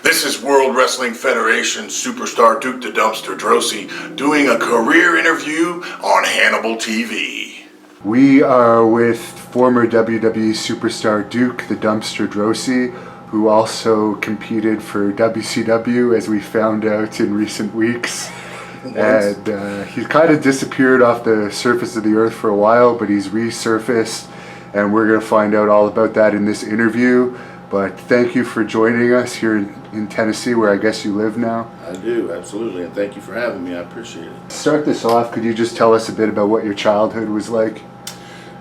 This is World Wrestling Federation Superstar Duke the Dumpster Droese doing a career interview on Hannibal TV. We are with former WWE Superstar Duke the Dumpster Droese, who also competed for WCW, as we found out in recent weeks. And he's kind of disappeared off the surface of the earth for a while, but he's resurfaced, and we're going to find out all about that in this interview. But thank you for joining us here in Tennessee, where I guess you live now. I do, absolutely, and thank you for having me. I appreciate it. To start this off, could you just tell us a bit about what your childhood was like?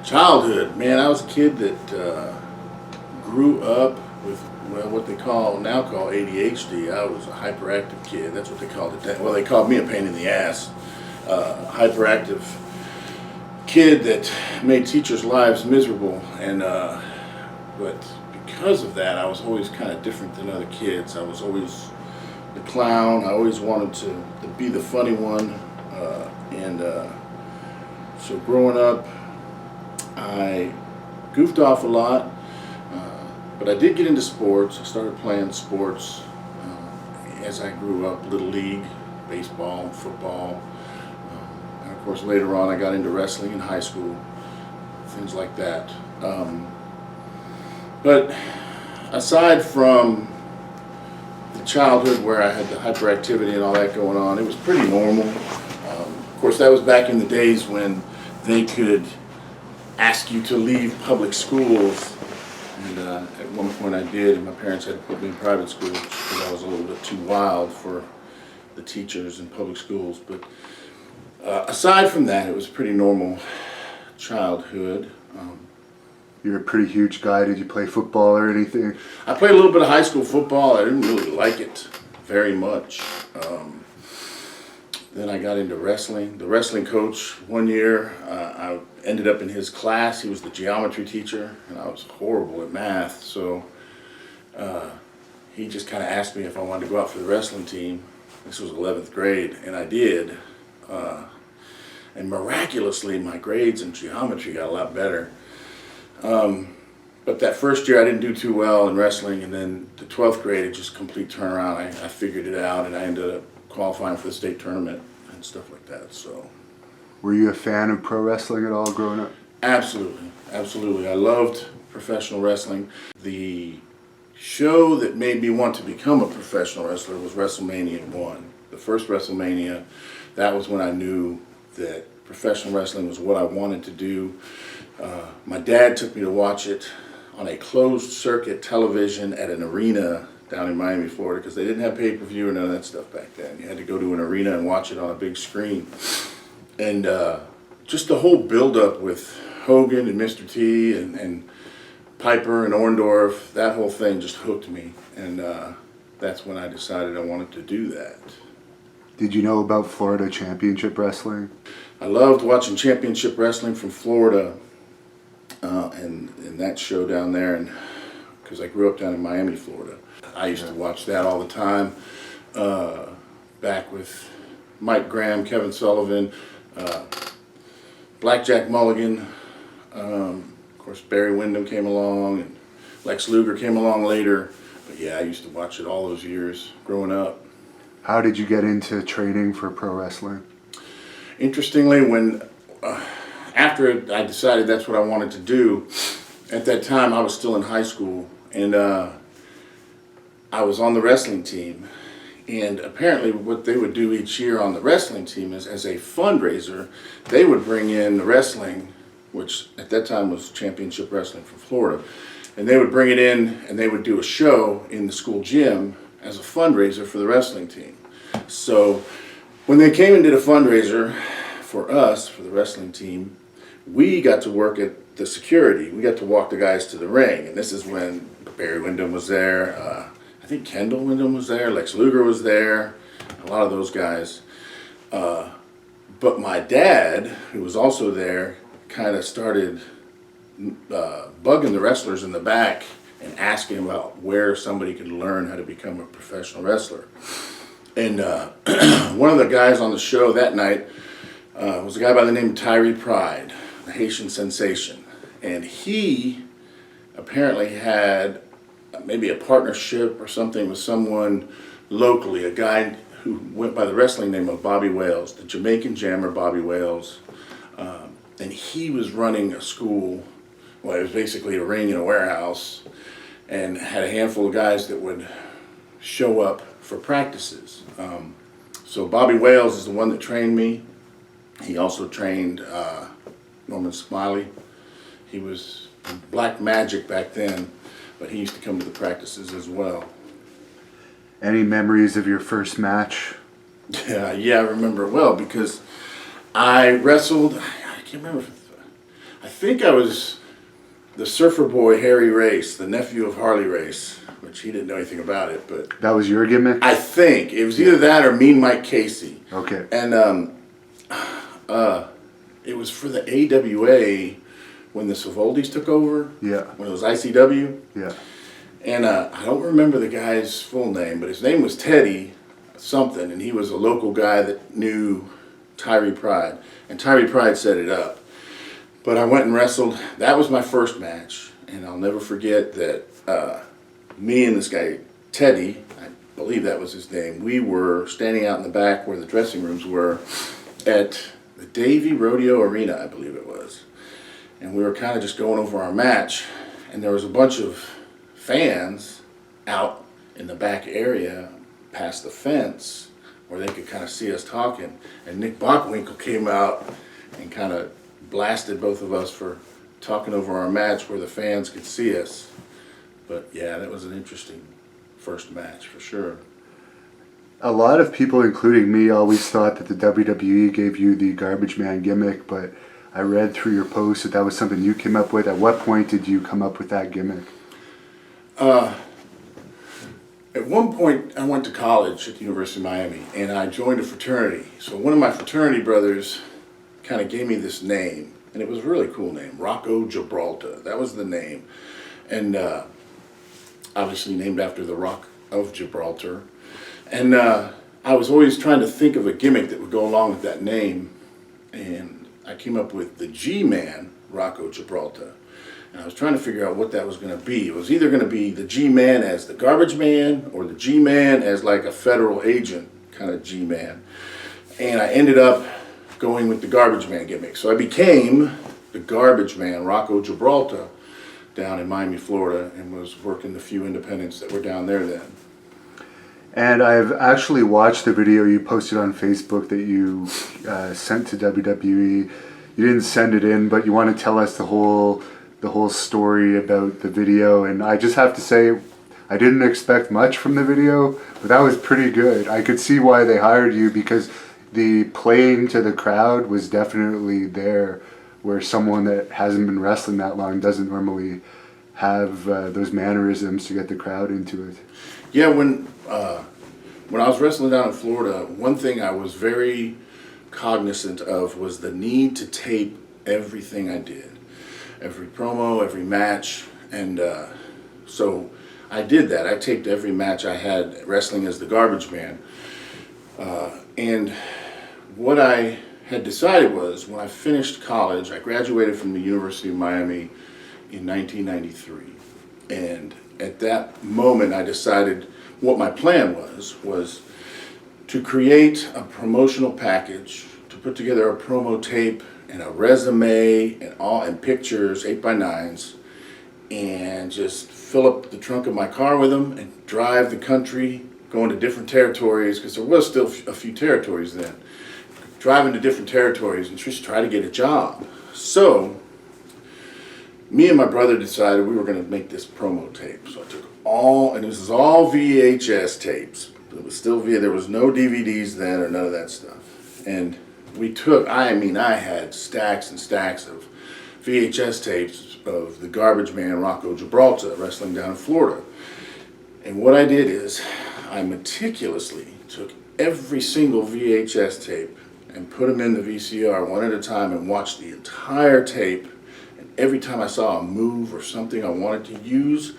Childhood, man, I was a kid that grew up with what they now call ADHD. I was a hyperactive kid. That's what they called it. Well, they called me a pain in the ass. Hyperactive kid that made teachers' lives miserable, and but because of that, I was always kind of different than other kids. I was always the clown. I always wanted to be the funny one, so growing up, I goofed off a lot, but I did get into sports. I started playing sports as I grew up, Little League, baseball, football, and of course later on I got into wrestling in high school, things like that. But aside from the childhood where I had the hyperactivity and all that going on, it was pretty normal. Of course, that was back in the days when they could ask you to leave public schools, and at one point I did, and my parents had to put me in private school because I was a little bit too wild for the teachers in public schools. But aside from that, it was a pretty normal childhood. You're a pretty huge guy. Did you play football or anything? I played a little bit of high school football. I didn't really like it very much. Then I got into wrestling. The wrestling coach, one year, I ended up in his class. He was the geometry teacher, and I was horrible at math. So he just kind of asked me if I wanted to go out for the wrestling team. This was 11th grade, and I did. And miraculously, my grades in geometry got a lot better. But that first year I didn't do too well in wrestling, and then the 12th grade, it just complete turnaround. I figured it out, and I ended up qualifying for the state tournament and stuff like that. So, were you a fan of pro wrestling at all growing up? Absolutely, absolutely. I loved professional wrestling. The show that made me want to become a professional wrestler was WrestleMania 1. The first WrestleMania, that was when I knew that professional wrestling was what I wanted to do. My dad took me to watch it on a closed circuit television at an arena down in Miami, Florida, because they didn't have pay-per-view or none of that stuff back then. You had to go to an arena and watch it on a big screen. And just the whole build-up with Hogan and Mr. T and Piper and Orndorff, that whole thing just hooked me. And that's when I decided I wanted to do that. Did you know about Florida Championship Wrestling? I loved watching Championship Wrestling from Florida and that show down there, and because I grew up down in Miami, Florida. I used to watch that all the time, back with Mike Graham, Kevin Sullivan, Blackjack Mulligan. Of course, Barry Windham came along, and Lex Luger came along later. But yeah, I used to watch it all those years growing up. How did you get into training for pro wrestling? Interestingly, when after I decided that's what I wanted to do, at that time I was still in high school, and I was on the wrestling team. And apparently what they would do each year on the wrestling team is, as a fundraiser, they would bring in the wrestling, which at that time was Championship Wrestling from Florida, and they would bring it in and they would do a show in the school gym as a fundraiser for the wrestling team. So when they came and did a fundraiser for us, for the wrestling team, we got to work at the security. We got to walk the guys to the ring, and this is when Barry Windham was there. I think Kendall Windham was there. Lex Luger was there. A lot of those guys. But my dad, who was also there, kind of started bugging the wrestlers in the back and asking about where somebody could learn how to become a professional wrestler. And one of the guys on the show that night was a guy by the name of Tyree Pride, the Haitian sensation. And he apparently had maybe a partnership or something with someone locally, a guy who went by the wrestling name of Bobby Wales, the Jamaican jammer Bobby Wales. And he was running a school, well, it was basically a ring in a warehouse, and had a handful of guys that would show up for practices. So Bobby Wales is the one that trained me. He also trained Norman Smiley. He was Black Magic back then, but he used to come to the practices as well. Any memories of your first match? Yeah, I remember it well because I wrestled, I can't remember, I think I was the surfer boy Harry Race, the nephew of Harley Race, which he didn't know anything about it, but... That was your gimmick? I think. It was either that or Mean Mike Casey. Okay. And it was for the AWA when the Savoldis took over. Yeah. When it was ICW. Yeah. And I don't remember the guy's full name, but his name was Teddy something, and he was a local guy that knew Tyree Pride. And Tyree Pride set it up. But I went and wrestled. That was my first match. And I'll never forget that me and this guy, Teddy, I believe that was his name, we were standing out in the back where the dressing rooms were at the Davie Rodeo Arena, I believe it was. And we were kind of just going over our match. And there was a bunch of fans out in the back area past the fence where they could kind of see us talking. And Nick Bockwinkel came out and kind of blasted both of us for talking over our match where the fans could see us. But yeah, that was an interesting first match for sure. A lot of people, including me, always thought that the WWE gave you the garbage man gimmick, but I read through your post that that was something you came up with. At what point did you come up with that gimmick? At one point, I went to college at the University of Miami, and I joined a fraternity. So one of my fraternity brothers kind of gave me this name, and it was a really cool name, Rocco Gibraltar. That was the name. And obviously named after the Rock of Gibraltar. And I was always trying to think of a gimmick that would go along with that name, and I came up with the G-Man, Rocco Gibraltar. And I was trying to figure out what that was going to be. It was either going to be the G-Man as the garbage man or the G-Man as like a federal agent kind of G-Man. And I ended up going with the garbage man gimmick. So I became the garbage man, Rocco Gibraltar, down in Miami, Florida, and was working the few independents that were down there then. And I've actually watched the video you posted on Facebook that you sent to WWE. You didn't send it in, but you want to tell us the whole story about the video. And I just have to say, I didn't expect much from the video, but that was pretty good. I could see why they hired you because the playing to the crowd was definitely there, where someone that hasn't been wrestling that long doesn't normally have those mannerisms to get the crowd into it. Yeah, when I was wrestling down in Florida, one thing I was very cognizant of was the need to tape everything I did. Every promo, every match, and so I did that. I taped every match I had wrestling as the garbage man. And what I had decided was, when I finished college, I graduated from the University of Miami in 1993. And at that moment, I decided what my plan was to create a promotional package, to put together a promo tape and a resume and pictures, 8x9s, and just fill up the trunk of my car with them and drive the country, going to different territories, because there was still a few territories then. Driving to different territories and just try to get a job. So, me and my brother decided we were going to make this promo tape. So I took and this is all VHS tapes. It was still there was no DVDs then or none of that stuff. And I had stacks and stacks of VHS tapes of the garbage man Rocco Gibraltar wrestling down in Florida. And what I did is I meticulously took every single VHS tape and put them in the VCR one at a time and watched the entire tape. And every time I saw a move or something I wanted to use,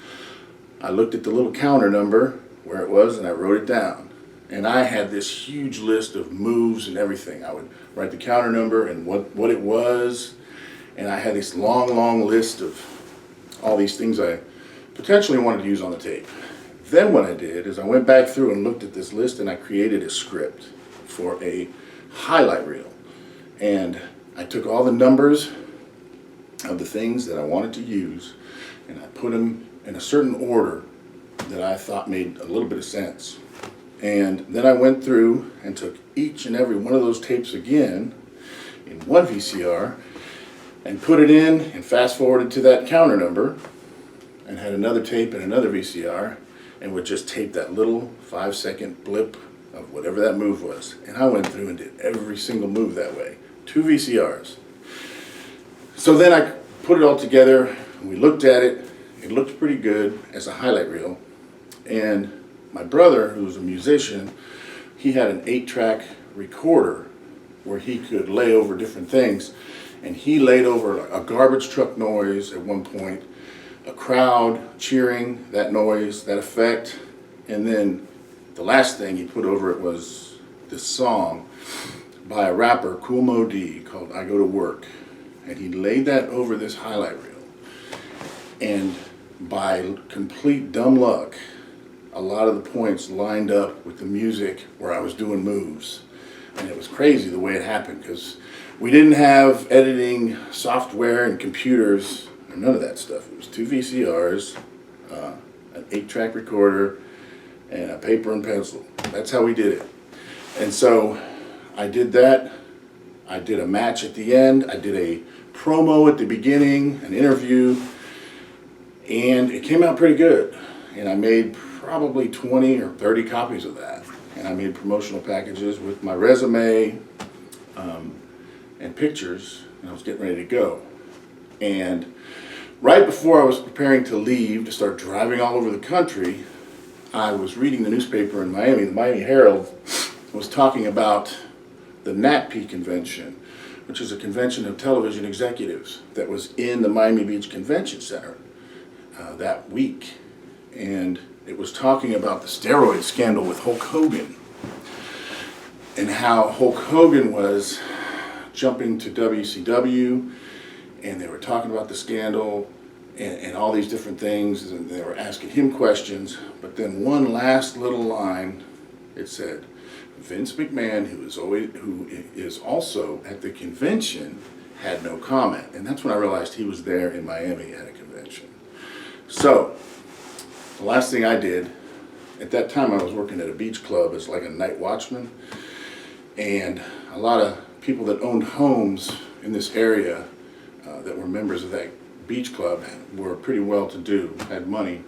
I looked at the little counter number where it was and I wrote it down. And I had this huge list of moves and everything. I would write the counter number and what it was. And I had this long list of all these things I potentially wanted to use on the tape. Then what I did is I went back through and looked at this list, and I created a script for a highlight reel. And I took all the numbers of the things that I wanted to use, and I put them in a certain order that I thought made a little bit of sense. And then I went through and took each and every one of those tapes again in one VCR and put it in and fast forwarded to that counter number and had another tape and another VCR and would just tape that little 5-second blip of whatever that move was. And I went through and did every single move that way. 2 VCRs. So then I put it all together, and we looked at it. It looked pretty good as a highlight reel. And my brother, who was a musician, he had an 8-track recorder where he could lay over different things. And he laid over a garbage truck noise at one point, a crowd cheering, that noise, that effect. And then the last thing he put over it was this song by a rapper, Kool Moe Dee, called I Go to Work. And he laid that over this highlight reel. And by complete dumb luck, a lot of the points lined up with the music where I was doing moves. And it was crazy the way it happened, because we didn't have editing software and computers, or none of that stuff. It was 2 VCRs, an 8-track recorder, and a paper and pencil. That's how we did it. And so I did that. I did a match at the end. I did a promo at the beginning, an interview, and it came out pretty good. And I made probably 20 or 30 copies of that. And I made promotional packages with my resume and pictures, and I was getting ready to go. And right before I was preparing to leave to start driving all over the country, I was reading the newspaper in Miami. The Miami Herald was talking about the NATP convention, which is a convention of television executives that was in the Miami Beach Convention Center that week. And it was talking about the steroid scandal with Hulk Hogan and how Hulk Hogan was jumping to WCW, and they were talking about the scandal and all these different things, and they were asking him questions. But then one last little line, it said, Vince McMahon, who is also at the convention, had no comment. And that's when I realized he was there in Miami at a convention. So the last thing I did, at that time I was working at a beach club as like a night watchman, and a lot of people that owned homes in this area that were members of that beach club were pretty well to do, had money,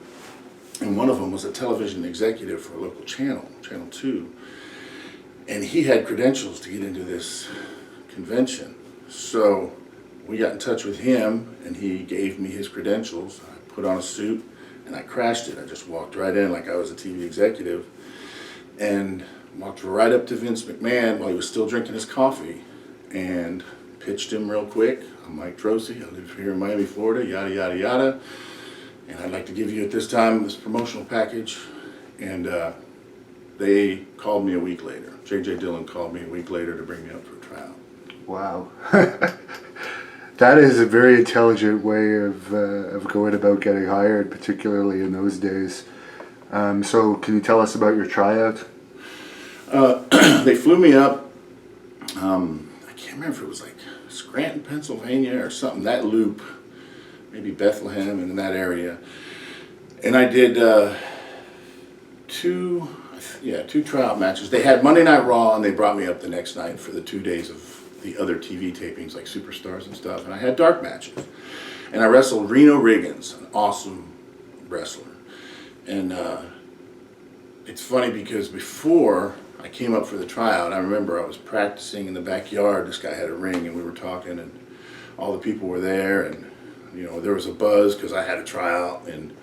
and one of them was a television executive for a local channel, Channel 2, and he had credentials to get into this convention. So we got in touch with him, and he gave me his credentials. I put on a suit, and I crashed it. I just walked right in like I was a TV executive and walked right up to Vince McMahon while he was still drinking his coffee and pitched him real quick. I'm Mike Droese. I live here in Miami, Florida, yada, yada, yada. And I'd like to give you at this time this promotional package. And they called me a week later. J.J. Dillon called me a week later to bring me up for a tryout. Wow. That is a very intelligent way of going about getting hired, particularly in those days. So can you tell us about your tryout? They flew me up, I can't remember if it was like Scranton, Pennsylvania or something, that loop, maybe Bethlehem and in that area. And I did two tryout matches. They had Monday Night Raw, and they brought me up the next night for the 2 days of the other TV tapings like Superstars and stuff. And I had dark matches. And I wrestled Reno Riggins, an awesome wrestler. And it's funny because before I came up for the tryout, I remember I was practicing in the backyard. This guy had a ring, and we were talking, and all the people were there, and you know, there was a buzz because I had a tryout. And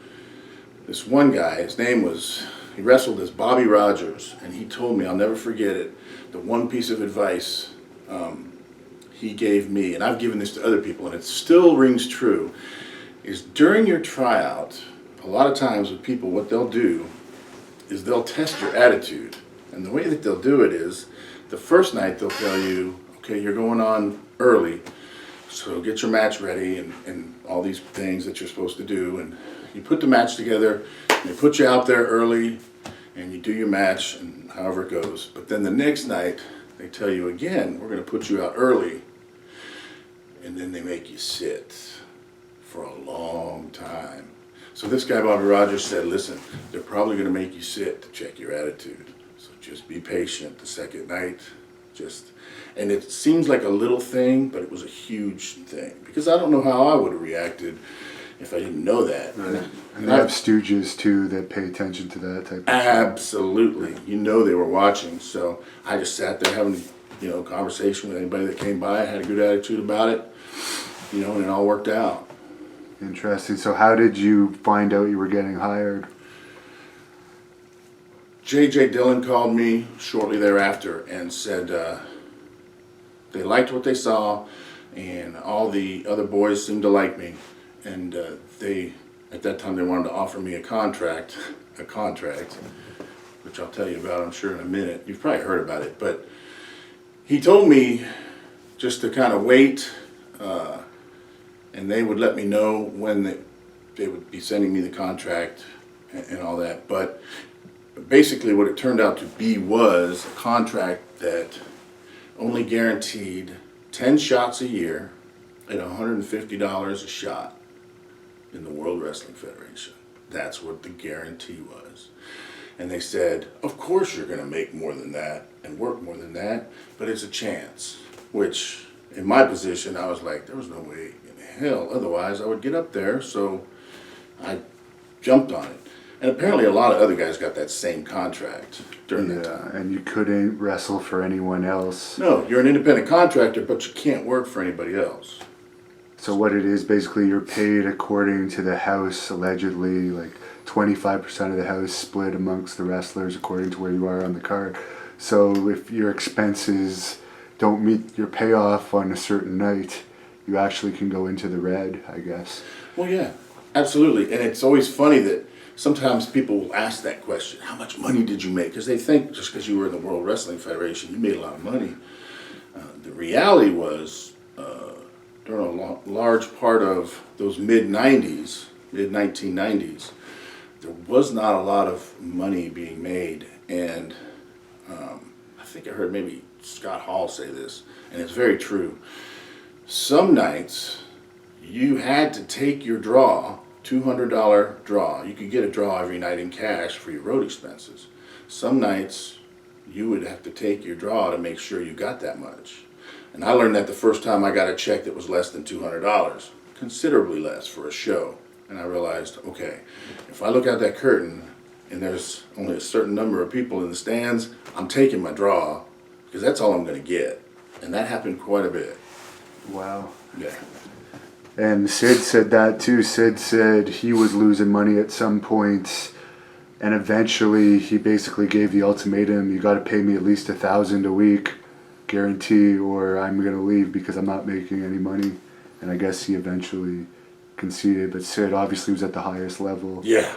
this one guy, his name was, he wrestled as Bobby Rogers, and he told me, I'll never forget it, the one piece of advice he gave me, and I've given this to other people, and it still rings true, is during your tryout, a lot of times with people, what they'll do is they'll test your attitude. And the way that they'll do it is, the first night they'll tell you, okay, you're going on early, so get your match ready and all these things that you're supposed to do, and You put the match together, and they put you out there early, and you do your match, and however it goes. But then the next night, they tell you again, we're going to put you out early, and then they make you sit for a long time. So this guy, Bobby Rogers, said, listen, they're probably going to make you sit to check your attitude. So just be patient the second night. And it seems like a little thing, but it was a huge thing. Because I don't know how I would have reacted if I didn't know that. Right. And they have stooges, too, that pay attention to that type of stuff. Absolutely. You know they were watching. So I just sat there having, a conversation with anybody that came by. I had a good attitude about it, and it all worked out. Interesting. So how did you find out you were getting hired? J.J. Dillon called me shortly thereafter and said they liked what they saw, and all the other boys seemed to like me. And at that time, they wanted to offer me a contract, which I'll tell you about, I'm sure, in a minute. You've probably heard about it. But he told me just to kind of wait, and they would let me know when they would be sending me the contract and all that. But basically what it turned out to be was a contract that only guaranteed 10 shots a year at $150 a shot in the World Wrestling Federation. That's what the guarantee was. And they said, of course you're going to make more than that and work more than that, but it's a chance. Which, in my position, I was like, there was no way in hell otherwise I would get up there, so I jumped on it. And apparently a lot of other guys got that same contract during that time. And you couldn't wrestle for anyone else. No, you're an independent contractor, but you can't work for anybody else. So what it is, basically you're paid according to the house, allegedly, like 25% of the house split amongst the wrestlers according to where you are on the card. So if your expenses don't meet your payoff on a certain night, you actually can go into the red, I guess. Well, yeah, absolutely. And it's always funny that sometimes people will ask that question, how much money did you make? Because they think just because you were in the World Wrestling Federation, you made a lot of money. The reality was, during a large part of those mid-90s, mid-1990s, there was not a lot of money being made. And I think I heard maybe Scott Hall say this, and it's very true. Some nights, you had to take your draw, $200 draw. You could get a draw every night in cash for your road expenses. Some nights, you would have to take your draw to make sure you got that much. And I learned that the first time I got a check that was less than $200, considerably less for a show. And I realized, okay, if I look out that curtain and there's only a certain number of people in the stands, I'm taking my draw because that's all I'm going to get. And that happened quite a bit. Wow. Yeah. And Sid said that too. Sid said he was losing money at some point, and eventually he basically gave the ultimatum, you got to pay me at least $1,000 a week guarantee or I'm going to leave because I'm not making any money. And I guess he eventually conceded, but Sid obviously was at the highest level. Yeah.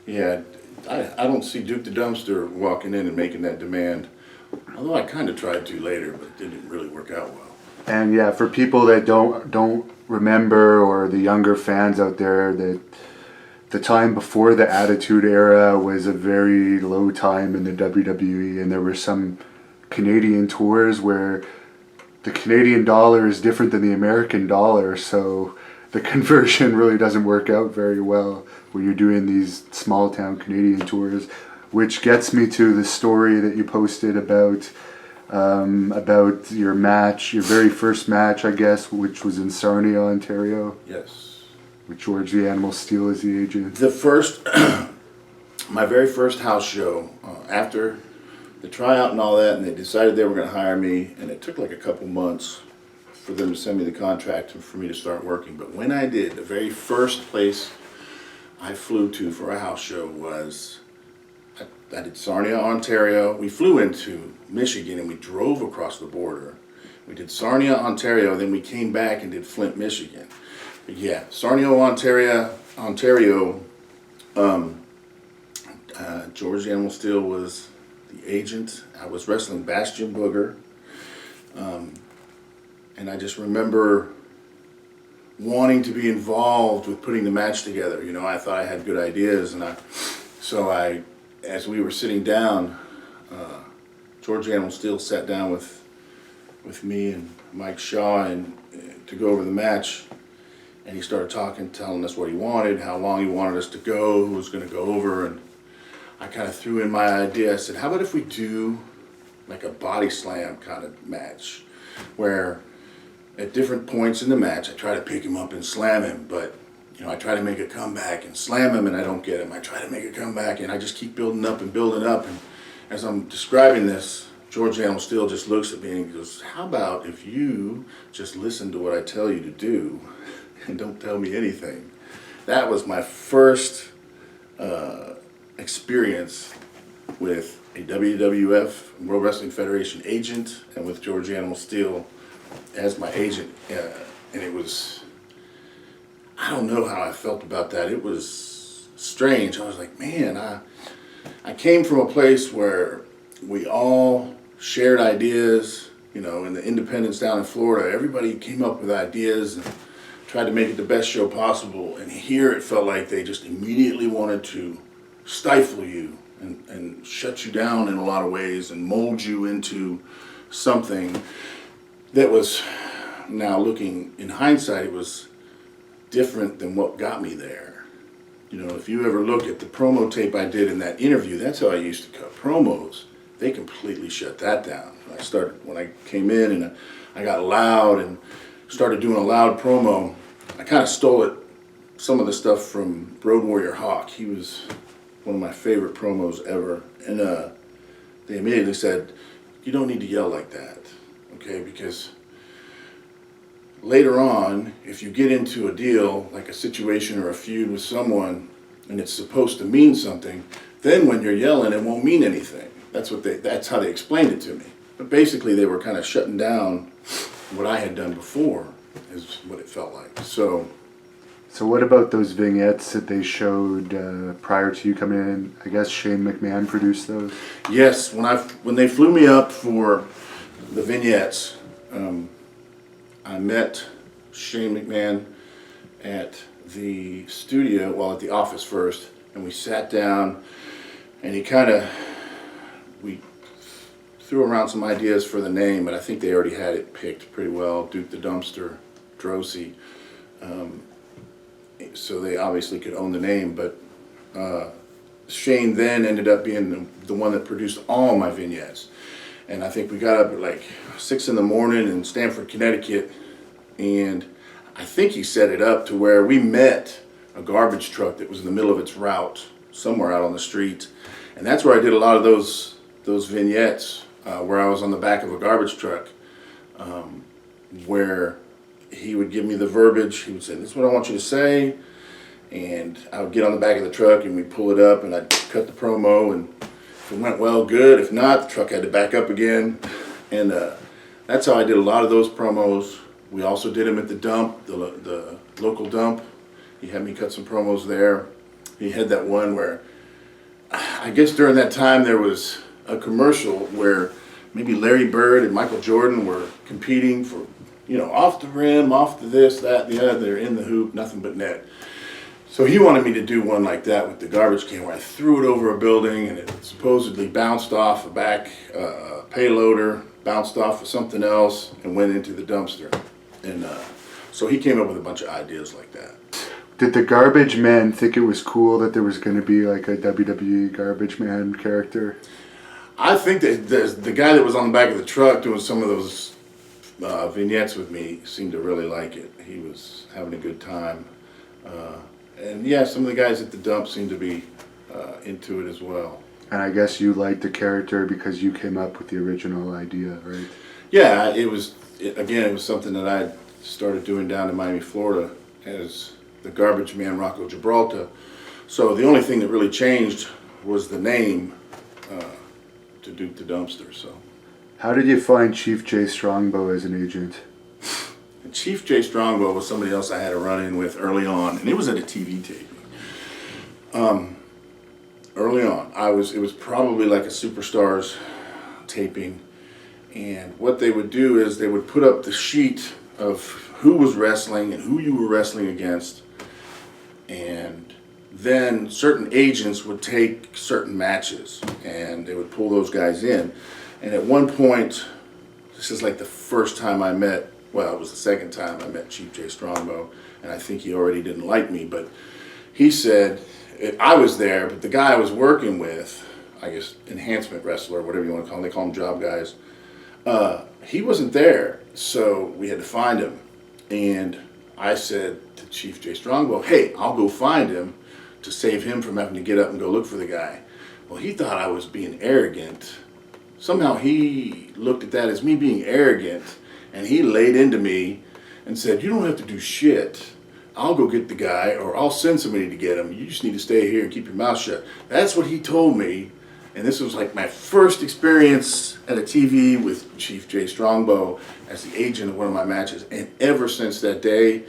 Yeah. I don't see Duke the Dumpster walking in and making that demand, although I kind of tried to later, but it didn't really work out well. And yeah, for people that don't remember, or the younger fans out there, that the time before the Attitude Era was a very low time in the WWE, and there were some Canadian tours where the Canadian dollar is different than the American dollar, so the conversion really doesn't work out very well when you're doing these small town Canadian tours, which gets me to the story that you posted about your match, your very first match, I guess, which was in Sarnia, Ontario. Yes. With George the Animal Steel as the agent. The first, my very first house show, after the tryout and all that, and they decided they were going to hire me, and it took like a couple months for them to send me the contract and for me to start working. But when I did, the very first place I flew to for a house show was, I did Sarnia, Ontario. We flew into Michigan and we drove across the border. We did Sarnia, Ontario, then we came back and did Flint, Michigan. But yeah, Sarnia, Ontario, George the Animal Steel was the agent. I was wrestling Bastion Booger. And I just remember wanting to be involved with putting the match together. You know, I thought I had good ideas, and as we were sitting down, George Animal Steel sat down with me and Mike Shaw and to go over the match, and he started talking, telling us what he wanted, how long he wanted us to go, who was going to go over, and I kind of threw in my idea. I said, how about if we do like a body slam kind of match, where at different points in the match I try to pick him up and slam him, but you know, I try to make a comeback and slam him and I don't get him. I try to make a comeback and I just keep building up and building up, and as I'm describing this, George Animal Steel just looks at me and he goes, how about if you just listen to what I tell you to do and don't tell me anything? That was my first experience with a WWF, World Wrestling Federation agent, and with George Animal Steel as my agent. And it was, I don't know how I felt about that. It was strange. I was like, man, I came from a place where we all shared ideas, you know, in the independents down in Florida. Everybody came up with ideas and tried to make it the best show possible. And here it felt like they just immediately wanted to stifle you and shut you down in a lot of ways and mold you into something that was, now looking in hindsight, it was different than what got me there. You know, if you ever look at the promo tape I did in that interview, that's how I used to cut promos. They completely shut that down. When I came in and I got loud and started doing a loud promo, I kind of stole some of the stuff from Road Warrior Hawk. He was one of my favorite promos ever. And they immediately said, you don't need to yell like that, okay? Because later on, if you get into a deal, like a situation or a feud with someone, and it's supposed to mean something, then when you're yelling, it won't mean anything. That's how they explained it to me. But basically, they were kind of shutting down what I had done before, is what it felt like. So what about those vignettes that they showed prior to you coming in? I guess Shane McMahon produced those? Yes, when they flew me up for the vignettes, I met Shane McMahon at the studio, well, at the office first, and we sat down, and we threw around some ideas for the name, but I think they already had it picked pretty well, Duke the Dumpster, Droese. So they obviously could own the name, but Shane then ended up being the one that produced all my vignettes. And I think we got up at like 6 in the morning in Stamford, Connecticut, and I think he set it up to where we met a garbage truck that was in the middle of its route, somewhere out on the street. And that's where I did a lot of those vignettes, where I was on the back of a garbage truck, where he would give me the verbiage. He would say, this is what I want you to say. And I would get on the back of the truck and we'd pull it up and I'd cut the promo, and if it went well, good. If not, the truck had to back up again. And that's how I did a lot of those promos. We also did them at the dump, the local dump. He had me cut some promos there. He had that one where, I guess during that time there was a commercial where maybe Larry Bird and Michael Jordan were competing for, you know, off the rim, off the this, that, the other, in the hoop, nothing but net. So he wanted me to do one like that with the garbage can, where I threw it over a building and it supposedly bounced off a back payloader, bounced off of something else, and went into the dumpster. And so he came up with a bunch of ideas like that. Did the Garbage Man think it was cool that there was going to be like a WWE Garbage Man character? I think that the guy that was on the back of the truck doing some of those vignettes with me seemed to really like it. He was having a good time. And yeah, some of the guys at the dump seemed to be into it as well. And I guess you liked the character because you came up with the original idea, right? Yeah, it was something that I started doing down in Miami, Florida, as the Garbage Man Rocco Gibraltar. So the only thing that really changed was the name to Duke the Dumpster. So, how did you find Chief Jay Strongbow as an agent? And Chief Jay Strongbow was somebody else I had a run-in with early on, and it was at a TV taping. Early on, it was probably like a Superstars taping, and what they would do is they would put up the sheet of who was wrestling and who you were wrestling against. And then certain agents would take certain matches and they would pull those guys in. And at one point, this is like the first time I met, well, it was the second time I met Chief Jay Strongbow, and I think he already didn't like me, but he said, I was there, but the guy I was working with, I guess enhancement wrestler, whatever you want to call them, they call them job guys, he wasn't there, so we had to find him. And I said to Chief Jay Strongbow, hey, I'll go find him to save him from having to get up and go look for the guy. Well, he thought I was being arrogant. Somehow he looked at that as me being arrogant, and he laid into me and said, you don't have to do shit. I'll go get the guy, or I'll send somebody to get him. You just need to stay here and keep your mouth shut. That's what he told me, and this was like my first experience at a TV with Chief Jay Strongbow as the agent of one of my matches. And ever since that day,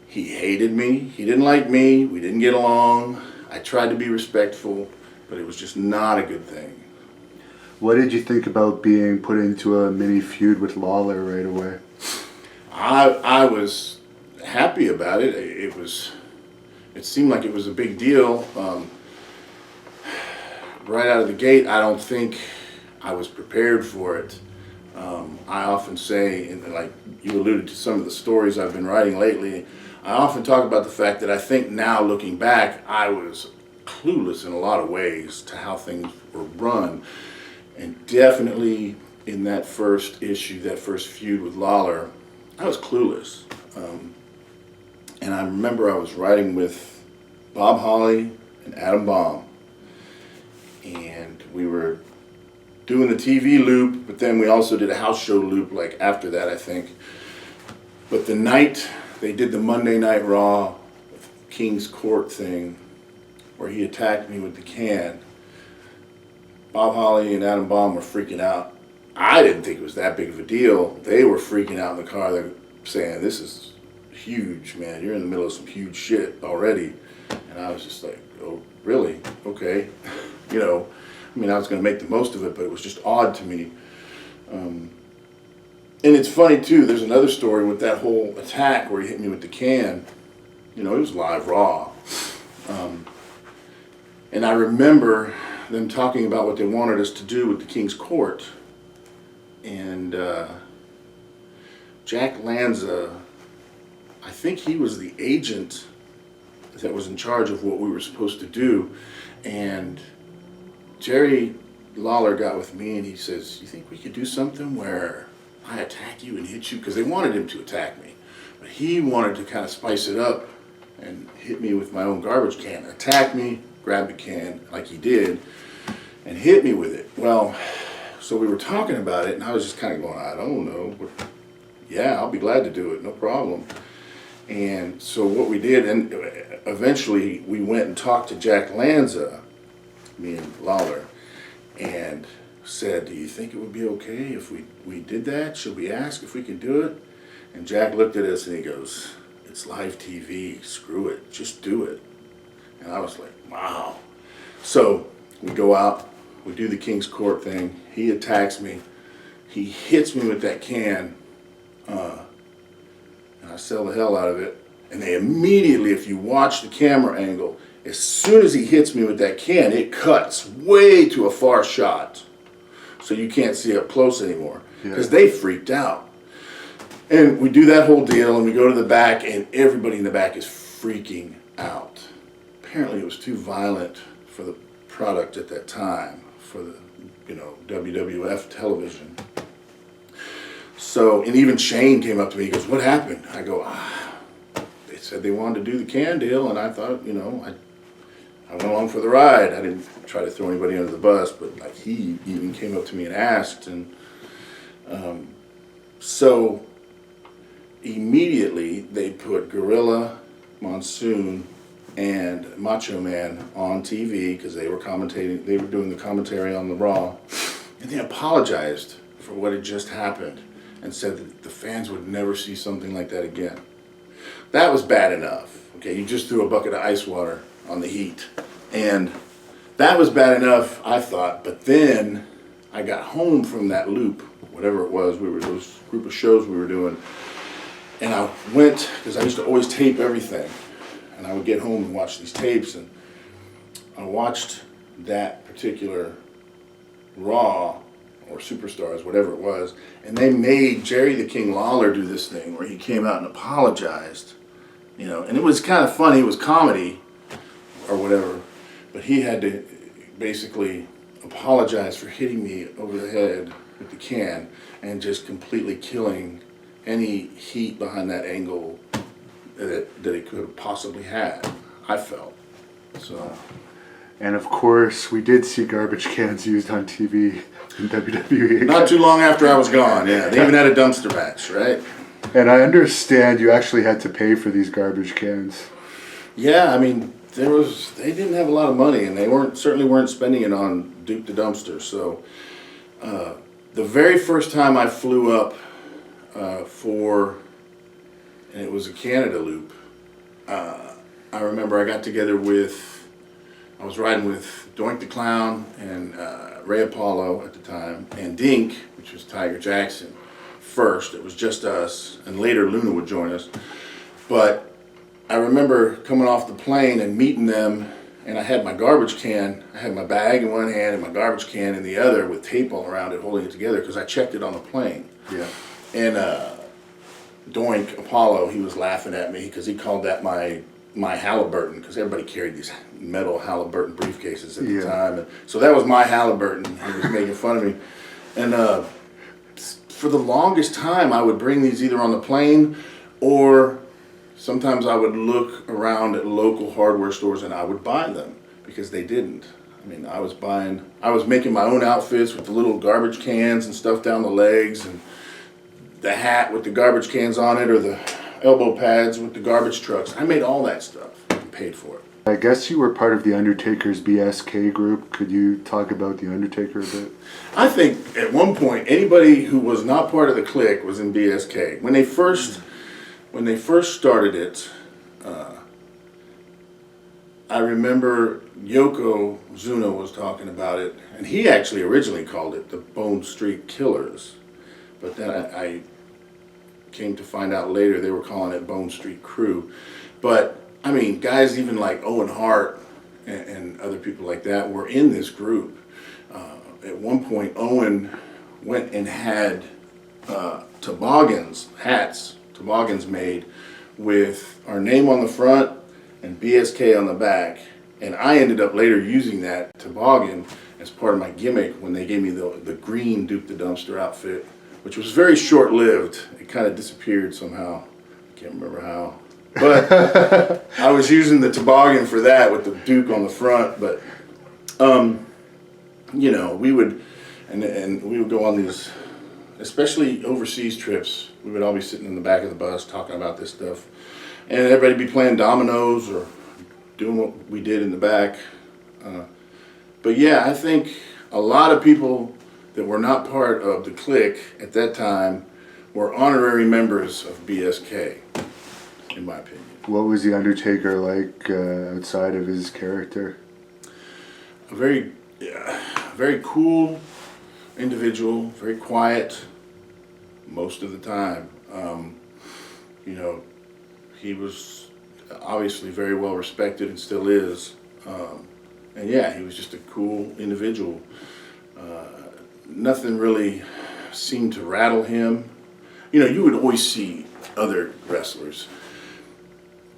he hated me. He didn't like me. We didn't get along. I tried to be respectful, but it was just not a good thing. What did you think about being put into a mini feud with Lawler right away? I was happy about it. It seemed like it was a big deal. Right out of the gate, I don't think I was prepared for it. I often say, and like you alluded to some of the stories I've been writing lately, I often talk about the fact that I think now, looking back, I was clueless in a lot of ways to how things were run. And definitely in that first issue, that first feud with Lawler, I was clueless. And I remember I was writing with Bob Holly and Adam Baum. And we were doing the TV loop, but then we also did a house show loop like after that, I think. But the night they did the Monday Night Raw King's Court thing, where he attacked me with the can, Bob Holly and Adam Baum were freaking out. I didn't think it was that big of a deal. They were freaking out in the car. They're saying, this is huge, man. You're in the middle of some huge shit already. And I was just like, oh, really? Okay. You know, I mean, I was going to make the most of it, but it was just odd to me. And it's funny, too. There's another story with that whole attack where he hit me with the can. You know, it was live Raw. And I remember them talking about what they wanted us to do with the King's Court. And Jack Lanza, I think he was the agent that was in charge of what we were supposed to do. And Jerry Lawler got with me and he says, you think we could do something where I attack you and hit you? Because they wanted him to attack me. But he wanted to kind of spice it up and hit me with my own garbage can. Attack me, grab the can like he did, and hit me with it. Well, so we were talking about it and I was just kind of going, I don't know. But yeah, I'll be glad to do it, no problem. And so what we did, and eventually we went and talked to Jack Lanza, me and Lawler, and said, do you think it would be okay if we did that? Should we ask if we could do it? And Jack looked at us and he goes, it's live TV, screw it, just do it. And I was like, wow. So we go out, we do the King's Court thing, he attacks me, he hits me with that can, and I sell the hell out of it. And they immediately, if you watch the camera angle, as soon as he hits me with that can, it cuts way to a far shot. So you can't see up close anymore. Because they freaked out. And we do that whole deal and we go to the back and everybody in the back is freaking out. Apparently it was too violent for the product at that time, for the, you know, WWF television. So, and even Shane came up to me, he goes, what happened? I go, they said they wanted to do the can deal, and I thought, you know, I went along for the ride. I didn't try to throw anybody under the bus, but like he even came up to me and asked, and so immediately they put Gorilla, Monsoon, and Macho Man on TV because they were commentating, they were doing the commentary on the Raw, and they apologized for what had just happened and said that the fans would never see something like that again. That was bad enough. Okay, you just threw a bucket of ice water on the heat. And that was bad enough, I thought. But then I got home from that loop, whatever it was, those group of shows we were doing. And I went, because I used to always tape everything. And I would get home and watch these tapes. And I watched that particular Raw, or Superstars, whatever it was. And they made Jerry the King Lawler do this thing where he came out and apologized. You know, and it was kind of funny. It was comedy or whatever. But he had to basically apologize for hitting me over the head with the can and just completely killing any heat behind that angle that it could have possibly had, I felt. So. And of course, we did see garbage cans used on TV in WWE. Not too long after I was gone, yeah. They even had a dumpster match, right? And I understand you actually had to pay for these garbage cans. Yeah, I mean, they didn't have a lot of money, and they certainly weren't spending it on Duke the Dumpster. So, the very first time I flew up and it was a Canada loop, I remember I got together I was riding with Doink the Clown and Ray Apollo at the time, and Dink, which was Tiger Jackson. First, it was just us, and later Luna would join us. But I remember coming off the plane and meeting them, and I had my garbage can. I had my bag in one hand and my garbage can in the other with tape all around it, holding it together, because I checked it on the plane. Yeah. And Doink Apollo, he was laughing at me because he called that my Halliburton, because everybody carried these metal Halliburton briefcases at the time. And so that was my Halliburton. He was making fun of me. And for the longest time, I would bring these either on the plane, or sometimes I would look around at local hardware stores and I would buy them, because they didn't. I mean, I was making my own outfits with the little garbage cans and stuff down the legs, and the hat with the garbage cans on it, or the elbow pads with the garbage trucks. I made all that stuff and paid for it. I guess you were part of the Undertaker's BSK group. Could you talk about the Undertaker a bit? I think at one point anybody who was not part of the Clique was in BSK. When they first started it, I remember Yokozuna was talking about it, and he actually originally called it the Bone Street Killers, but then I came to find out later they were calling it Bone Street Crew. But I mean, guys even like Owen Hart and other people like that were in this group. At one point, Owen went and had toboggans made with our name on the front and BSK on the back. And I ended up later using that toboggan as part of my gimmick when they gave me the green Duke the Dumpster outfit, which was very short-lived. It kind of disappeared somehow. I can't remember how. But I was using the toboggan for that with the Duke on the front. But, you know, we would go on these, especially overseas trips. We would all be sitting in the back of the bus talking about this stuff. And everybody would be playing dominoes or doing what we did in the back. But yeah, I think a lot of people that were not part of the Clique at that time were honorary members of BSK, in my opinion. What was the Undertaker like outside of his character? A very cool individual, very quiet most of the time. You know, he was obviously very well respected and still is. And yeah, he was just a cool individual. Nothing really seemed to rattle him. You know, you would always see other wrestlers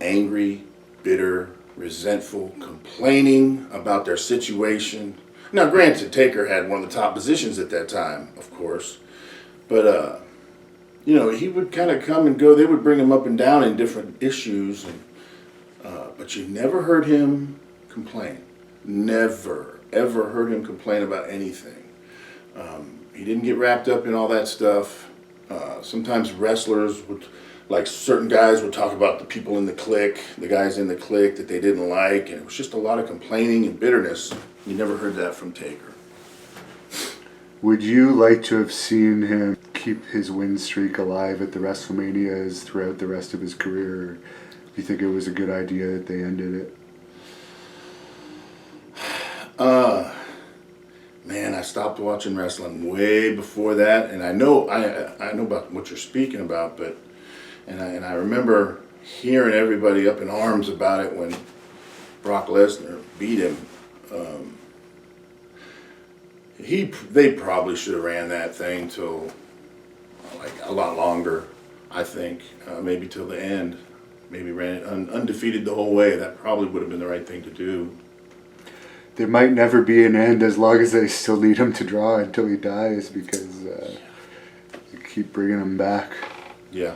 angry, bitter, resentful, complaining about their situation. Now, granted, Taker had one of the top positions at that time, of course. But, you know, he would kind of come and go. They would bring him up and down in different issues. But you never heard him complain. Never, ever heard him complain about anything. He didn't get wrapped up in all that stuff. Sometimes wrestlers would, like certain guys would talk about the people in the Clique, the guys in the Clique that they didn't like, and it was just a lot of complaining and bitterness. You never heard that from Taker. Would you like to have seen him keep his win streak alive at the WrestleManias throughout the rest of his career? Or do you think it was a good idea that they ended it? Man, I stopped watching wrestling way before that, and I know about what you're speaking about, but And I remember hearing everybody up in arms about it when Brock Lesnar beat him. They probably should have ran that thing till like a lot longer, I think, maybe till the end. Maybe ran it undefeated the whole way. That probably would have been the right thing to do. There might never be an end as long as they still need him to draw until he dies, because they keep bringing him back. Yeah.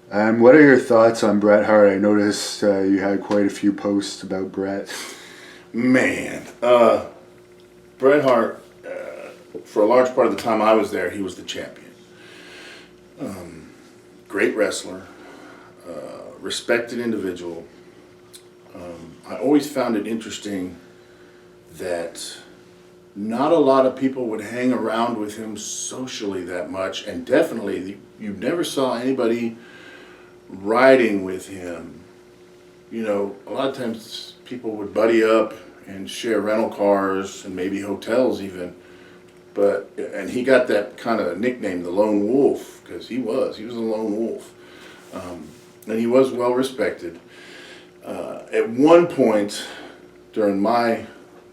What are your thoughts on Bret Hart? I noticed you had quite a few posts about Bret. Man, Bret Hart, for a large part of the time I was there, he was the champion. Great wrestler, respected individual. I always found it interesting that not a lot of people would hang around with him socially that much, and definitely you never saw anybody riding with him. You know, a lot of times people would buddy up and share rental cars and maybe hotels even, and he got that kind of nickname, the Lone Wolf, because he was a lone wolf, and he was well respected. At one point during my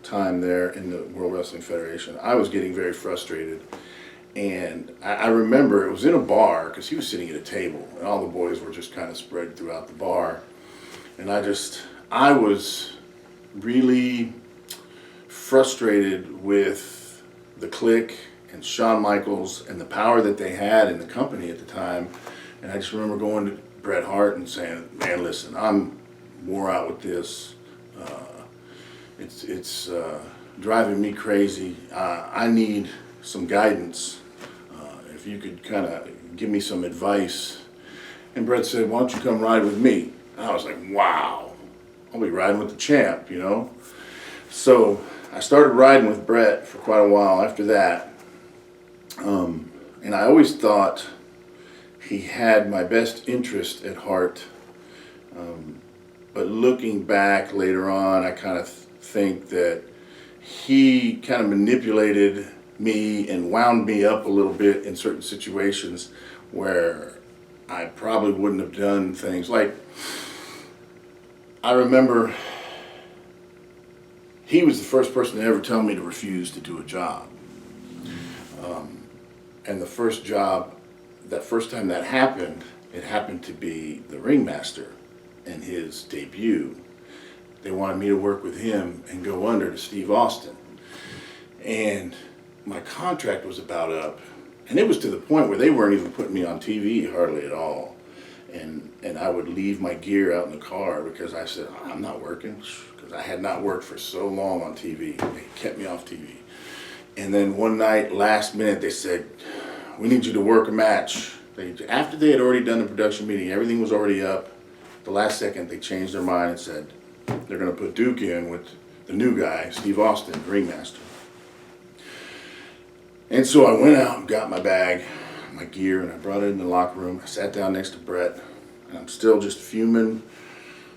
time there in the World Wrestling Federation, I was getting very frustrated, and I remember it was in a bar because he was sitting at a table and all the boys were just kind of spread throughout the bar, and I was really frustrated with the Clique and Shawn Michaels and the power that they had in the company at the time. And I just remember going to Bret Hart and saying, man, listen, I'm wore out with this. It's driving me crazy. I need some guidance. If you could kind of give me some advice. And Bret said, why don't you come ride with me? And I was like, wow, I'll be riding with the champ, you know? So I started riding with Bret for quite a while after that. And I always thought he had my best interest at heart. But looking back later on, I kind of think that he kind of manipulated me and wound me up a little bit in certain situations where I probably wouldn't have done things. Like, I remember he was the first person to ever tell me to refuse to do a job. And the first job, that first time that happened, it happened to be the ringmaster in his debut. They wanted me to work with him and go under to Steve Austin. And my contract was about up, and it was to the point where they weren't even putting me on TV hardly at all. And I would leave my gear out in the car because I said, I'm not working, because I had not worked for so long on TV. They kept me off TV. And then one night, last minute, they said, we need you to work a match. After they had already done the production meeting, everything was already up. The last second, they changed their mind and said, they're going to put Duke in with the new guy, Steve Austin, the ringmaster. And so I went out and got my bag, my gear, and I brought it in the locker room. I sat down next to Bret, and I'm still just fuming.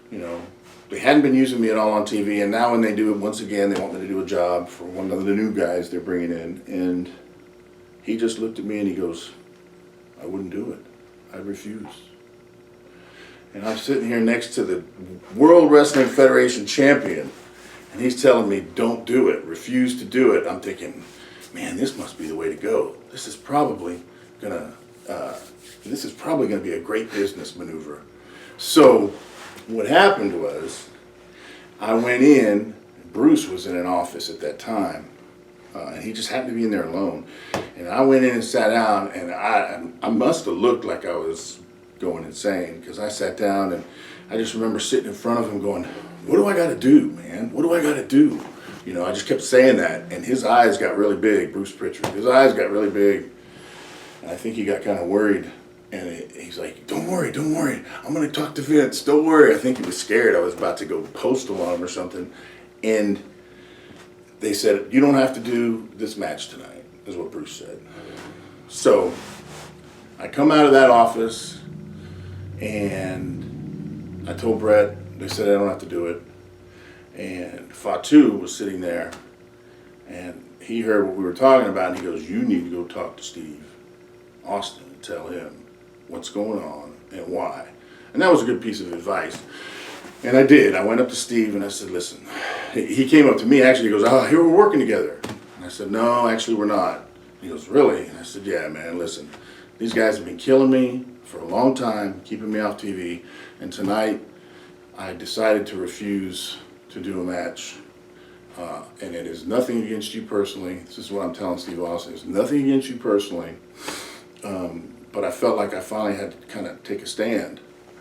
You know, they hadn't been using me at all on TV, and now when they do it once again, they want me to do a job for one of the new guys they're bringing in. And he just looked at me and he goes, I wouldn't do it. I refuse. And I'm sitting here next to the World Wrestling Federation champion, and he's telling me, don't do it, refuse to do it. I'm thinking, man, this must be the way to go. This is probably gonna be a great business maneuver. So what happened was, I went in, Bruce was in an office at that time, and he just happened to be in there alone. And I went in and sat down, and I must have looked like I was going insane, because I sat down and I just remember sitting in front of him going, what do I got to do, man? What do I got to do? You know, I just kept saying that, and his eyes got really big, Bruce Pritchard. His eyes got really big, and I think he got kind of worried. And he's like, don't worry, I'm going to talk to Vince, don't worry. I think he was scared I was about to go postal on him or something. And they said, you don't have to do this match tonight, is what Bruce said. So I come out of that office, and I told Bret, they said I don't have to do it. And Fatu was sitting there, and he heard what we were talking about, and he goes, you need to go talk to Steve Austin and tell him what's going on, and why. And that was a good piece of advice. And I did. I went up to Steve and I said, listen, he came up to me actually, he goes, oh, here we're working together. And I said, no, actually we're not. He goes, really? And I said, yeah, man, listen, these guys have been killing me for a long time, keeping me off TV. And tonight I decided to refuse to do a match. And it is nothing against you personally. This is what I'm telling Steve Austin. It's nothing against you personally. But I felt like I finally had to kind of take a stand.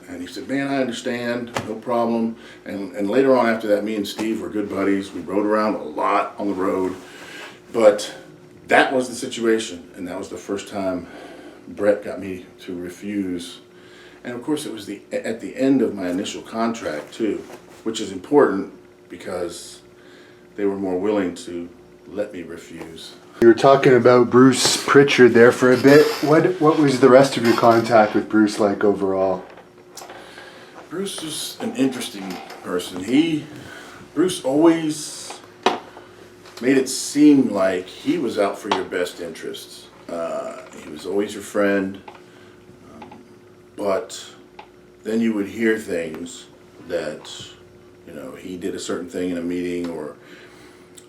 And he said, man, I understand, no problem. And later on after that, me and Steve were good buddies. We rode around a lot on the road. But that was the situation. And that was the first time Bret got me to refuse. And of course, it was at the end of my initial contract too, which is important because they were more willing to let me refuse. You were talking about Bruce Pritchard there for a bit. What was the rest of your contact with Bruce like overall? Bruce was an interesting person. Bruce always made it seem like he was out for your best interests. He was always your friend, but then you would hear things that, you know, he did a certain thing in a meeting, or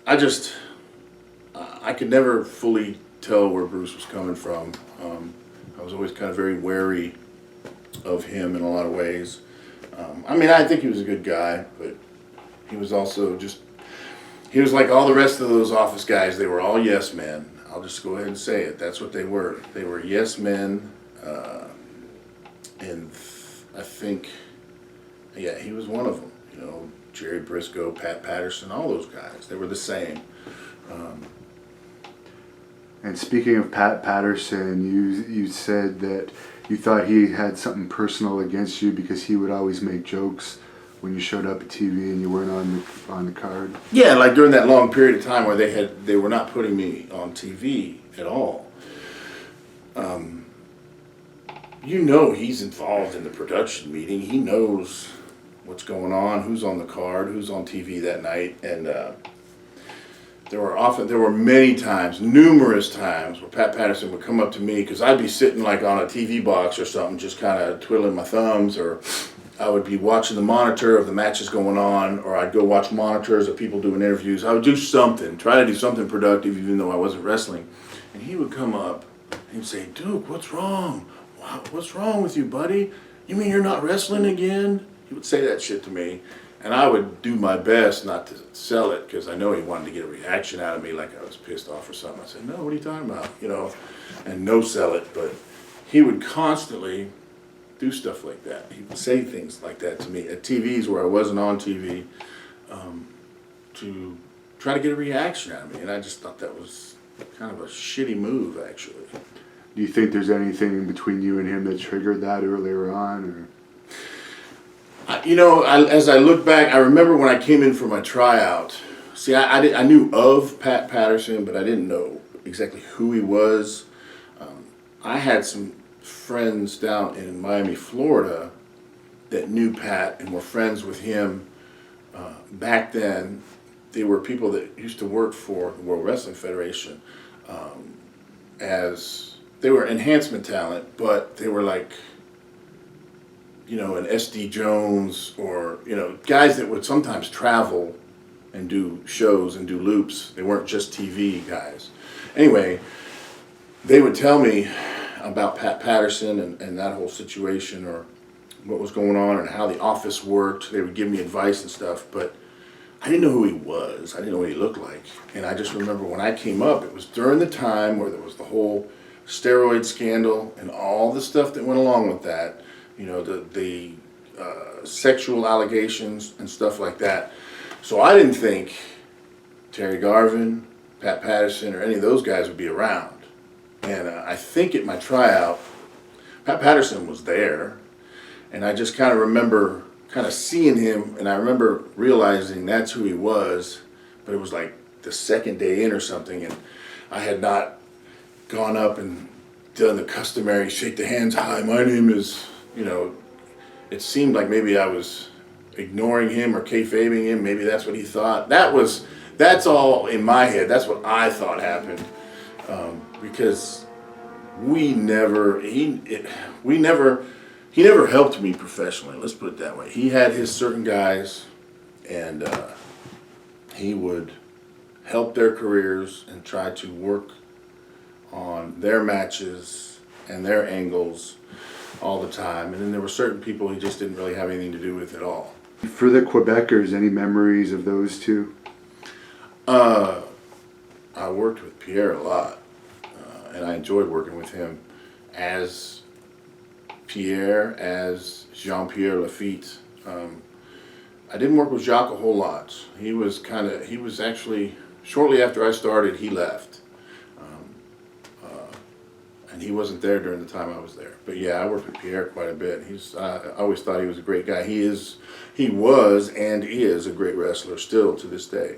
I could never fully tell where Bruce was coming from. I was always kind of very wary of him in a lot of ways. I mean, I think he was a good guy, but he was also he was like all the rest of those office guys. They were all yes men. I'll just go ahead and say it. That's what they were. They were yes men. And I think, yeah, he was one of them. You know, Jerry Briscoe, Pat Patterson, all those guys. They were the same. And speaking of Pat Patterson, you said that you thought he had something personal against you because he would always make jokes when you showed up at TV and you weren't on the card. Yeah, like during that long period of time where they were not putting me on TV at all. You know, he's involved in the production meeting. He knows what's going on, who's on the card, who's on TV that night, and there were many times, numerous times, where Pat Patterson would come up to me because I'd be sitting like on a TV box or something, just kind of twiddling my thumbs, or I would be watching the monitor of the matches going on, or I'd go watch monitors of people doing interviews. I would do something, try to do something productive, even though I wasn't wrestling. And he would come up and he'd say, Duke, what's wrong? What's wrong with you, buddy? You mean you're not wrestling again? He would say that shit to me. And I would do my best not to sell it because I know he wanted to get a reaction out of me like I was pissed off or something. I said, no, what are you talking about? You know, and no sell it. But he would constantly do stuff like that. He would say things like that to me at TVs where I wasn't on TV to try to get a reaction out of me. And I just thought that was kind of a shitty move, actually. Do you think there's anything between you and him that triggered that earlier on? Or? You know, as I look back, I remember when I came in for my tryout. See, I knew of Pat Patterson, but I didn't know exactly who he was. I had some friends down in Miami, Florida that knew Pat and were friends with him. Back then, they were people that used to work for the World Wrestling Federation as they were enhancement talent, but they were like, you know, an SD Jones or, you know, guys that would sometimes travel and do shows and do loops. They weren't just TV guys. Anyway, they would tell me about Pat Patterson and that whole situation, or what was going on and how the office worked. They would give me advice and stuff, but I didn't know who he was. I didn't know what he looked like. And I just remember when I came up, it was during the time where there was the whole steroid scandal and all the stuff that went along with that. You know, the sexual allegations and stuff like that. So I didn't think Terry Garvin, Pat Patterson, or any of those guys would be around. And I think at my tryout, Pat Patterson was there. And I just kind of remember kind of seeing him, and I remember realizing that's who he was. But it was like the second day in or something, and I had not gone up and done the customary shake the hands, hi, my name is, you know, it seemed like maybe I was ignoring him or kayfabing him. Maybe that's what he thought. That's all in my head. That's what I thought happened. Because he he never helped me professionally, let's put it that way. He had his certain guys, and he would help their careers and try to work on their matches and their angles all the time. And then there were certain people he just didn't really have anything to do with at all. For the Quebecers, any memories of those two? I worked with Pierre a lot, and I enjoyed working with him as Pierre, as Jean-Pierre Lafitte. I didn't work with Jacques a whole lot. He was actually, shortly after I started, he left. And he wasn't there during the time I was there. But yeah, I worked with Pierre quite a bit. I always thought he was a great guy. He was and is a great wrestler still to this day.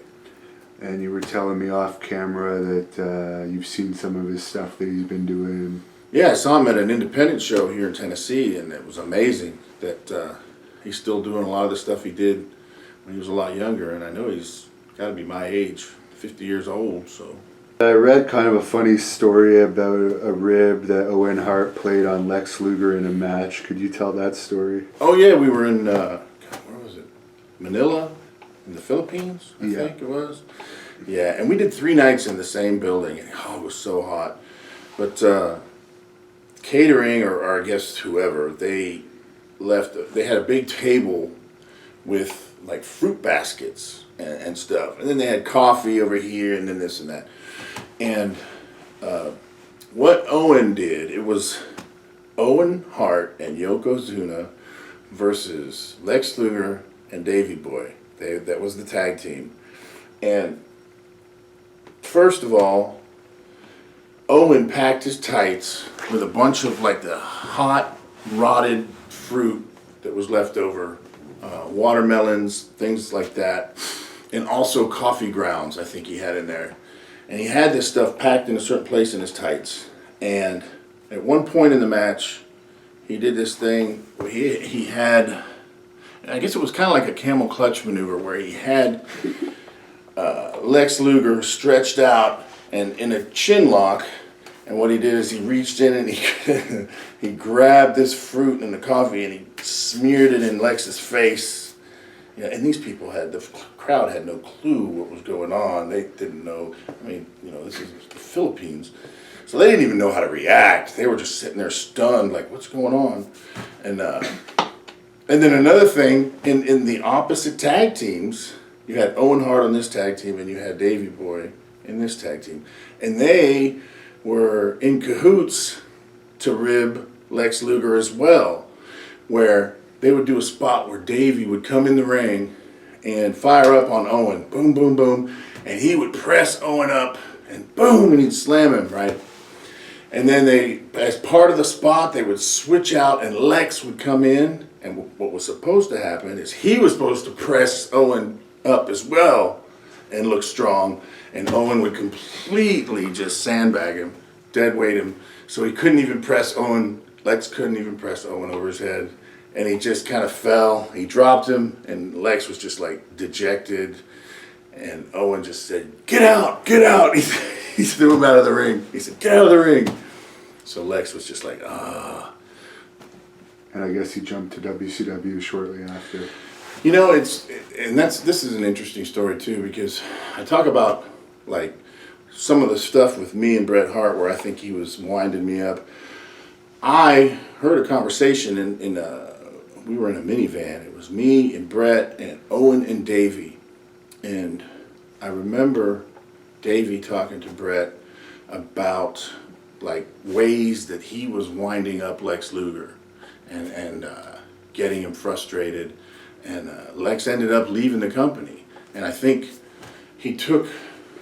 And you were telling me off camera that you've seen some of his stuff that he's been doing. Yeah, I saw him at an independent show here in Tennessee, and it was amazing that he's still doing a lot of the stuff he did when he was a lot younger. And I know he's got to be my age, 50 years old, so. I read kind of a funny story about a rib that Owen Hart played on Lex Luger in a match. Could you tell that story? Oh yeah, we were in, where was it? Manila? In the Philippines, I think it was. Yeah, and we did 3 nights in the same building, and it was so hot. But catering, or I guess whoever, they had a big table with like fruit baskets and stuff. And then they had coffee over here, and then this and that. And what Owen did, it was Owen Hart and Yokozuna versus Lex Luger and Davey Boy. That was the tag team. And first of all, Owen packed his tights with a bunch of like the hot, rotted fruit that was left over, watermelons, things like that, and also coffee grounds I think he had in there. And he had this stuff packed in a certain place in his tights. And at one point in the match, he did this thing where he had, I guess it was kind of like a camel clutch maneuver, where he had Lex Luger stretched out and in a chin lock. And what he did is he reached in and he grabbed this fruit and the coffee and he smeared it in Lex's face. Yeah, and these people the crowd had no clue what was going on. They didn't know. I mean, this is the Philippines. So they didn't even know how to react. They were just sitting there stunned, like, what's going on? And then another thing, in the opposite tag teams, you had Owen Hart on this tag team and you had Davey Boy in this tag team. And they were in cahoots to rib Lex Luger as well, where they would do a spot where Davey would come in the ring and fire up on Owen, boom, boom, boom, and he would press Owen up, and boom, and he'd slam him, right? And then as part of the spot, they would switch out, and Lex would come in, and what was supposed to happen is he was supposed to press Owen up as well and look strong, and Owen would completely just sandbag him, deadweight him, so he couldn't even press Owen. Lex couldn't even press Owen over his head. And he just kind of fell. He dropped him, and Lex was just like dejected. And Owen just said, "Get out, get out." He threw him out of the ring. He said, "Get out of the ring." So Lex was just like, ah. And I guess he jumped to WCW shortly after. This is an interesting story too, because I talk about like some of the stuff with me and Bret Hart where I think he was winding me up. I heard a conversation we were in a minivan. It was me and Bret and Owen and Davey. And I remember Davey talking to Bret about like ways that he was winding up Lex Luger and getting him frustrated. And Lex ended up leaving the company. And I think he took,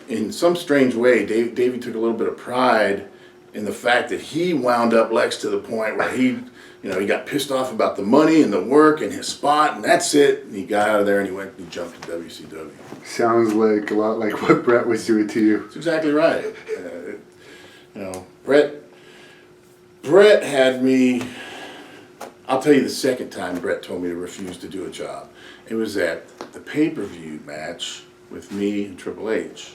in some strange way, Davey took a little bit of pride in the fact that he wound up Lex to the point where he got pissed off about the money and the work and his spot, and that's it. And he got out of there and he went and jumped to WCW. Sounds like a lot like what Bret was doing to you. That's exactly right. Bret had me. I'll tell you the second time Bret told me to refuse to do a job. It was at the pay-per-view match with me and Triple H,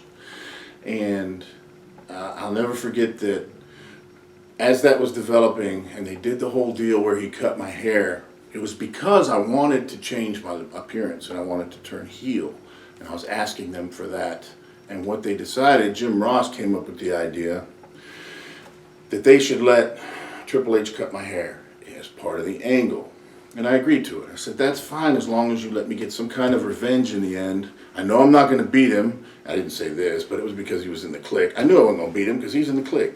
and I'll never forget that as that was developing and they did the whole deal where he cut my hair, it was because I wanted to change my appearance and I wanted to turn heel. And I was asking them for that. And what they decided, Jim Ross came up with the idea that they should let Triple H cut my hair as part of the angle. And I agreed to it. I said, that's fine as long as you let me get some kind of revenge in the end. I know I'm not going to beat him. I didn't say this, but it was because he was in the Clique. I knew I wasn't going to beat him because he's in the Clique.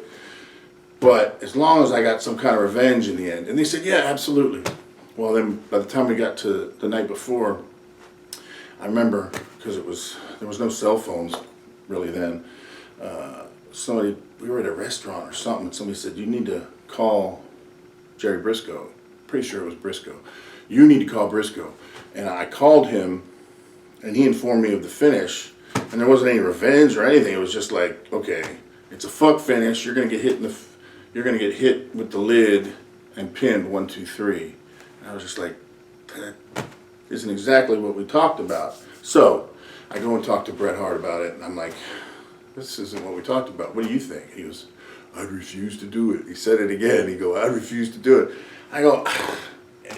But as long as I got some kind of revenge in the end. And they said, yeah, absolutely. Well, then by the time we got to the night before, I remember, because there was no cell phones really then, we were at a restaurant or something, and somebody said, you need to call Jerry Briscoe. Pretty sure it was Briscoe. You need to call Briscoe. And I called him, and he informed me of the finish, and there wasn't any revenge or anything. It was just like, okay, it's a fuck finish. You're gonna get hit with the lid and pinned 1, 2, 3. And I was just like, that isn't exactly what we talked about. So I go and talk to Bret Hart about it, and I'm like, this isn't what we talked about. What do you think? He goes, I'd refuse to do it. He said it again. He go, I'd refuse to do it. I go,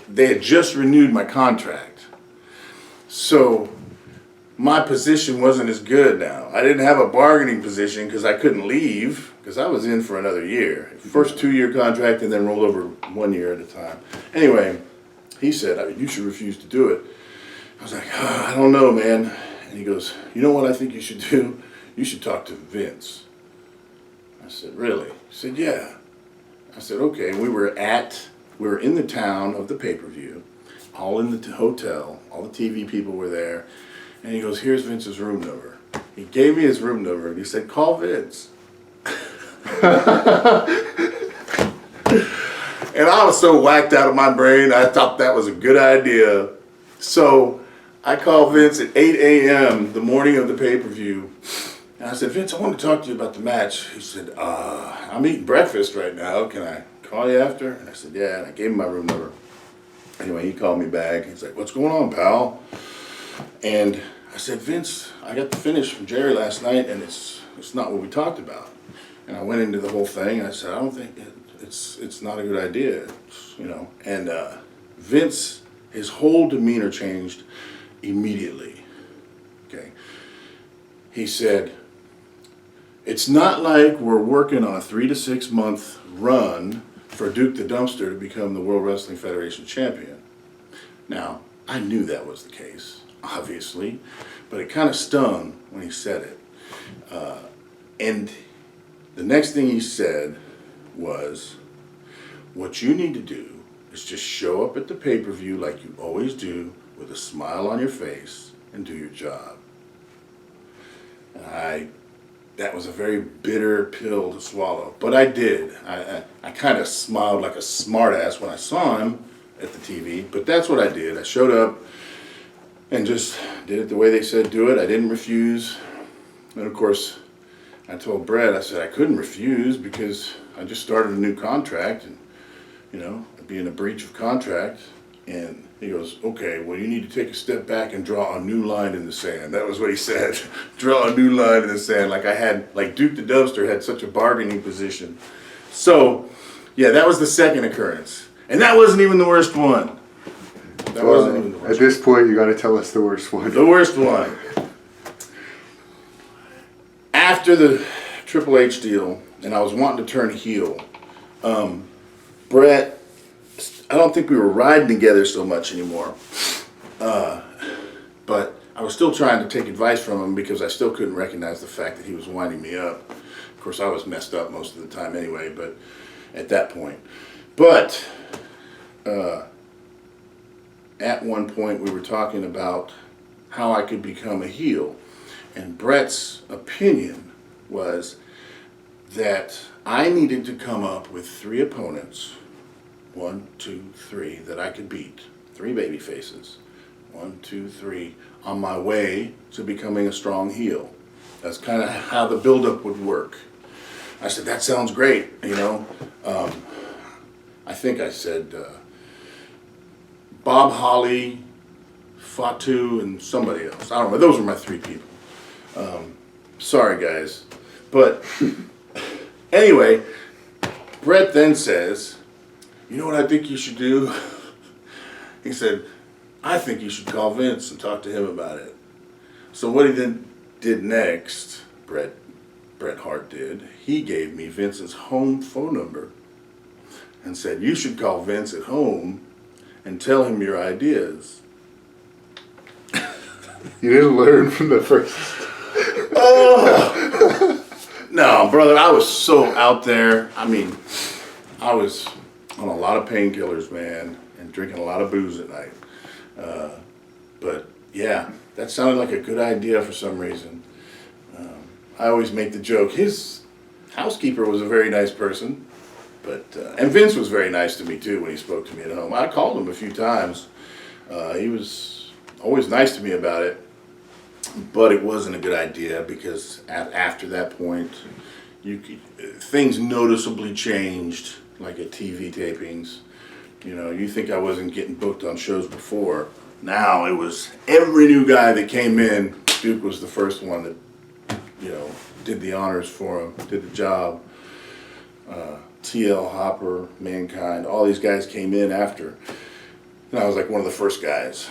they had just renewed my contract. So my position wasn't as good now. I didn't have a bargaining position because I couldn't leave because I was in for another year. First 2-year contract and then rolled over 1 year at a time. Anyway, he said, you should refuse to do it. I was like, I don't know, man. And he goes, you know what I think you should do? You should talk to Vince. I said, really? He said, yeah. I said, okay. We were in the town of the pay-per-view, all in the hotel, all the TV people were there, and he goes, here's Vince's room number. He gave me his room number, and he said, call Vince. And I was so whacked out of my brain, I thought that was a good idea. So I called Vince at 8 a.m. the morning of the pay-per-view, and I said, Vince, I want to talk to you about the match. He said, I'm eating breakfast right now. Can I call you after? And I said, yeah, and I gave him my room number. Anyway, he called me back. He's like, what's going on, pal? And I said, Vince, I got the finish from Jerry last night, and it's not what we talked about. And I went into the whole thing, and I said, I don't think it's not a good idea, you know. And Vince, his whole demeanor changed immediately. Okay. He said, it's not like we're working on a 3 to 6 month run for Duke the Dumpster to become the World Wrestling Federation champion. Now, I knew that was the case, obviously, but it kind of stung when he said it. And the next thing he said was, what you need to do is just show up at the pay-per-view like you always do, with a smile on your face, and do your job. And that was a very bitter pill to swallow, but I did. I kind of smiled like a smartass when I saw him at the TV, but that's what I did. I showed up and just did it the way they said do it. I didn't refuse. And of course, I told Bret, I said I couldn't refuse because I just started a new contract and, you know, I'd be in a breach of contract. And he goes, okay, well, you need to take a step back and draw a new line in the sand. That was what he said. Draw a new line in the sand. Like Duke the Dumpster had such a bargaining position. So, yeah, that was the second occurrence. And that wasn't even the worst one. That wasn't even the worst one. At this point, you got to tell us the worst one. The worst one. After the Triple H deal, and I was wanting to turn heel, Bret, I don't think we were riding together so much anymore. But I was still trying to take advice from him because I still couldn't recognize the fact that he was winding me up. Of course, I was messed up most of the time anyway, but at that point. But at one point we were talking about how I could become a heel. And Bret's opinion was that I needed to come up with 3 opponents, 1, 2, 3, that I could beat. 3 baby faces. 1, 2, 3, on my way to becoming a strong heel. That's kind of how the buildup would work. I said, that sounds great, you know. I think I said Bob Holly, Fatu, and somebody else. I don't know. Those were my 3 people. Sorry, guys. But anyway, Bret then says, you know what I think you should do? He said, I think you should call Vince and talk to him about it. So what he then did next, Bret Hart did, he gave me Vince's home phone number and said, you should call Vince at home and tell him your ideas. You didn't learn from the first. Oh! No, brother, I was so out there. I mean, I was on a lot of painkillers, man, and drinking a lot of booze at night. But yeah, that sounded like a good idea for some reason. I always make the joke, his housekeeper was a very nice person, but and Vince was very nice to me too when he spoke to me at home. I called him a few times. He was always nice to me about it, but it wasn't a good idea because after that point, things noticeably changed, like at TV tapings. You know, you think I wasn't getting booked on shows before. Now it was every new guy that came in, Duke was the first one that, you know, did the honors for him, did the job. TL, Hopper, Mankind, all these guys came in after. And I was like one of the first guys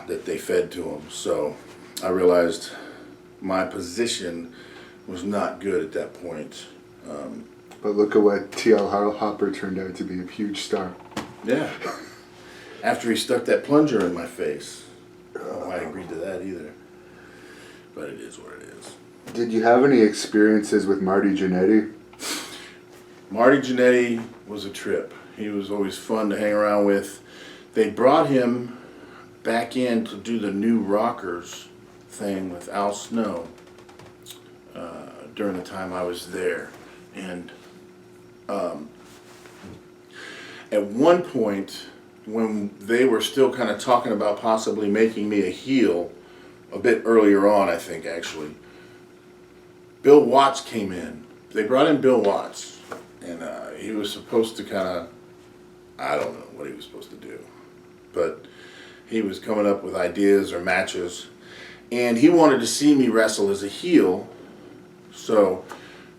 that they fed to him. So I realized my position was not good at that point. But look at what TL Hopper turned out to be, a huge star. Yeah. After he stuck that plunger in my face. I don't know why I agreed to that either. But it is what it is. Did you have any experiences with Marty Jannetty? Marty Jannetty was a trip. He was always fun to hang around with. They brought him back in to do the New Rockers thing with Al Snow during the time I was there. And at one point, when they were still kind of talking about possibly making me a heel, a bit earlier on, I think, actually, Bill Watts came in. They brought in Bill Watts, and he was supposed to kind of, I don't know what he was supposed to do, but he was coming up with ideas or matches, and he wanted to see me wrestle as a heel. So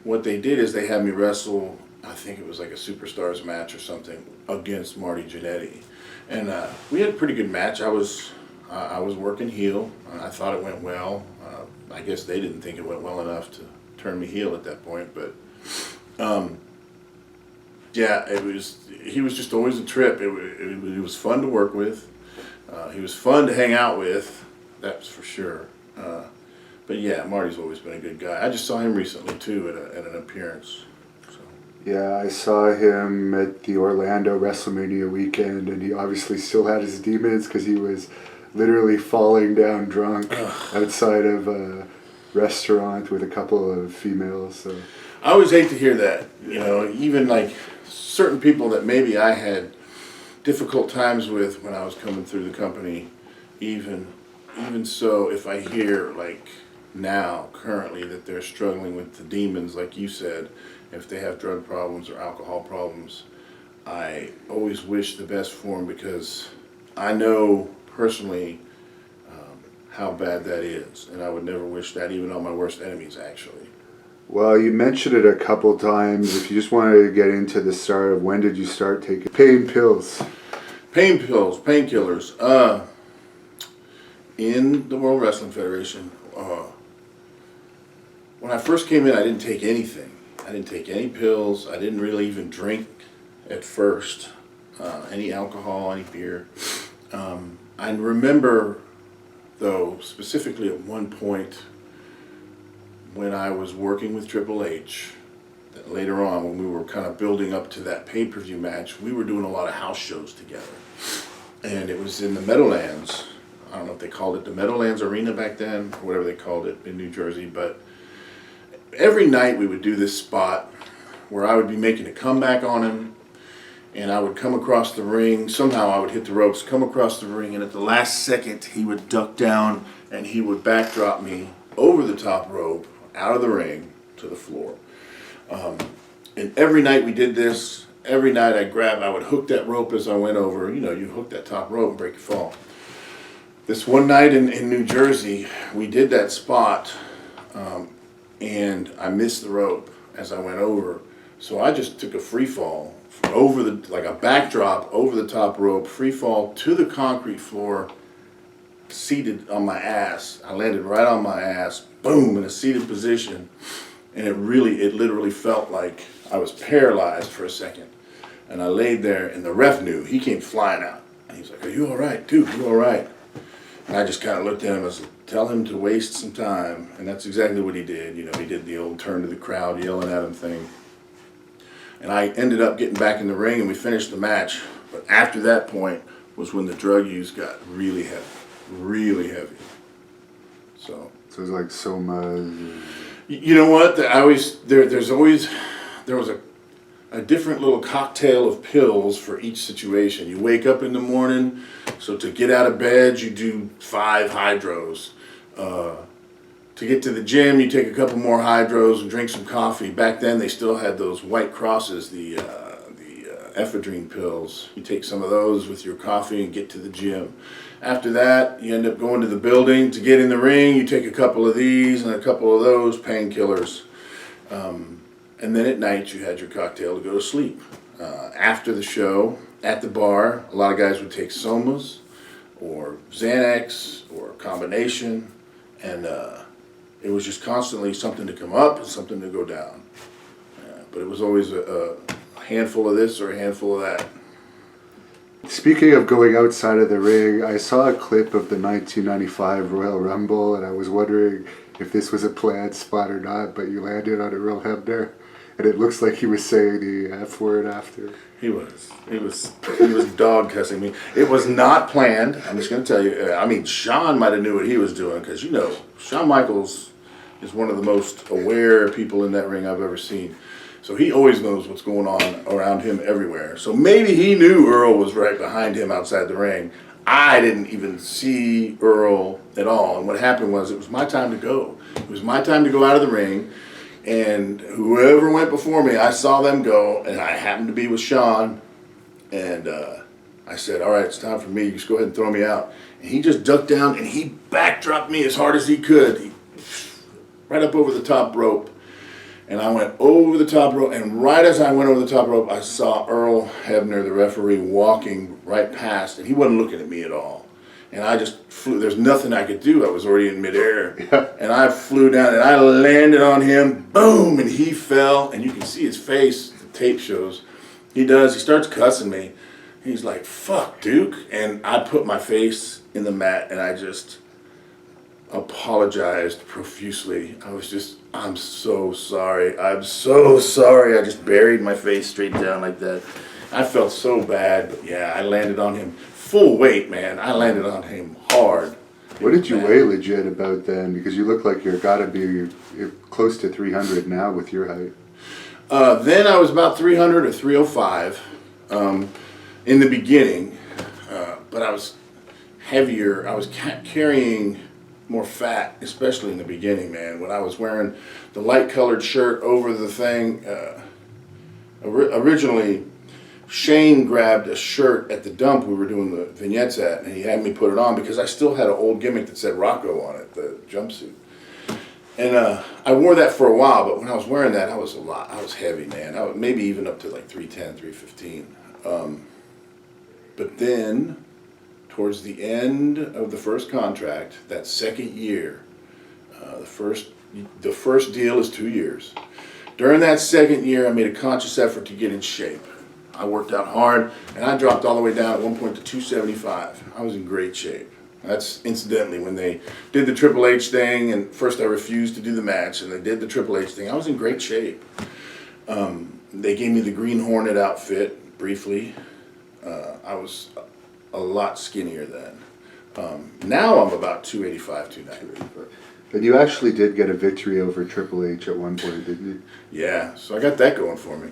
what they did is they had me wrestle, I think it was like a Superstars match or something, against Marty Jannetty. And we had a pretty good match. I was working heel. I thought it went well. I guess they didn't think it went well enough to turn me heel at that point. But yeah, he was just always a trip. It was fun to work with. He was fun to hang out with, that's for sure. But yeah, Marty's always been a good guy. I just saw him recently too at an appearance. So. Yeah, I saw him at the Orlando WrestleMania weekend, and he obviously still had his demons because he was literally falling down drunk outside of a restaurant with a couple of females. So I always hate to hear that. You know, even like certain people that maybe I had difficult times with when I was coming through the company, even so, if I hear like now currently that they're struggling with the demons, like you said, if they have drug problems or alcohol problems, I always wish the best for them because I know personally how bad that is, and I would never wish that even on my worst enemies, actually. Well, you mentioned it a couple times. If you just wanted to get into the start of when did you start taking pain pills? Pain pills, painkillers. In the World Wrestling Federation, when I first came in, I didn't take anything. I didn't take any pills. I didn't really even drink at first, any alcohol, any beer. I remember, though, specifically at one point when I was working with Triple H, that later on when we were kind of building up to that pay-per-view match, we were doing a lot of house shows together. And it was in the Meadowlands. I don't know if they called it the Meadowlands Arena back then, or whatever they called it in New Jersey, but every night we would do this spot where I would be making a comeback on him, and I would come across the ring. Somehow I would hit the ropes, come across the ring, and at the last second he would duck down and he would backdrop me over the top rope, out of the ring, to the floor. And every night we did this. Every night I would hook that rope as I went over. You know, you hook that top rope and break your fall. This one night in New Jersey, we did that spot, and I missed the rope as I went over, So I just took a free fall over like a backdrop over the top rope, free fall to the concrete floor, seated on my ass. I landed right on my ass, boom, in a seated position. And it literally felt like I was paralyzed for a second. And I laid there, and the ref knew. He came flying out. And he's like, "Are you all right, dude? You all right?" And I just kind of looked at him and said, "Tell him to waste some time." And that's exactly what he did. You know, he did the old turn to the crowd, yelling at him thing. And I ended up getting back in the ring, and we finished the match. But after that point was when the drug use got really heavy, really heavy. So it was like Soma. You know what? There was a different little cocktail of pills for each situation. You wake up in the morning, so to get out of bed, you do 5 hydros. To get to the gym, you take a couple more hydros and drink some coffee. Back then, they still had those white crosses, the ephedrine pills. You take some of those with your coffee and get to the gym. After that, you end up going to the building. To get in the ring, you take a couple of these and a couple of those painkillers. And then at night, you had your cocktail to go to sleep. After the show, at the bar, a lot of guys would take Somas or Xanax or a combination. And it was just constantly something to come up and something to go down. But it was always a handful of this or a handful of that. Speaking of going outside of the ring, I saw a clip of the 1995 Royal Rumble, and I was wondering if this was a planned spot or not, but you landed on Earl Hebner, and it looks like he was saying the F word after. He was dog cussing me. It was not planned. I'm just going to tell you. I mean, Shawn might have knew what he was doing, because, you know, Shawn Michaels is one of the most aware people in that ring I've ever seen. So he always knows what's going on around him everywhere. So maybe he knew Earl was right behind him outside the ring. I didn't even see Earl at all. And what happened was, it was my time to go. It was my time to go out of the ring. And whoever went before me, I saw them go, and I happened to be with Shawn. And I said, "All right, it's time for me. You just go ahead and throw me out." And he just ducked down, and he backdropped me as hard as he could. Right up over the top rope. And I went over the top rope, and right as I went over the top rope, I saw Earl Hebner, the referee, walking right past, and he wasn't looking at me at all. And I just flew. There's nothing I could do. I was already in midair. Yeah. And I flew down, and I landed on him, boom, and he fell, and you can see his face, the tape shows. He starts cussing me. He's like, "Fuck, Duke." And I put my face in the mat, and I just apologized profusely. "I'm so sorry. I'm so sorry." I just buried my face straight down like that. I felt so bad, but yeah, I landed on him full weight, man. I landed on him hard. What did you weigh legit about then? Because you look like you're close to 300 now with your height. Then I was about 300 or 305 in the beginning, but I was heavier. I was carrying more fat, especially in the beginning, man. When I was wearing the light-colored shirt over the thing, originally Shane grabbed a shirt at the dump we were doing the vignettes at, and he had me put it on because I still had an old gimmick that said Rocco on it, the jumpsuit. And I wore that for a while, but when I was wearing that, I was heavy, man. I was maybe even up to like 310, 315. But then, towards the end of the first contract, that second year, the first deal is 2 years. During that second year, I made a conscious effort to get in shape. I worked out hard, and I dropped all the way down at one point to 275. I was in great shape. That's incidentally when they did the Triple H thing, and first I refused to do the match, and they did the Triple H thing. I was in great shape. They gave me the Green Hornet outfit briefly. I was a lot skinnier then. Now I'm about 285, 290. And you actually did get a victory over Triple H at one point, didn't you? Yeah, so I got that going for me.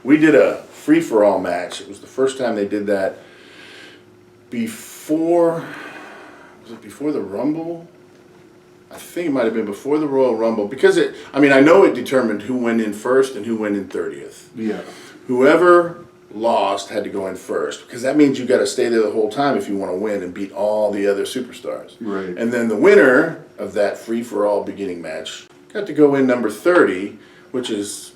We did a free-for-all match. It was the first time they did that before the Rumble? I think it might have been before the Royal Rumble, because I know it determined who went in first and who went in 30th. Yeah. Whoever lost had to go in first, because that means you got to stay there the whole time if you want to win and beat all the other superstars. Right. And then the winner of that free-for-all beginning match got to go in number 30, which is,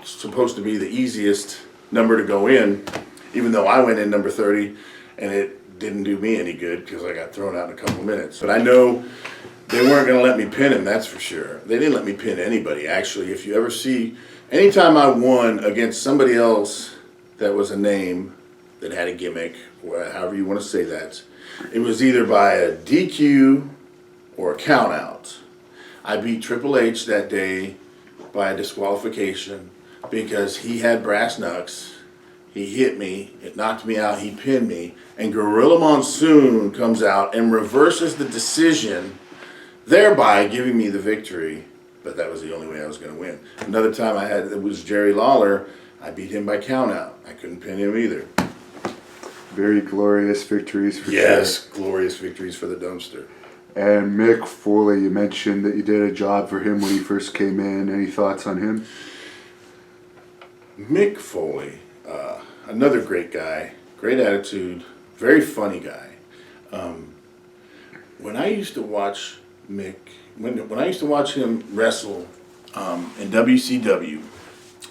supposed to be the easiest number to go in, even though I went in number 30, and it didn't do me any good because I got thrown out in a couple minutes. But I know they weren't going to let me pin him, that's for sure. They didn't let me pin anybody, actually. If you ever see, anytime I won against somebody else that was a name that had a gimmick, or however you want to say that, it was either by a DQ or a count out. I beat Triple H that day by a disqualification because he had brass knucks. He hit me, it knocked me out, he pinned me, and Gorilla Monsoon comes out and reverses the decision, thereby giving me the victory. But that was the only way I was going to win. Another time it was Jerry Lawler. I beat him by count out. I couldn't pin him either. Very glorious victories for sure. Yes, glorious victories for the dumpster. And Mick Foley, you mentioned that you did a job for him when he first came in. Any thoughts on him? Mick Foley, another great guy, great attitude, very funny guy. When I used to watch Mick, when I used to watch him wrestle in WCW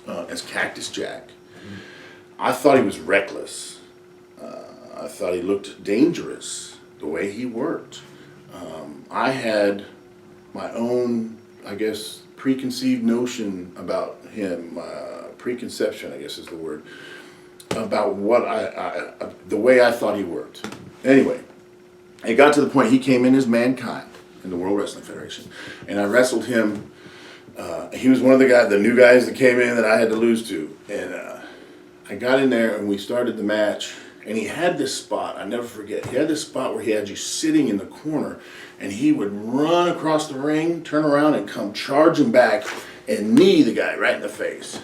as Cactus Jack, I thought he was reckless. I thought he looked dangerous the way he worked. I had my own, I guess, preconceived notion about him, preconception, I guess is the word, about what the way I thought he worked. Anyway, it got to the point he came in as Mankind in the World Wrestling Federation, and I wrestled him. He was one of the new guys that came in that I had to lose to, and I got in there and we started the match. And he had this spot, I never forget, he had this spot where he had you sitting in the corner and he would run across the ring, turn around and come charging back and knee the guy right in the face.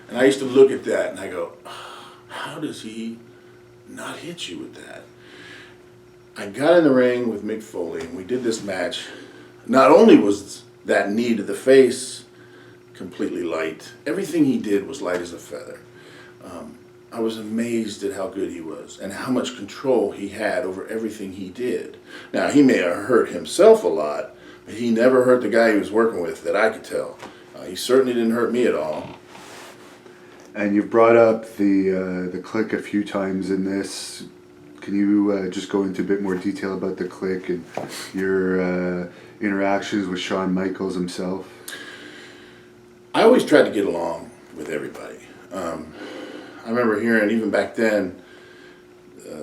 And I used to look at that and I go, how does he not hit you with that? I got in the ring with Mick Foley and we did this match. Not only was that knee to the face completely light, everything he did was light as a feather. I was amazed at how good he was and how much control he had over everything he did. Now, he may have hurt himself a lot, but he never hurt the guy he was working with that I could tell. He certainly didn't hurt me at all. And you've brought up the Clique a few times in this. Can you just go into a bit more detail about the Clique and your interactions with Shawn Michaels himself? I always tried to get along with everybody. I remember hearing, even back then,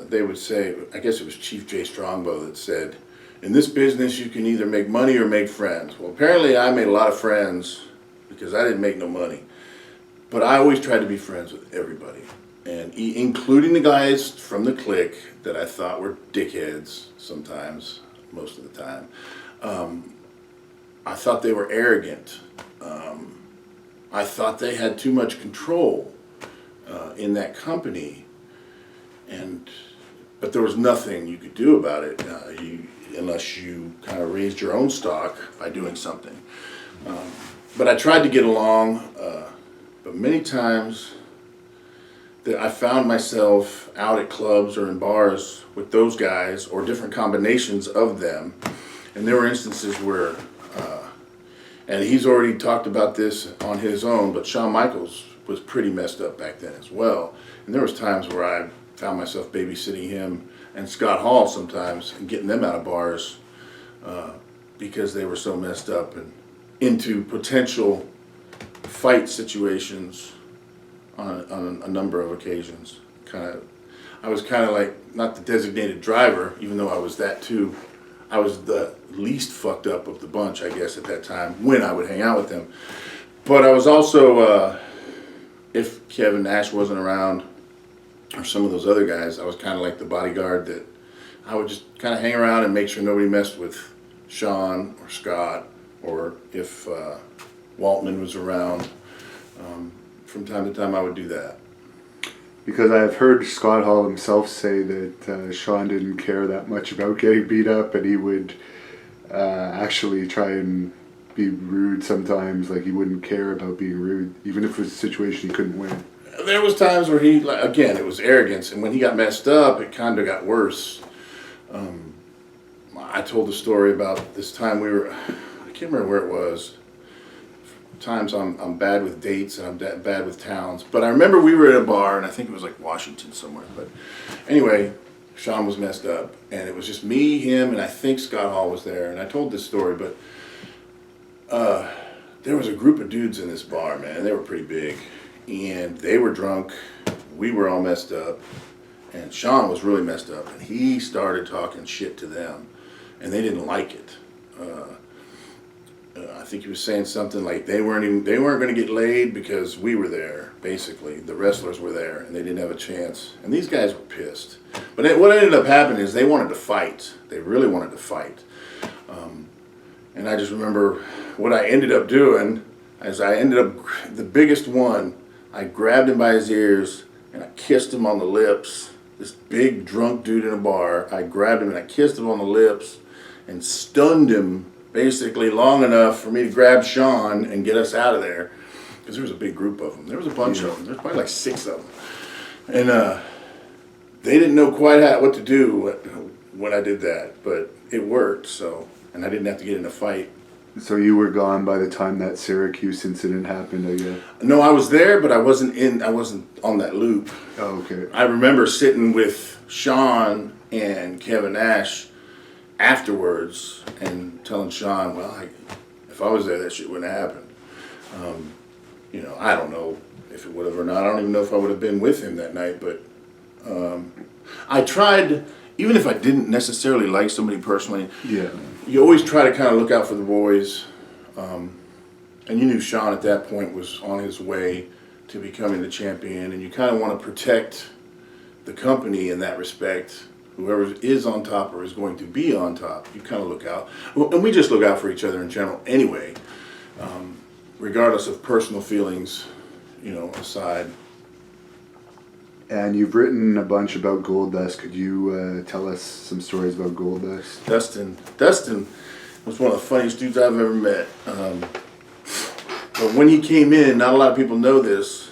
they would say, I guess it was Chief Jay Strongbow that said, in this business you can either make money or make friends. Well, apparently I made a lot of friends because I didn't make no money. But I always tried to be friends with everybody, and including the guys from the Clique that I thought were dickheads sometimes, most of the time. I thought they were arrogant. I thought they had too much control in that company, but there was nothing you could do about it unless you kind of raised your own stock by doing something. But I tried to get along, but many times that I found myself out at clubs or in bars with those guys or different combinations of them, and there were instances where, and he's already talked about this on his own, but Shawn Michaels was pretty messed up back then as well. And there was times where I found myself babysitting him and Scott Hall sometimes and getting them out of bars because they were so messed up and into potential fight situations on a number of occasions. I was kind of like, not the designated driver, even though I was that too. I was the least fucked up of the bunch, I guess, at that time when I would hang out with them. But I was also, if Kevin Nash wasn't around, or some of those other guys, I was kind of like the bodyguard that I would just kind of hang around and make sure nobody messed with Shawn or Scott, or if Waltman was around. From time to time I would do that. Because I've heard Scott Hall himself say that Shawn didn't care that much about getting beat up, and he would actually try and be rude sometimes. Like, he wouldn't care about being rude, even if it was a situation he couldn't win. There was times where he, again, it was arrogance, and when he got messed up, it kind of got worse. I told the story about this time I can't remember where it was. times I'm bad with dates and I'm bad with towns. But I remember we were at a bar, and I think it was like Washington somewhere. But anyway, Sean was messed up, and it was just me, him, and I think Scott Hall was there. And I told this story, but there was a group of dudes in this bar, man. They were pretty big, and they were drunk. We were all messed up, and Sean was really messed up, and he started talking shit to them, and they didn't like it. I think he was saying something like they weren't going to get laid because we were there. Basically, the wrestlers were there, and they didn't have a chance. And these guys were pissed. But what ended up happening is they wanted to fight. They really wanted to fight. And I just remember what I ended up doing. The biggest one, I grabbed him by his ears and I kissed him on the lips. This big drunk dude in a bar. I grabbed him and I kissed him on the lips and stunned him. Basically long enough for me to grab Sean and get us out of there, because there was a big group of them. There was a bunch of them. There was probably like 6 of them, and they didn't know quite what to do when I did that, but it worked. So, and I didn't have to get in a fight. So you were gone by the time that Syracuse incident happened, I guess? No, I was there, but I wasn't on that loop. Oh, okay. I remember sitting with Sean and Kevin Nash afterwards and telling Sean, well, if I was there, that shit wouldn't have happened. I don't know if it would have or not. I don't even know if I would have been with him that night, but I tried, even if I didn't necessarily like somebody personally, you always try to kind of look out for the boys. And you knew Sean at that point was on his way to becoming the champion, and you kind of want to protect the company in that respect. Whoever is on top or is going to be on top, you kind of look out. And we just look out for each other in general anyway, regardless of personal feelings, aside. And you've written a bunch about Goldust. Could you tell us some stories about Goldust? Dustin was one of the funniest dudes I've ever met. But when he came in, not a lot of people know this,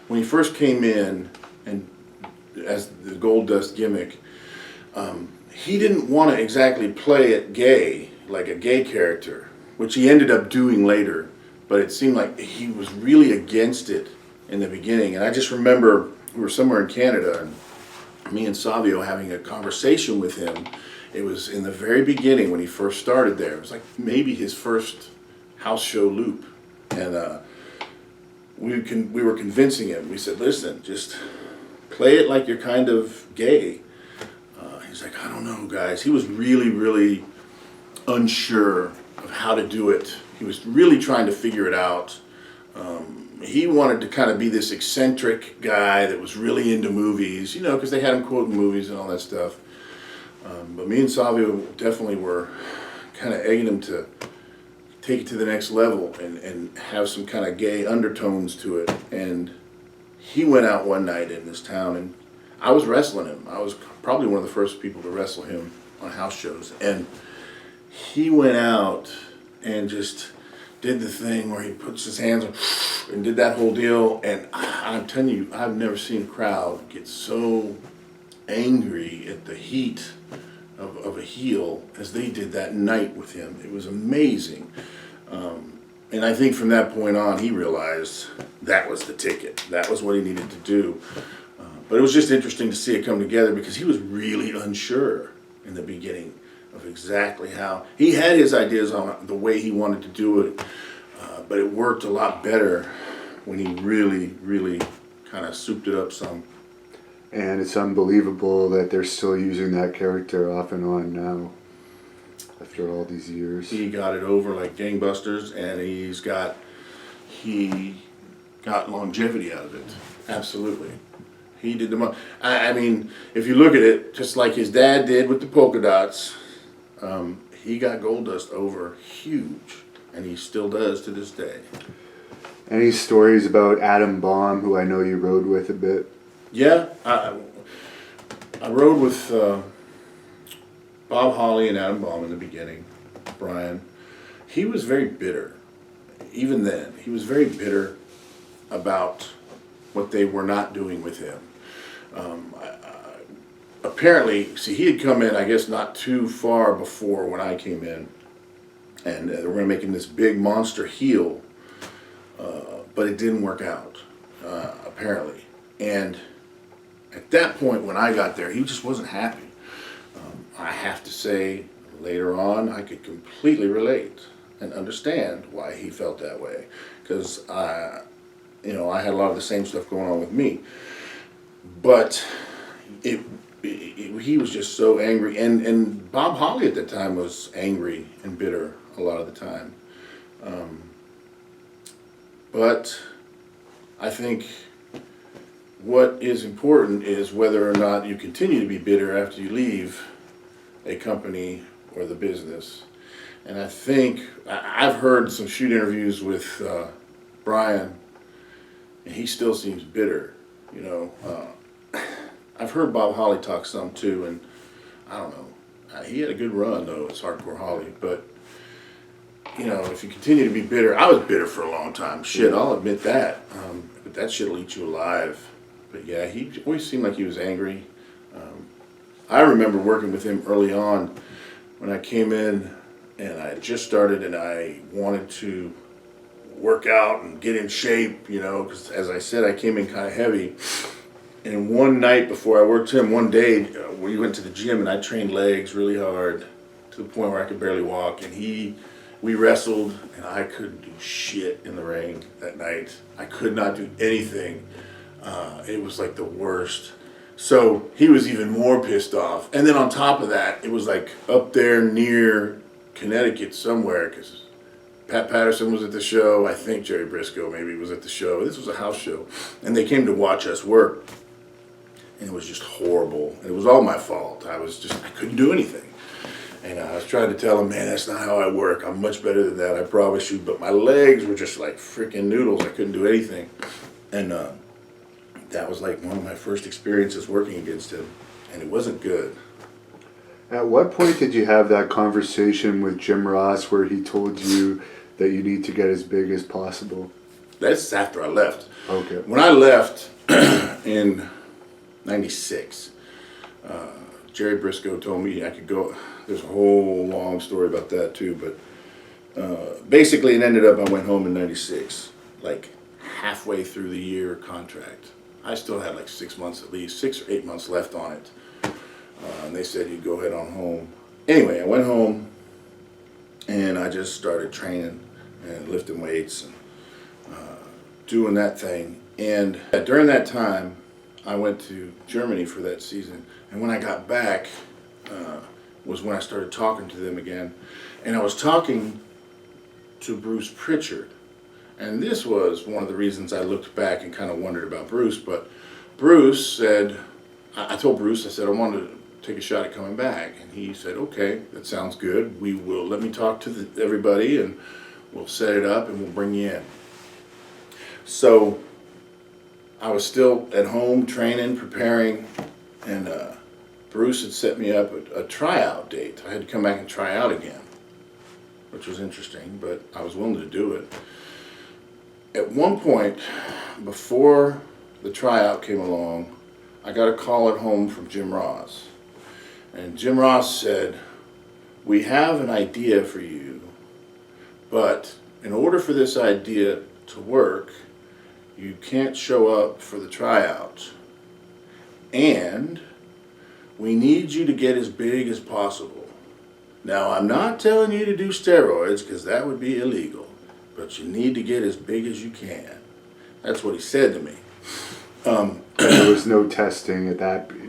when he first came in, and as the Goldust gimmick, he didn't want to exactly play it gay, like a gay character, which he ended up doing later. But it seemed like he was really against it in the beginning. And I just remember we were somewhere in Canada, and me and Savio having a conversation with him. It was in the very beginning when he first started there. It was like maybe his first house show loop. And we were convincing him. We said, listen, just play it like you're kind of gay. He's like, I don't know, guys. He was really, really unsure of how to do it. He was really trying to figure it out. He wanted to kind of be this eccentric guy that was really into movies, because they had him quoting movies and all that stuff. But me and Savio definitely were kind of egging him to take it to the next level and have some kind of gay undertones to it. And he went out one night in this town, and I was wrestling him. I was probably one of the first people to wrestle him on house shows. And he went out and just did the thing where he puts his hands on and did that whole deal. And I'm telling you, I've never seen a crowd get so angry at the heat of a heel as they did that night with him. It was amazing. And I think from that point on, he realized that was the ticket. That was what he needed to do. But it was just interesting to see it come together, because he was really unsure in the beginning of exactly how. He had his ideas on the way he wanted to do it, but it worked a lot better when he really, really kind of souped it up some. And it's unbelievable that they're still using that character off and on now, after all these years. He got it over like gangbusters, and he got longevity out of it. Absolutely. He did the most. I mean, if you look at it, just like his dad did with the polka dots, he got Goldust over huge, and he still does to this day. Any stories about Adam Baum, who I know you rode with a bit? Yeah, I rode with Bob Holly and Adam Baum in the beginning. Brian, he was very bitter. Even then, he was very bitter about what they were not doing with him. Apparently, see, he had come in, I guess, not too far before when I came in, and they were going to make him this big monster heel, but it didn't work out, apparently. And at that point when I got there, he just wasn't happy. I have to say, later on, I could completely relate and understand why he felt that way. Because I had a lot of the same stuff going on with me. But he was just so angry. And Bob Holly at that time was angry and bitter a lot of the time. But I think what is important is whether or not you continue to be bitter after you leave a company or the business. And I think I've heard some shoot interviews with Brian, and he still seems bitter. I've heard Bob Holly talk some too, and I don't know. He had a good run though as Hardcore Holly, but if you continue to be bitter, I was bitter for a long time. Shit, I'll admit that. But that shit'll eat you alive. But yeah, he always seemed like he was angry. I remember working with him early on when I came in and I had just started and I wanted to work out and get in shape, because as I said, I came in kind of heavy. And one night before I worked him, one day we went to the gym and I trained legs really hard to the point where I could barely walk. And we wrestled and I couldn't do shit in the ring that night. I could not do anything. It was like the worst. So he was even more pissed off. And then on top of that, it was like up there near Connecticut somewhere, because Pat Patterson was at the show. I think Jerry Briscoe maybe was at the show. This was a house show. And they came to watch us work. And it was just horrible. And it was all my fault. I couldn't do anything. And I was trying to tell him, man, that's not how I work. I'm much better than that, I promise you. But my legs were just like freaking noodles. I couldn't do anything. And that was like one of my first experiences working against him. And it wasn't good. At what point did you have that conversation with Jim Ross where he told you that you need to get as big as possible? That's after I left. Okay. When I left in 96, Jerry Briscoe told me I could go. There's a whole long story about that too, but basically it ended up I went home in 96, like halfway through the year contract. I still had like 6 months at least, 6 or 8 months left on it. And they said, you go ahead on home. Anyway, I went home and I just started training and lifting weights and doing that thing. And during that time, I went to Germany for that season. And when I got back, was when I started talking to them again. And I was talking to Bruce Pritchard. And this was one of the reasons I looked back and kind of wondered about Bruce. But Bruce said, I told Bruce, I said, I wanted to take a shot at coming back. And he said, okay, that sounds good. We will, let me talk to everybody and we'll set it up and we'll bring you in. So I was still at home training, preparing, and Bruce had set me up a tryout date. I had to come back and try out again, which was interesting, but I was willing to do it. At one point, before the tryout came along, I got a call at home from Jim Ross. And Jim Ross said, we have an idea for you, but in order for this idea to work, you can't show up for the tryout. And we need you to get as big as possible. Now, I'm not telling you to do steroids because that would be illegal, but you need to get as big as you can. That's what he said to me. There was no testing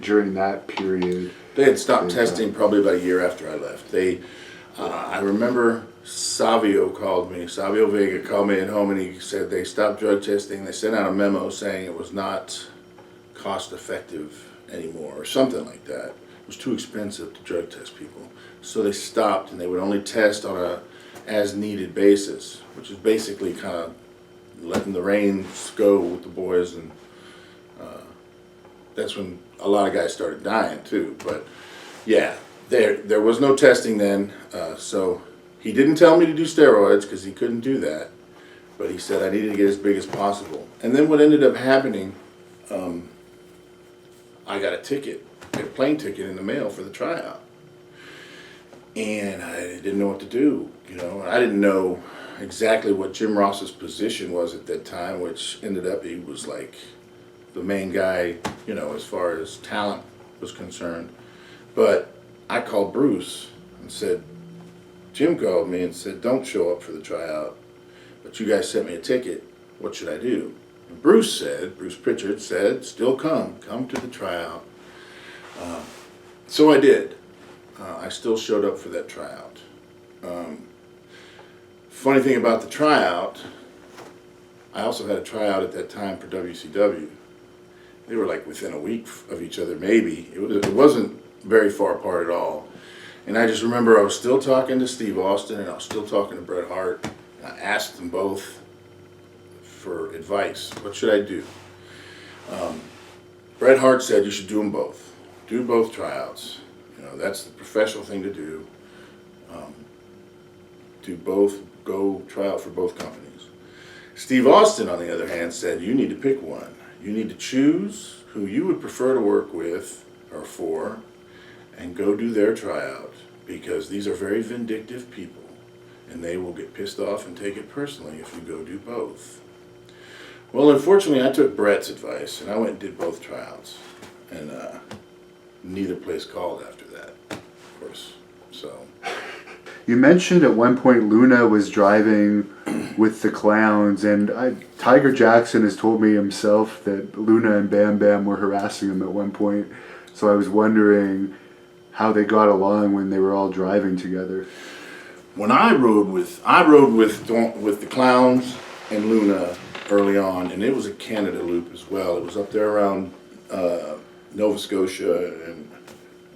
during that period. They had stopped testing probably about a year after I left. I remember Savio Vega called me at home and he said they stopped drug testing. They sent out a memo saying it was not cost effective anymore or something like that. It was too expensive to drug test people. So they stopped and they would only test on a as needed basis, which is basically kind of letting the reins go with the boys. And that's when a lot of guys started dying too. But yeah, there was no testing then. So he didn't tell me to do steroids because he couldn't do that. But he said I needed to get as big as possible. And then what ended up happening, I got a plane ticket in the mail for the tryout. And I didn't know what to do, I didn't know exactly what Jim Ross's position was at that time, which ended up he was like the main guy, you know, as far as talent was concerned. But I called Bruce and said, Jim called me and said, don't show up for the tryout, but you guys sent me a ticket. What should I do? And Bruce Pritchard said, still come to the tryout. So I did. I still showed up for that tryout. Funny thing about the tryout, I also had a tryout at that time for WCW. They were like within a week of each other, maybe. It wasn't very far apart at all. And I just remember I was still talking to Steve Austin and I was still talking to Bret Hart. And I asked them both for advice. What should I do? Bret Hart said you should do them both. Do both tryouts. You know, that's the professional thing to do. Do both, go try out for both companies. Steve Austin, on the other hand, said you need to pick one. You need to choose who you would prefer to work with or for and go do their tryout, because these are very vindictive people and they will get pissed off and take it personally if you go do both. Well, unfortunately, I took Bret's advice and I went and did both tryouts, and neither place called after that, of course. So You mentioned at one point Luna was driving with the clowns, and Tiger Jackson has told me himself that Luna and Bam Bam were harassing him at one point. So I was wondering how they got along when they were all driving together. when I rode with the clowns and Luna early on, and it was a Canada loop as well. It was up there around Nova Scotia and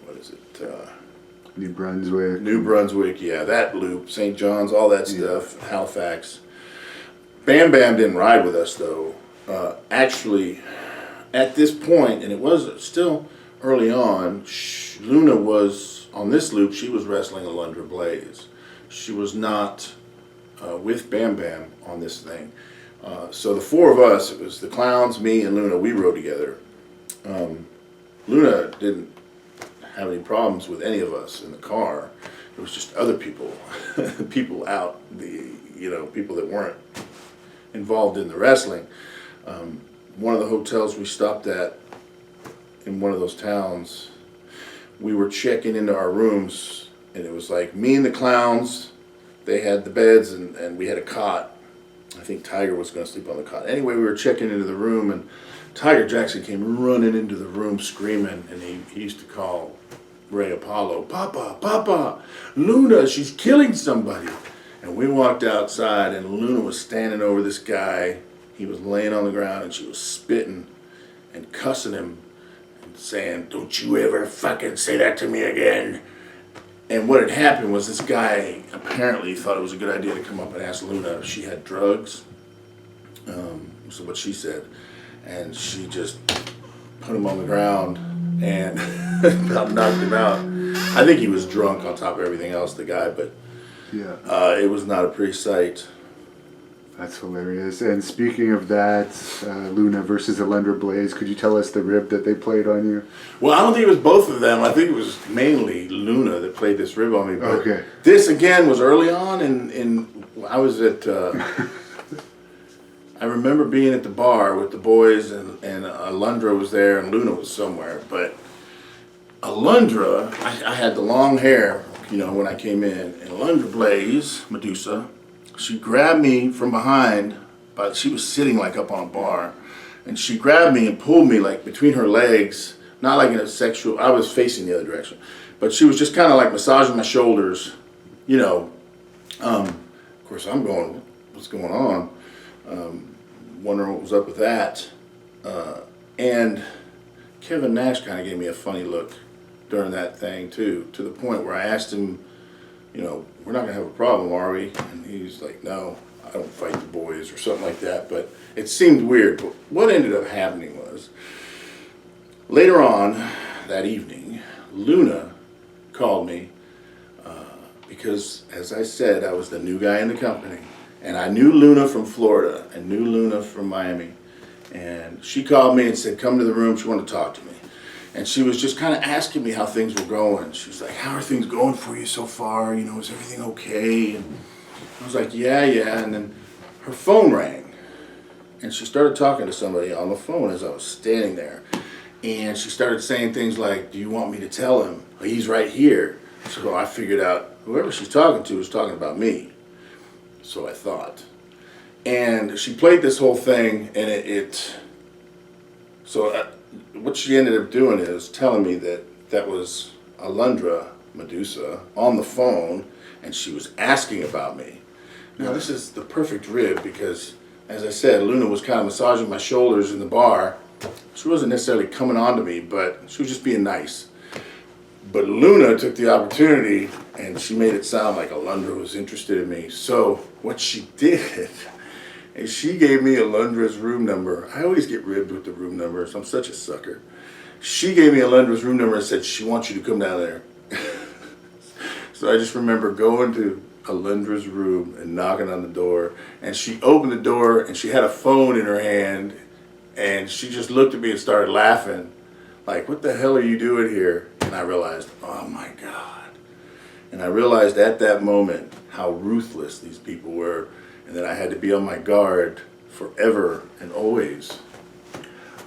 what is it? New Brunswick. New Brunswick, yeah, that loop, St. John's, all that stuff, Halifax. Bam Bam didn't ride with us though. Actually, at this point, and it was still early on, Luna was, on this loop, she was wrestling Alundra Blaze. She was not with Bam Bam on this thing. So the four of us, it was the clowns, me, and Luna, we rode together. Luna didn't have any problems with any of us in the car. It was just other people, people out, people that weren't involved in the wrestling. One of the hotels we stopped at in one of those towns, we were checking into our rooms, and it was like me and the clowns, they had the beds, and we had a cot. I think Tiger was going to sleep on the cot. Anyway, we were checking into the room, and Tiger Jackson came running into the room screaming, and he used to call Ray Apollo, "Papa, Papa, Luna, she's killing somebody." And we walked outside, and Luna was standing over this guy. He was laying on the ground, and she was spitting and cussing him and saying, "Don't you ever fucking say that to me again." And what had happened was this guy apparently thought it was a good idea to come up and ask Luna if she had drugs. So what she said. And she just put him on the ground and about knocked him out. I think he was drunk on top of everything else, the guy, but it was not a pretty sight. That's hilarious. And speaking of that, Luna versus Alundra Blaze, could you tell us the rib that they played on you? Well, I don't think it was both of them. I think it was mainly Luna that played this rib on me. But okay. This, again, was early on, and I was at... I remember being at the bar with the boys, and Alundra was there, and Luna was somewhere. But Alundra, I had the long hair, when I came in. And Alundra Blaze, Medusa, she grabbed me from behind, but she was sitting like up on a bar. And she grabbed me and pulled me like between her legs, not like in a sexual, I was facing the other direction. But she was just kind of like massaging my shoulders, Of course, I'm going, what's going on? Wondering what was up with that. And Kevin Nash kind of gave me a funny look during that thing too, to the point where I asked him, we're not going to have a problem, are we? And he's like, no, I don't fight the boys or something like that. But it seemed weird. But what ended up happening was, later on that evening, Luna called me because, as I said, I was the new guy in the company. And I knew Luna from Florida and knew Luna from Miami. And she called me and said, come to the room, she wanted to talk to me. And she was just kind of asking me how things were going. She was like, how are things going for you so far? Is everything okay? I was like, yeah, and then her phone rang. And she started talking to somebody on the phone as I was standing there. And she started saying things like, do you want me to tell him? He's right here. So I figured out whoever she's talking to was talking about me. So I thought. And she played this whole thing, and what she ended up doing is telling me that was Alundra Medusa on the phone, and she was asking about me. Now this is the perfect rib because, as I said, Luna was kind of massaging my shoulders in the bar. She wasn't necessarily coming on to me, but she was just being nice. But Luna took the opportunity and she made it sound like Alundra was interested in me. So what she did is she gave me Alundra's room number. I always get ribbed with the room numbers. I'm such a sucker. She gave me Alundra's room number and said, she wants you to come down there. So I just remember going to Alundra's room and knocking on the door. And she opened the door and she had a phone in her hand. And she just looked at me and started laughing. Like, what the hell are you doing here? And I realized, oh my God. And I realized at that moment how ruthless these people were. And that I had to be on my guard forever and always.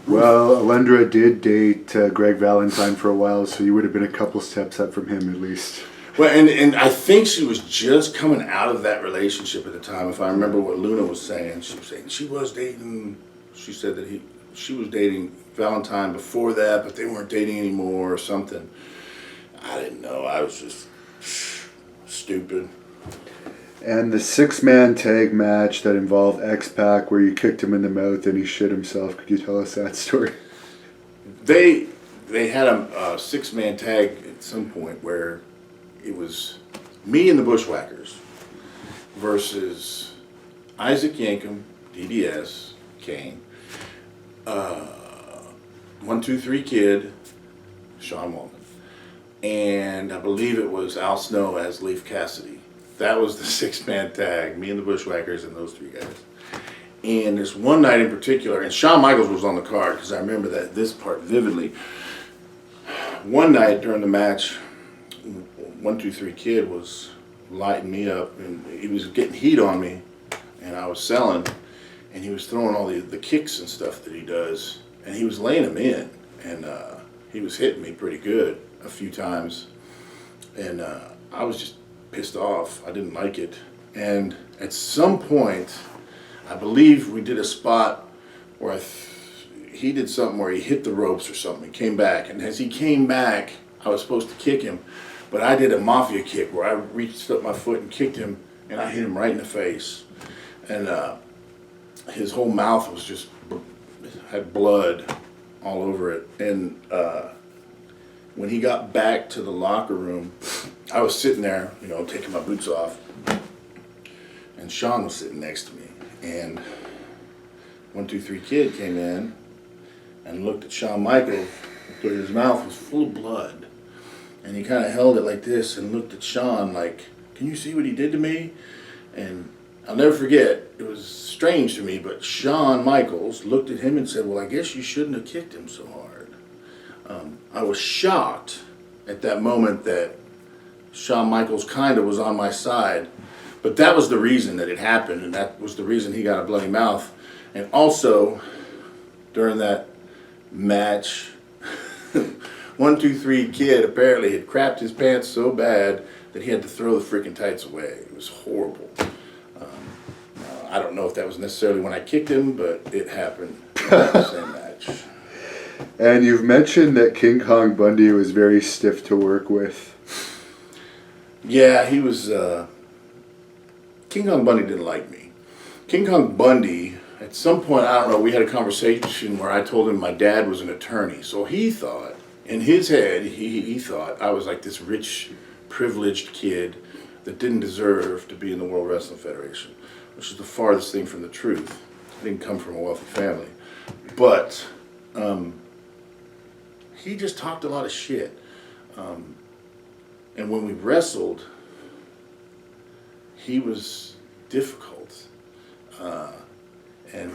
Well, Alundra did date Greg Valentine for a while, so you would have been a couple steps up from him at least. Well, and I think she was just coming out of that relationship at the time. If I remember what Luna was saying, she was dating. She said that she was dating Valentine before that, but they weren't dating anymore or something. I didn't know. I was just stupid. And the 6-man tag match that involved X-Pac, where you kicked him in the mouth and he shit himself. Could you tell us that story? They had a 6-man tag at some point where it was me and the Bushwhackers versus Isaac Yankem, DDS, Kane, 1-2-3 Kid, Sean Waltman, and I believe it was Al Snow as Leif Cassidy. That was the 6-man tag, me and the Bushwhackers and those 3 guys. And there's one night in particular, and Shawn Michaels was on the card because I remember this part vividly. One night during the match, 1-2-3 Kid was lighting me up, and he was getting heat on me, and I was selling, and he was throwing all the kicks and stuff that he does, and he was laying them in, and he was hitting me pretty good a few times, and I was just pissed off. I didn't like it. And at some point, I believe we did a spot where he did something where he hit the ropes or something. He came back, and as he came back, I was supposed to kick him, but I did a mafia kick where I reached up my foot and kicked him, and I hit him right in the face. And his whole mouth was just had blood all over it. And when he got back to the locker room, I was sitting there, taking my boots off, and Sean was sitting next to me. And 1-2-3 Kid came in and looked at Shawn Michaels, because his mouth was full of blood. And he kind of held it like this and looked at Shawn like, can you see what he did to me? And I'll never forget, it was strange to me, but Shawn Michaels looked at him and said, well, I guess you shouldn't have kicked him so hard. I was shocked at that moment that Shawn Michaels kind of was on my side, but that was the reason that it happened, and that was the reason he got a bloody mouth. And also, during that match, 1-2-3 Kid apparently had crapped his pants so bad that he had to throw the freaking tights away. It was horrible. I don't know if that was necessarily when I kicked him, but it happened in the same match. And you've mentioned that King Kong Bundy was very stiff to work with. Yeah, he was... King Kong Bundy didn't like me. King Kong Bundy, at some point, I don't know, we had a conversation where I told him my dad was an attorney. So he thought, in his head, he thought I was like this rich, privileged kid that didn't deserve to be in the World Wrestling Federation, which is the farthest thing from the truth. I didn't come from a wealthy family. But he just talked a lot of shit. And when we wrestled, he was difficult. And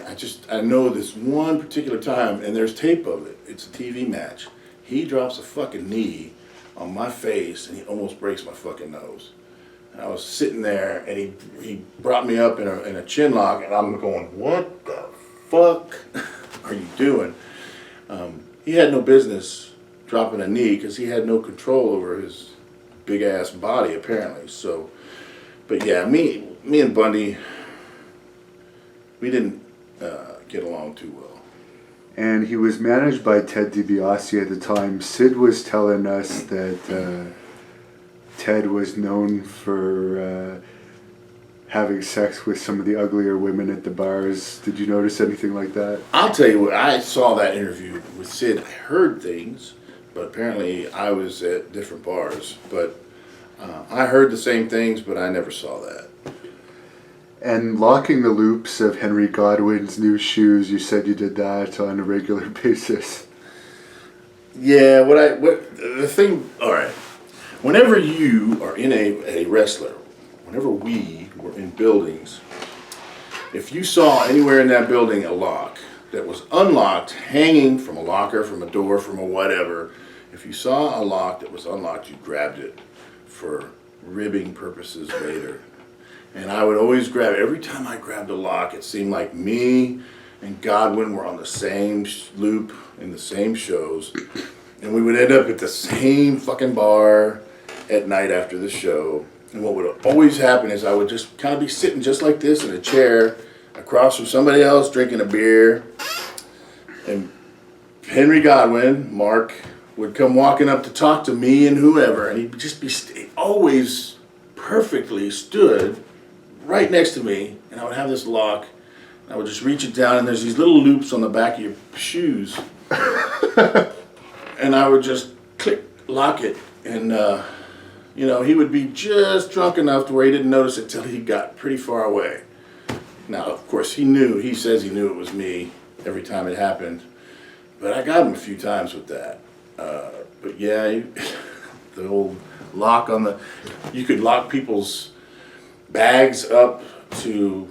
I know this one particular time, and there's tape of it, it's a TV match. He drops a fucking knee on my face and he almost breaks my fucking nose. I was sitting there, and he brought me up in a chin lock, and I'm going, what the fuck are you doing? He had no business dropping a knee because he had no control over his big ass body apparently. So, but yeah, me and Bundy, we didn't get along too well. And he was managed by Ted DiBiase at the time. Sid was telling us that Ted was known for having sex with some of the uglier women at the bars. Did you notice anything like that? I'll tell you what, I saw that interview with Sid. I heard things, but apparently I was at different bars. But I heard the same things, but I never saw that. And locking the loops of Henry Godwin's new shoes, you said you did that on a regular basis. Yeah, the thing, all right. Whenever you are in a wrestler, whenever we were in buildings, if you saw anywhere in that building a lock that was unlocked, hanging from a locker, from a door, from a whatever, if you saw a lock that was unlocked, you grabbed it for ribbing purposes later. And I would always grab it. Every time I grabbed a lock, it seemed like me and Godwin were on the same loop in the same shows. And we would end up at the same fucking bar at night after the show. And what would always happen is I would just kind of be sitting just like this in a chair across from somebody else drinking a beer. And Henry Godwin, Mark, would come walking up to talk to me and whoever. And he'd just be always perfectly stood right next to me. And I would have this lock. And I would just reach it down, and there's these little loops on the back of your shoes. And I would just click, lock it. And, he would be just drunk enough to where he didn't notice it till he got pretty far away. Now, of course, he says he knew it was me every time it happened. But I got him a few times with that. But yeah, the old lock on you could lock people's bags up to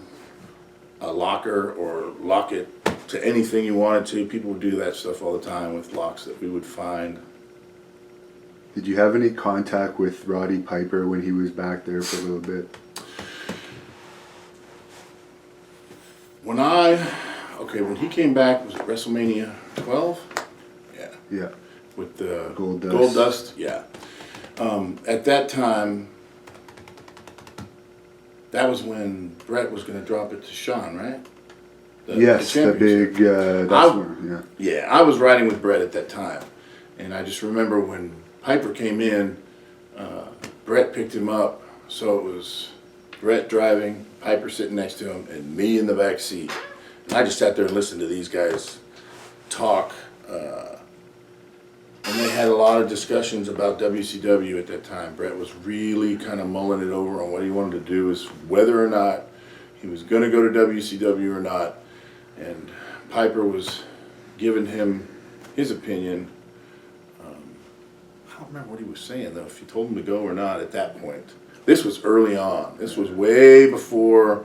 a locker or lock it to anything you wanted to. People would do that stuff all the time with locks that we would find. Did you have any contact with Roddy Piper when he was back there for a little bit? When he came back, was it WrestleMania 12? Yeah. Yeah. With the Gold Dust, yeah. At that time, that was when Bret was going to drop it to Shawn, right? The big, Yeah, I was riding with Bret at that time. And I just remember when Piper came in, Bret picked him up. So it was Bret driving, Piper sitting next to him, and me in the back seat. And I just sat there and listened to these guys talk. And they had a lot of discussions about WCW at that time. Bret was really kind of mulling it over on what he wanted to do, is whether or not he was going to go to WCW or not. And Piper was giving him his opinion. I don't remember what he was saying, though, if he told him to go or not at that point. This was early on. This was way before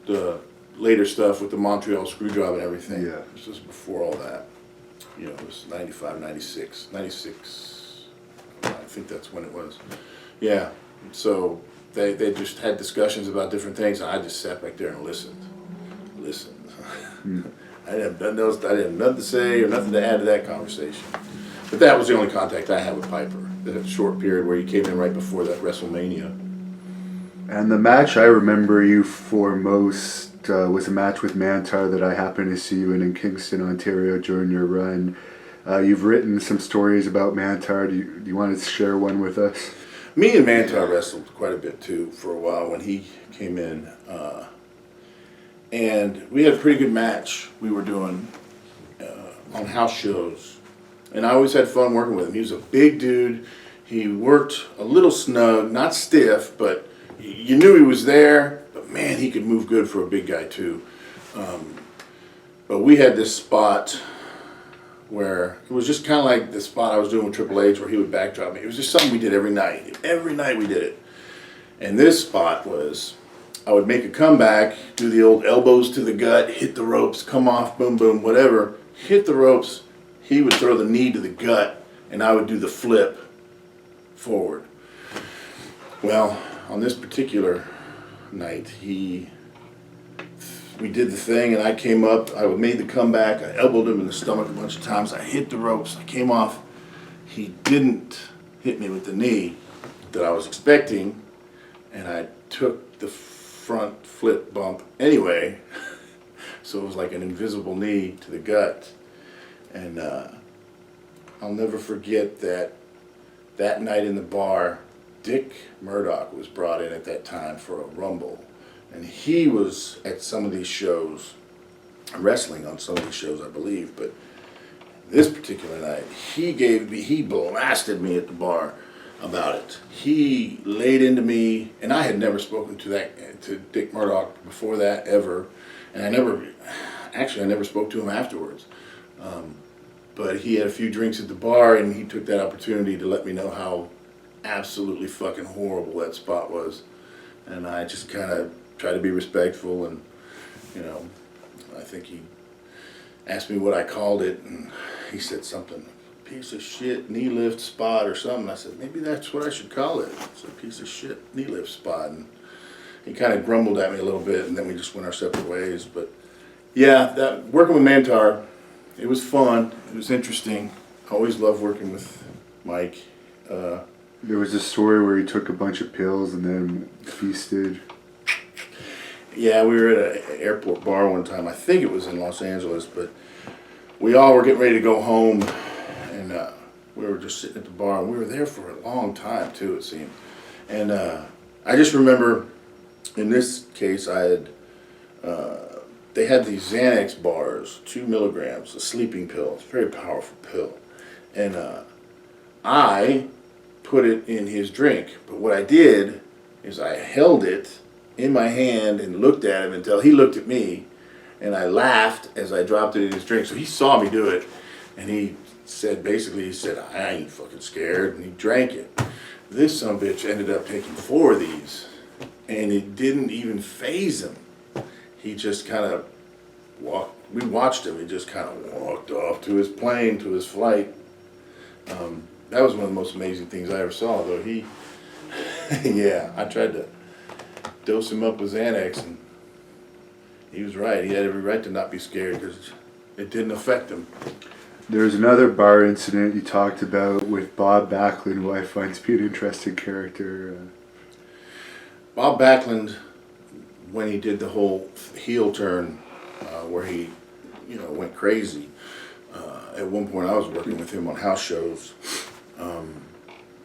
the later stuff with the Montreal Screwjob and everything. Yeah. This was before all that. It was 95, 96. 96, I think that's when it was. Yeah, so they just had discussions about different things, and I just sat back there and listened. I didn't have nothing else, I didn't have nothing to say or nothing to add to that conversation. But that was the only contact I had with Piper, that short period where he came in right before that WrestleMania. And the match I remember you for most was a match with Mantar that I happened to see you in Kingston, Ontario during your run. You've written some stories about Mantar. Do you want to share one with us? Me and Mantar wrestled quite a bit too for a while when he came in. And we had a pretty good match we were doing on house shows. And I always had fun working with him. He was a big dude. He worked a little snug, not stiff, but you knew he was there. But man, he could move good for a big guy too. But we had this spot where it was just kind of like the spot I was doing with Triple H, where he would backdrop me. It was just something we did every night. Every night we did it. And this spot was, I would make a comeback, do the old elbows to the gut, hit the ropes, come off, boom, boom, whatever. Hit the ropes. He would throw the knee to the gut, and I would do the flip forward. Well, on this particular night, we did the thing, and I came up. I made the comeback. I elbowed him in the stomach a bunch of times. I hit the ropes. I came off. He didn't hit me with the knee that I was expecting, and I took the front flip bump anyway. So it was like an invisible knee to the gut. And I'll never forget that night in the bar, Dick Murdoch was brought in at that time for a Rumble. And he was at some of these shows, wrestling on some of these shows, I believe. But this particular night, he blasted me at the bar about it. He laid into me, and I had never spoken to Dick Murdoch before that, ever. And I never spoke to him afterwards. But he had a few drinks at the bar, and he took that opportunity to let me know how absolutely fucking horrible that spot was. And I just kind of tried to be respectful, and, you know, I think he asked me what I called it, and he said something, piece of shit knee lift spot or something. I said, maybe that's what I should call it. It's a piece of shit knee lift spot. And he kind of grumbled at me a little bit, and then we just went our separate ways. But yeah, working with Mantar, it was fun. It was interesting. I always loved working with Mike. There was a story where he took a bunch of pills and then feasted. Yeah, we were at an airport bar one time. I think it was in Los Angeles, but we all were getting ready to go home, and we were just sitting at the bar, and we were there for a long time too, it seemed. And I just remember, in this case, they had these Xanax bars, 2 milligrams, a sleeping pill. It's a very powerful pill. And I put it in his drink. But what I did is I held it in my hand and looked at him until he looked at me. And I laughed as I dropped it in his drink. So he saw me do it. And he said, I ain't fucking scared. And he drank it. This sumbitch ended up taking 4 of these. And it didn't even faze him. He just kind of we watched him. He just kind of walked off to his plane, to his flight. That was one of the most amazing things I ever saw, though. Yeah, I tried to dose him up with Xanax, and he was right. He had every right to not be scared because it didn't affect him. There's another bar incident you talked about with Bob Backlund, who I find to be an interesting character. Bob Backlund, when he did the whole heel turn, where he, went crazy. At one point, I was working with him on house shows.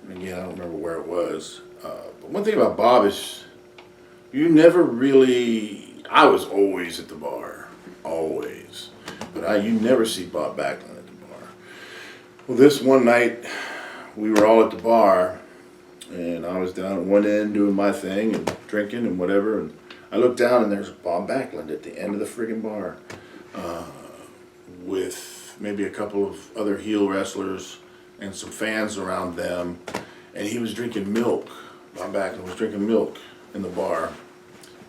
Again, I don't remember where it was. But one thing about Bob is, you never really. I was always at the bar, always, but you never see Bob Backlund at the bar. Well, this one night, we were all at the bar, and I was down at one end doing my thing and drinking and whatever, and I looked down and there's Bob Backlund at the end of the friggin' bar, with maybe a couple of other heel wrestlers and some fans around them, and he was drinking milk. Bob Backlund was drinking milk in the bar.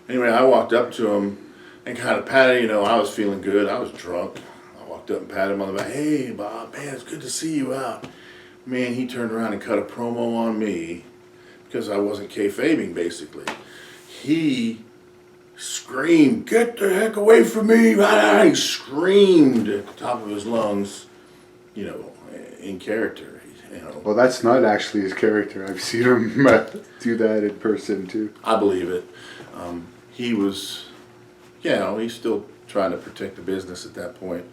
Anyway, I walked up to him and kind of patted, I was feeling good. I was drunk. I walked up and patted him on the back. Hey, Bob, man, it's good to see you out. Man, he turned around and cut a promo on me because I wasn't kayfabing, basically. He screamed, "Get the heck away from me!" He screamed at the top of his lungs, in character. Well, that's not actually his character. I've seen him do that in person, too. I believe it. He was, he's still trying to protect the business at that point.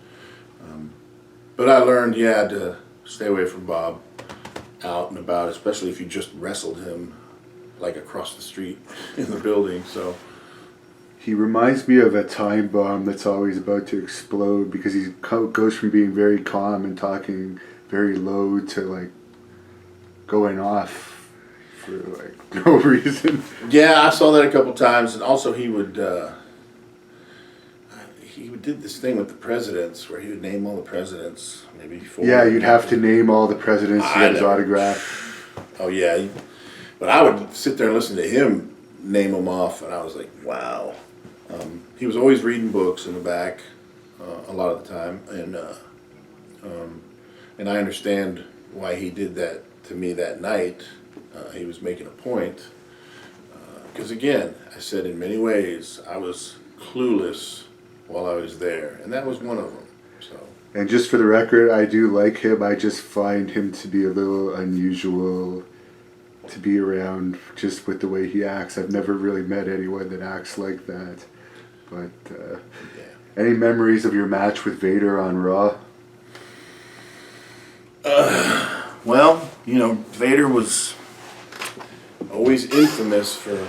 But I learned, to stay away from Bob out and about, especially if you just wrestled him, like across the street in the building, so. He reminds me of a time bomb that's always about to explode because he goes from being very calm and talking very low to going off for no reason. Yeah, I saw that a couple times, and also he did this thing with the presidents where he would name all the presidents, maybe 4. Yeah, you'd have to name all the presidents to get his autograph. Oh yeah, but I would sit there and listen to him name them off, and I was like, wow. He was always reading books in the back, a lot of the time, and I understand why he did that to me that night. He was making a point. Because again, I said in many ways, I was clueless while I was there, and that was one of them. So. And just for the record, I do like him. I just find him to be a little unusual to be around just with the way he acts. I've never really met anyone that acts like that. But any memories of your match with Vader on Raw? Well, you know, Vader was always infamous for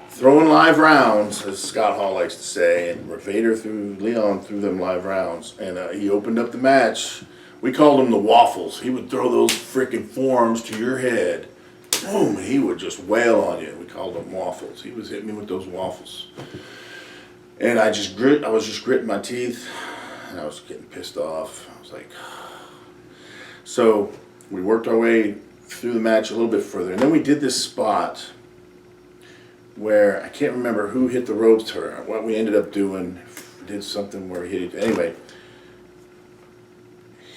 throwing live rounds, as Scott Hall likes to say, and Leon threw them live rounds, and he opened up the match. We called him the waffles. He would throw those freaking forearms to your head, boom, and he would just wail on you. We called them waffles. He was hitting me with those waffles, and I was just gritting my teeth, and I was getting pissed off. I was like, so we worked our way through the match a little bit further, and then we did this spot where I can't remember who hit the ropes to her. What we ended up doing, we did something where he hit it. Anyway,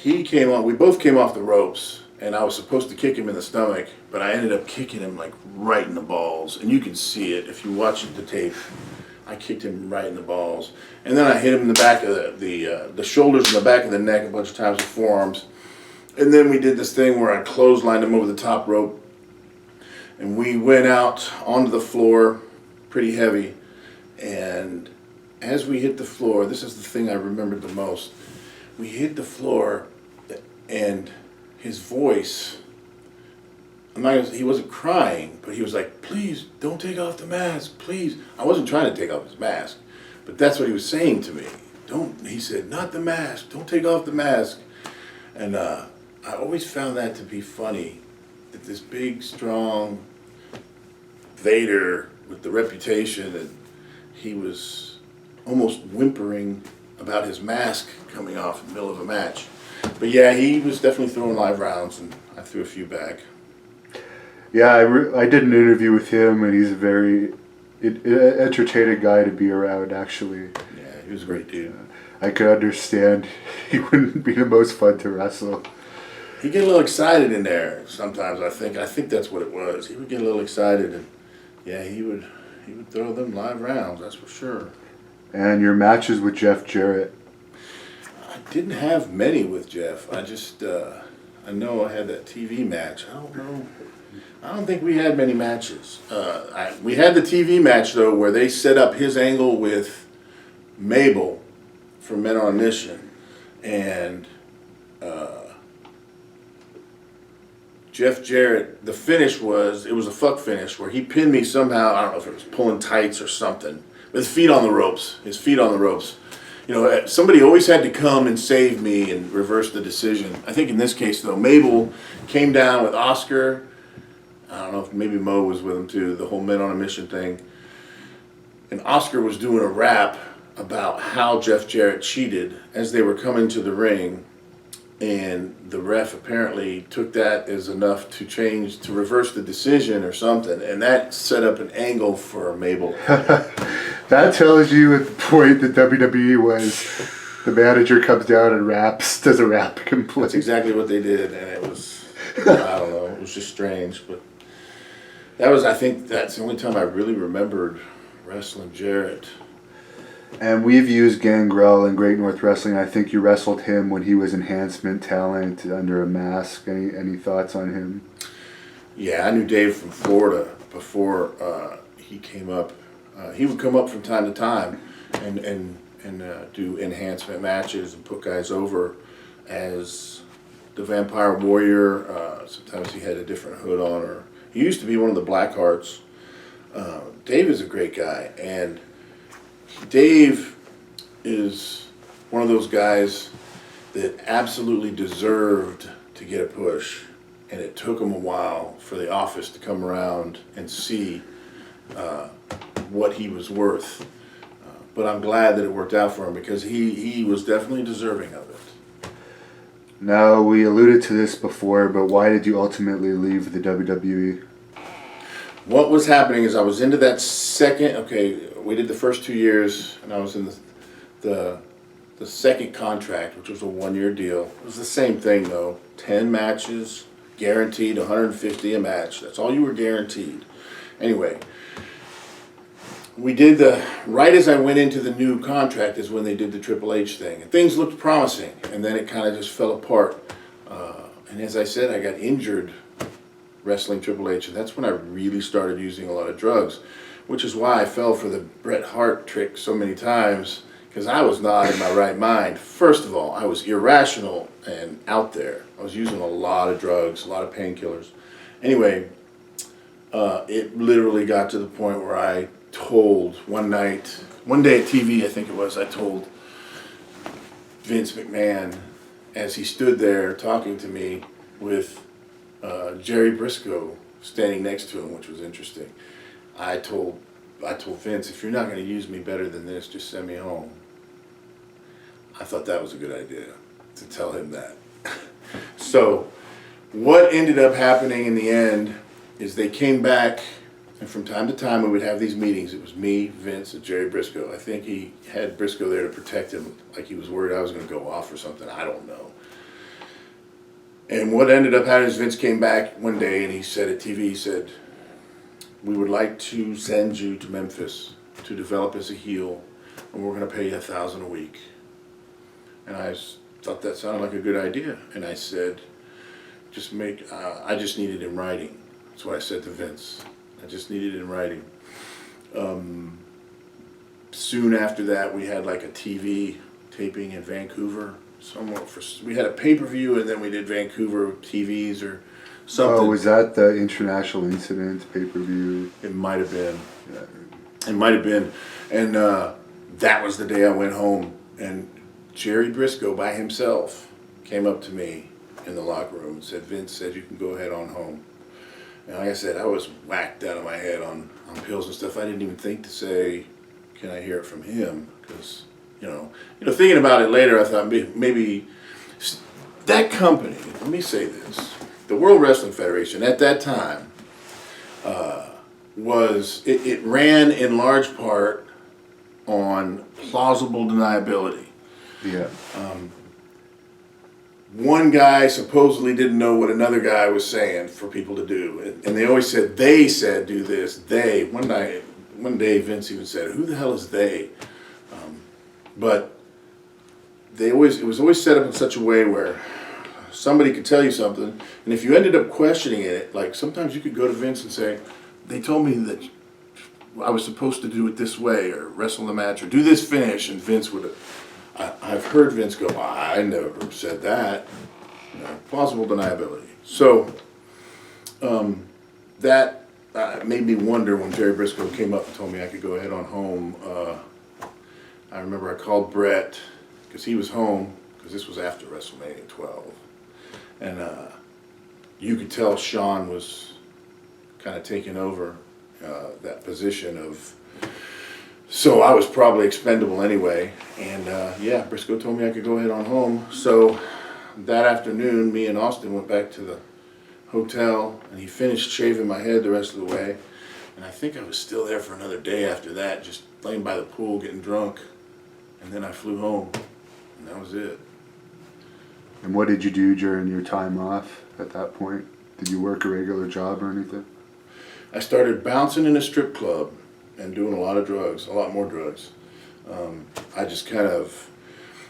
he came on. We both came off the ropes, and I was supposed to kick him in the stomach, but I ended up kicking him like right in the balls, and you can see it if you watch the tape. I kicked him right in the balls, and then I hit him in the back of the shoulders and the back of the neck a bunch of times with forearms, and then we did this thing where I clotheslined him over the top rope. And we went out onto the floor pretty heavy, and as we hit the floor, this is the thing I remembered the most. We hit the floor, and his voice, he wasn't crying, but he was like, please, don't take off the mask, please. I wasn't trying to take off his mask, but that's what he was saying to me. He said, not the mask, don't take off the mask. And I always found that to be funny. This big, strong Vader with the reputation, and he was almost whimpering about his mask coming off in the middle of a match. But yeah, he was definitely throwing live rounds, and I threw a few back. Yeah, I did an interview with him, and he's a very entertaining guy to be around, actually. Yeah, he was a great dude. I could understand he wouldn't be the most fun to wrestle. He'd get a little excited in there sometimes, I think that's what it was. He would get a little excited, and yeah, he would throw them live rounds, that's for sure. And your matches with Jeff Jarrett? I didn't have many with Jeff. I just, I know I had that TV match. I don't know. I don't think we had many matches. We had the TV match, though, where they set up his angle with Mabel from Men on a Mission, and Jeff Jarrett, the finish was a fuck finish where he pinned me somehow. I don't know if it was pulling tights or something. With his feet on the ropes. You know, somebody always had to come and save me and reverse the decision. I think in this case, though, Mabel came down with Oscar. I don't know if maybe Mo was with him too, the whole Men on a Mission thing. And Oscar was doing a rap about how Jeff Jarrett cheated as they were coming to the ring. And the ref apparently took that as enough to reverse the decision or something, and that set up an angle for Mabel. That tells you at the point that WWE was the manager comes down and does a rap complete. That's exactly what they did, and it was, I don't know, it was just strange, but I think that's the only time I really remembered wrestling Jarrett. And we've used Gangrel in Great North Wrestling. I think you wrestled him when he was enhancement talent under a mask. Any thoughts on him? Yeah, I knew Dave from Florida before he came up. He would come up from time to time and do enhancement matches and put guys over as the Vampire Warrior. Sometimes he had a different hood on, or he used to be one of the Blackhearts. Dave is a great guy, and Dave is one of those guys that absolutely deserved to get a push, and it took him a while for the office to come around and see what he was worth. But I'm glad that it worked out for him, because he was definitely deserving of it. Now, we alluded to this before, but why did you ultimately leave the WWE? What was happening is I was into that we did the first 2 years, and I was in the second contract, which was a 1-year deal. It was the same thing, though. 10 matches, guaranteed 150 a match. That's all you were guaranteed. Anyway, we did right as I went into the new contract is when they did the Triple H thing. And things looked promising, and then it kind of just fell apart. And as I said, I got injured wrestling Triple H, and that's when I really started using a lot of drugs, which is why I fell for the Bret Hart trick so many times, because I was not in my right mind. First of all, I was irrational and out there. I was using a lot of drugs, a lot of painkillers. Anyway, it literally got to the point where I told one day at TV, I think it was, I told Vince McMahon, as he stood there talking to me with Jerry Briscoe standing next to him, which was interesting. I told Vince, if you're not going to use me better than this, just send me home. I thought that was a good idea, to tell him that. So what ended up happening in the end is they came back, and from time to time we would have these meetings. It was me, Vince, and Jerry Briscoe. I think he had Briscoe there to protect him, like he was worried I was going to go off or something. I don't know. And what ended up happening is Vince came back one day and he said at TV, he said, we would like to send you to Memphis to develop as a heel, and we're going to pay you $1,000 a week. And I thought that sounded like a good idea. And I said, I just need it in writing. That's what I said to Vince. I just needed it in writing. Soon after that, we had like a TV taping in Vancouver. We had a pay-per-view, and then we did Vancouver TVs or something. Oh, was that the International Incident pay-per-view? It might have been. Yeah. It might have been. And that was the day I went home. And Jerry Briscoe by himself came up to me in the locker room and said, Vince said you can go ahead on home. And like I said, I was whacked out of my head on pills and stuff. I didn't even think to say, can I hear it from him? Because, you know, thinking about it later, I thought maybe that company, let me say this, the World Wrestling Federation at that time it ran in large part on plausible deniability. Yeah. One guy supposedly didn't know what another guy was saying for people to do. And they always said, they said, do this, they. One day Vince even said, who the hell is they? But it was always set up in such a way where somebody could tell you something, and if you ended up questioning it, like sometimes you could go to Vince and say, they told me that I was supposed to do it this way, or wrestle the match, or do this finish, and Vince would have, I've heard Vince go, I never said that. Plausible deniability. So that made me wonder when Jerry Briscoe came up and told me I could go ahead on home. I remember I called Bret, because he was home, because this was after WrestleMania 12. And you could tell Sean was kind of taking over that position of, so I was probably expendable anyway. And yeah, Briscoe told me I could go ahead on home. So that afternoon, me and Austin went back to the hotel, and he finished shaving my head the rest of the way. And I think I was still there for another day after that, just laying by the pool getting drunk. And then I flew home, and that was it. And what did you do during your time off at that point? Did you work a regular job or anything? I started bouncing in a strip club and doing a lot of drugs, a lot more drugs. I just kind of,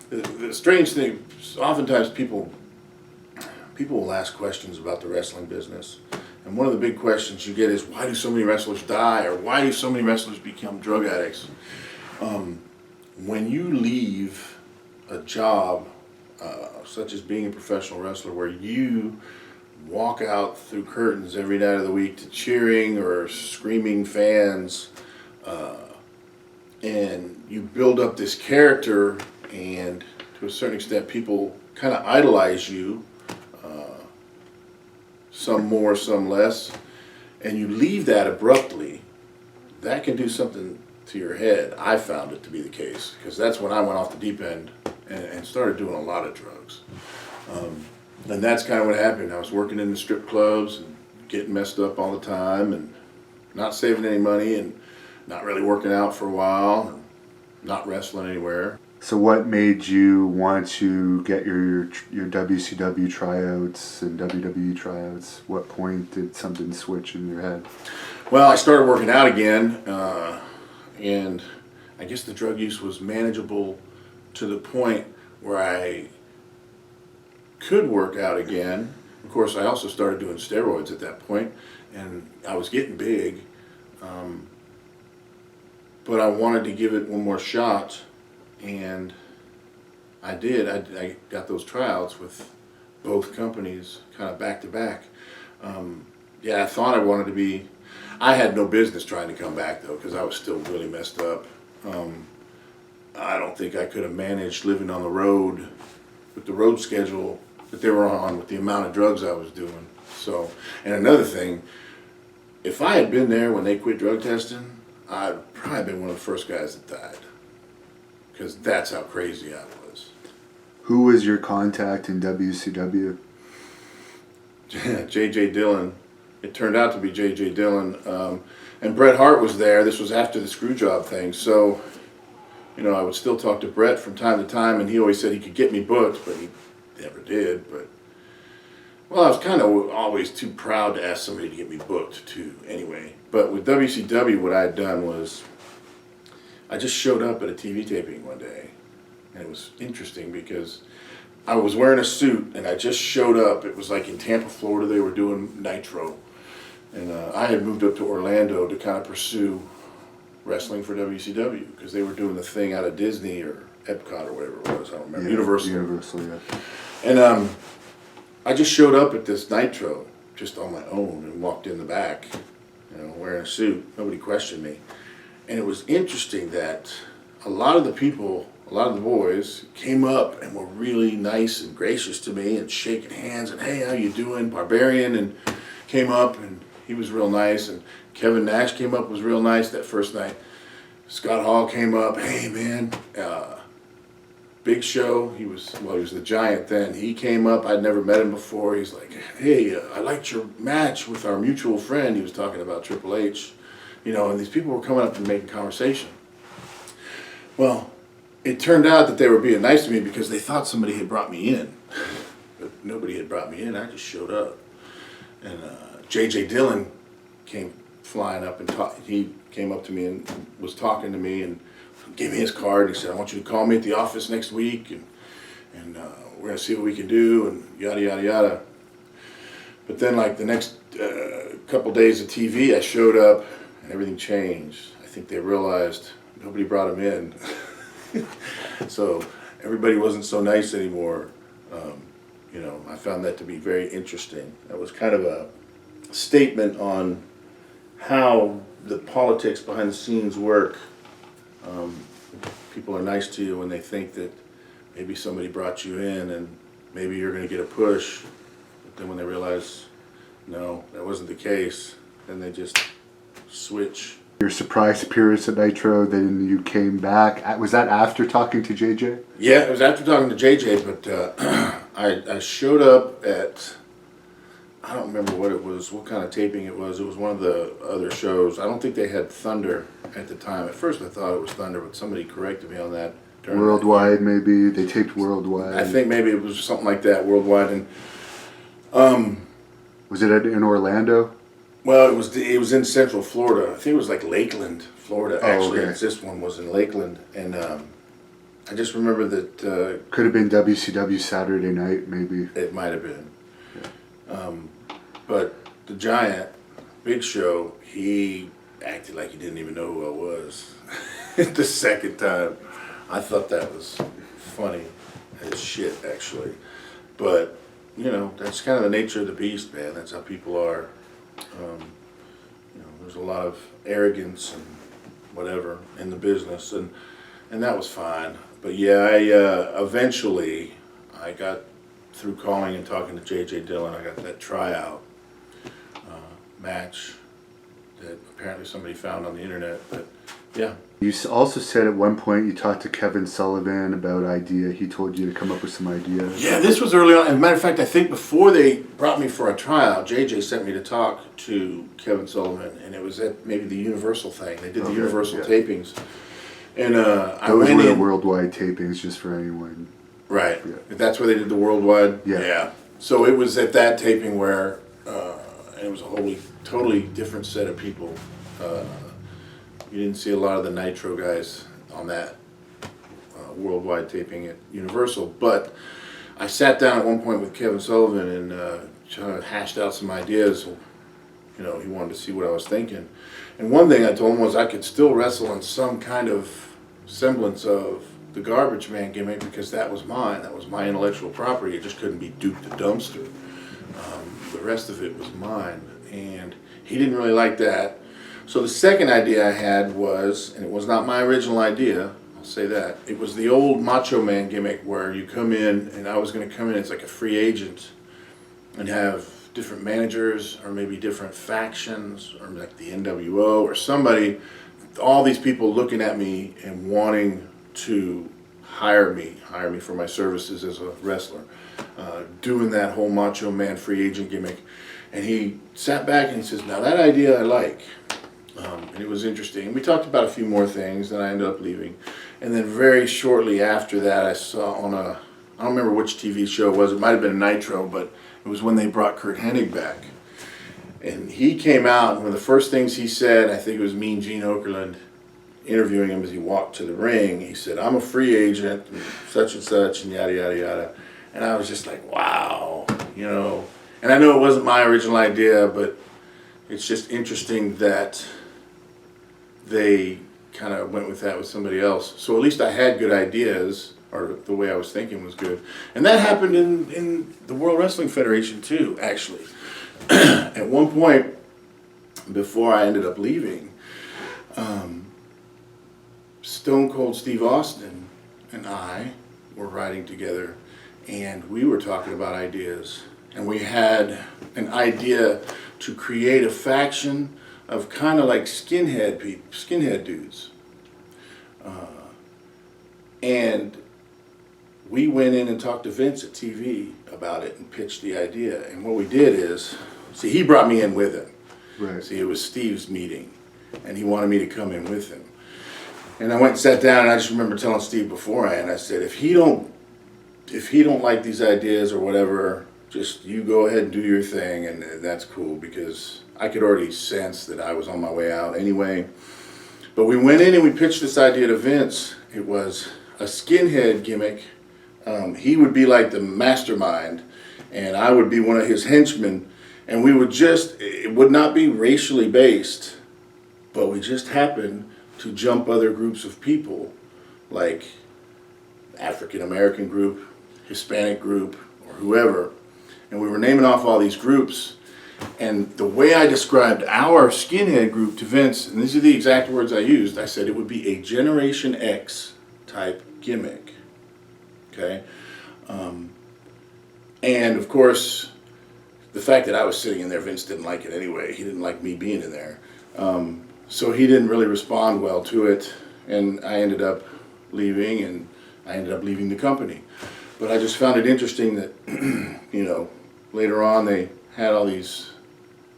the strange thing, oftentimes people will ask questions about the wrestling business. And one of the big questions you get is, why do so many wrestlers die? Or why do so many wrestlers become drug addicts? When you leave a job, such as being a professional wrestler, where you walk out through curtains every night of the week to cheering or screaming fans, and you build up this character, and to a certain extent people kind of idolize you, some more, some less, and you leave that abruptly, that can do something to your head. I found it to be the case, because that's when I went off the deep end and started doing a lot of drugs. And that's kind of what happened. I was working in the strip clubs and getting messed up all the time and not saving any money and not really working out for a while and not wrestling anywhere. So what made you want to get your WCW tryouts and WWE tryouts? What point did something switch in your head? Well, I started working out again and I guess the drug use was manageable to the point where I could work out again. Of course, I also started doing steroids at that point, and I was getting big, but I wanted to give it one more shot, and I did. I got those tryouts with both companies kind of back to back. Yeah, I thought I wanted to be. I had no business trying to come back though, because I was still really messed up. I don't think I could have managed living on the road with the road schedule that they were on, with the amount of drugs I was doing. So, and another thing, if I had been there when they quit drug testing, I'd probably been one of the first guys that died, because that's how crazy I was. Who was your contact in WCW? J.J. Dillon. It turned out to be J.J. Dillon. And Bret Hart was there. This was after the screw job thing. So, you know, I would still talk to Bret from time to time, and he always said he could get me booked, but he never did. But, well, I was kind of always too proud to ask somebody to get me booked, too, anyway. But with WCW, what I had done was I just showed up at a TV taping one day. And it was interesting because I was wearing a suit, and I just showed up. It was like in Tampa, Florida. They were doing Nitro. And I had moved up to Orlando to kind of pursue wrestling for WCW, because they were doing the thing out of Disney or Epcot or whatever it was. I don't remember. Yeah, Universal. Universal, yeah. And I just showed up at this Nitro just on my own and walked in the back, you know, wearing a suit. Nobody questioned me. And it was interesting that a lot of the people, a lot of the boys came up and were really nice and gracious to me and shaking hands and, hey, how you doing? Barbarian and came up, and he was real nice. And Kevin Nash came up, was real nice that first night. Scott Hall came up, hey man, Big Show, he was the Giant then. He came up, I'd never met him before. He's like, hey, I liked your match with our mutual friend. He was talking about Triple H, you know, and these people were coming up and making conversation. Well, it turned out that they were being nice to me because they thought somebody had brought me in. But nobody had brought me in, I just showed up. And J.J. Dillon came flying up and he came up to me and was talking to me and gave me his card. And he said, I want you to call me at the office next week, and we're going to see what we can do, and yada, yada, yada. But then, like, the next couple days of TV, I showed up, and everything changed. I think they realized nobody brought him in. So everybody wasn't so nice anymore. You know, I found that to be very interesting. That was kind of a statement on how the politics behind the scenes work. People are nice to you when they think that maybe somebody brought you in and maybe you're going to get a push. But then when they realize, no, that wasn't the case, then they just switch. Your surprise appearance at Nitro, then you came back. Was that after talking to JJ? Yeah, it was after talking to JJ, but I showed up at, I don't remember what it was, what kind of taping it was. It was one of the other shows. I don't think they had Thunder at the time. At first I thought it was Thunder, but somebody corrected me on that. Worldwide, maybe. They taped Worldwide. I think maybe it was something like that, Worldwide. And was it in Orlando? well, it was in Central Florida. I think it was like Lakeland, Florida. Actually, okay. This one was in Lakeland, and I just remember that Could have been WCW Saturday night, maybe. it might have been. But the Giant, Big Show, he acted like he didn't even know who I was the second time. I thought that was funny as shit, actually. But, you know, that's kind of the nature of the beast, man. That's how people are. You know, there's a lot of arrogance and whatever in the business, and that was fine. But yeah, eventually I got through calling and talking to J.J. Dillon. I got that tryout match that apparently somebody found on the internet. But yeah. You also said at one point you talked to Kevin Sullivan about idea. He told you to come up with some ideas. Yeah, this was early on. As a matter of fact, I think before they brought me for a tryout, JJ sent me to talk to Kevin Sullivan, and it was at maybe the Universal thing. They did the Universal tapings. And I Those went were the in. Worldwide tapings, just for anyone. Right. Yeah. That's where they did the Worldwide? Yeah. So it was at that taping where it was a totally different set of people. You didn't see a lot of the Nitro guys on that worldwide taping at Universal. But I sat down at one point with Kevin Sullivan and kind of hashed out some ideas. You know, he wanted to see what I was thinking. And one thing I told him was I could still wrestle in some kind of semblance of the Garbage Man gimmick because that was mine. That was my intellectual property. It just couldn't be Duke the Dumpster. The rest of it was mine. And he didn't really like that. So the second idea I had was, and it was not my original idea, I'll say that, it was the old Macho Man gimmick where you come in, and I was going to come in as like a free agent and have different managers or maybe different factions or like the NWO or somebody, all these people looking at me and wanting to hire me for my services as a wrestler, doing that whole Macho Man free agent gimmick. And he sat back and he says, now that idea I like. And it was interesting. We talked about a few more things, then I ended up leaving. And then very shortly after that I saw on I don't remember which TV show it was, it might have been a Nitro, but it was when they brought Curt Hennig back. And he came out, and one of the first things he said, I think it was Mean Gene Okerlund, interviewing him as he walked to the ring, he said, I'm a free agent, and such, and yada, yada, yada. And I was just like, wow, you know. And I know it wasn't my original idea, but it's just interesting that they kind of went with that with somebody else. So at least I had good ideas, or the way I was thinking was good. And that happened in the World Wrestling Federation too, actually. At one point, before I ended up leaving, Stone Cold Steve Austin and I were riding together, and we were talking about ideas. And we had an idea to create a faction of kind of like skinhead people, skinhead dudes. And we went in and talked to Vince at TV about it and pitched the idea. And what we did is, see, he brought me in with him. Right. See, it was Steve's meeting, and he wanted me to come in with him. And I went and sat down, and I just remember telling Steve beforehand, I said, if he don't like these ideas or whatever, just you go ahead and do your thing, and that's cool, because I could already sense that I was on my way out anyway. But we went in and we pitched this idea to Vince. It was a skinhead gimmick. He would be like the mastermind, and I would be one of his henchmen, and we would just, it would not be racially based, but we just happened to jump other groups of people, like African American group, Hispanic group, or whoever, and we were naming off all these groups. And the way I described our skinhead group to Vince, and these are the exact words I used, I said it would be a Generation X type gimmick. Okay? And of course, the fact that I was sitting in there, Vince didn't like it anyway. He didn't like me being in there. So he didn't really respond well to it, and I ended up leaving, and I ended up leaving the company. But I just found it interesting that, you know, later on they had all these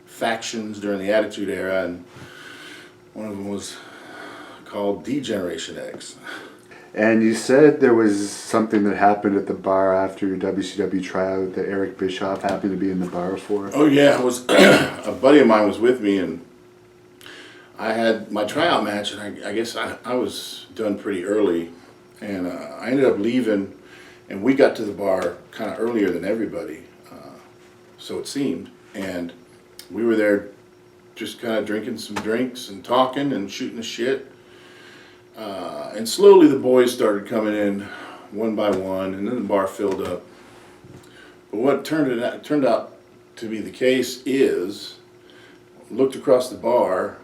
factions during the Attitude Era, and one of them was called D-Generation X. And you said there was something that happened at the bar after your WCW tryout that Eric Bischoff happened to be in the bar for. Oh yeah, it was a buddy of mine was with me, and I had my tryout match, and I guess I was done pretty early, and I ended up leaving, and we got to the bar kind of earlier than everybody, so it seemed, and we were there just kind of drinking some drinks and talking and shooting the shit. And slowly the boys started coming in one by one, and then the bar filled up. But what turned out to be the case is, looked across the bar,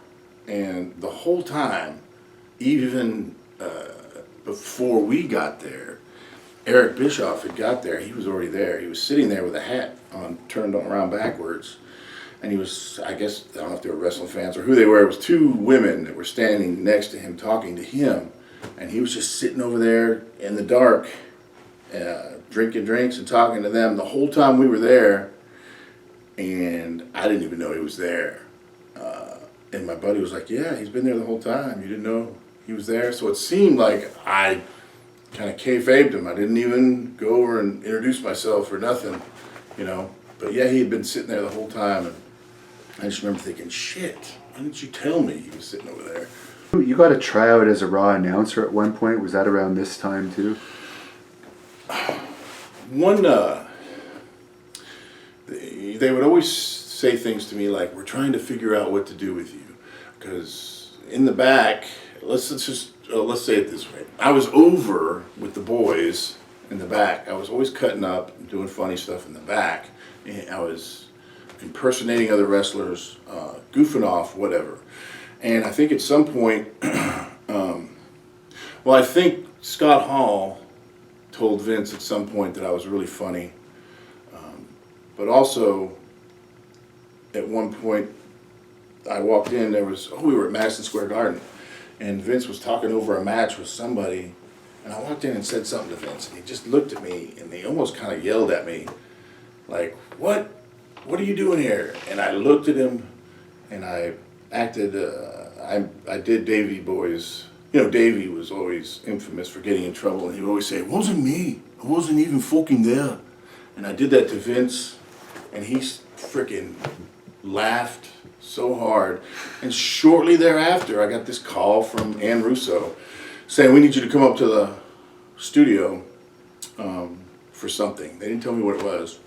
and the whole time, even before we got there, Eric Bischoff had got there. He was already there. He was sitting there with a hat on, turned around backwards. And he was, I guess, I don't know if they were wrestling fans or who they were. It was two women that were standing next to him talking to him. And he was just sitting over there in the dark, drinking drinks and talking to them the whole time we were there. And I didn't even know he was there. And my buddy was like, yeah, he's been there the whole time. You didn't know he was there? So it seemed like I kind of kayfabed him. I didn't even go over and introduce myself or nothing, you know. But yeah, he had been sitting there the whole time. And I just remember thinking, shit, why didn't you tell me he was sitting over there? You got a tryout as a Raw announcer at one point. Was that around this time too? They would always say things to me like, "We're trying to figure out what to do with you," because in the back, let's say it this way: I was over with the boys in the back. I was always cutting up and doing funny stuff in the back. And I was impersonating other wrestlers, goofing off, whatever. And I think at some point, I think Scott Hall told Vince at some point that I was really funny. But also, at one point, I walked in, we were at Madison Square Garden, and Vince was talking over a match with somebody, and I walked in and said something to Vince, and he just looked at me, and he almost kind of yelled at me, like, what are you doing here? And I looked at him, and I acted, I did Davey Boy's. You know, Davey was always infamous for getting in trouble, and he would always say, "It wasn't me. I wasn't even fucking there." And I did that to Vince, and he freaking laughed so hard. And shortly thereafter, I got this call from Ann Russo saying, "We need you to come up to the studio for something." They didn't tell me what it was.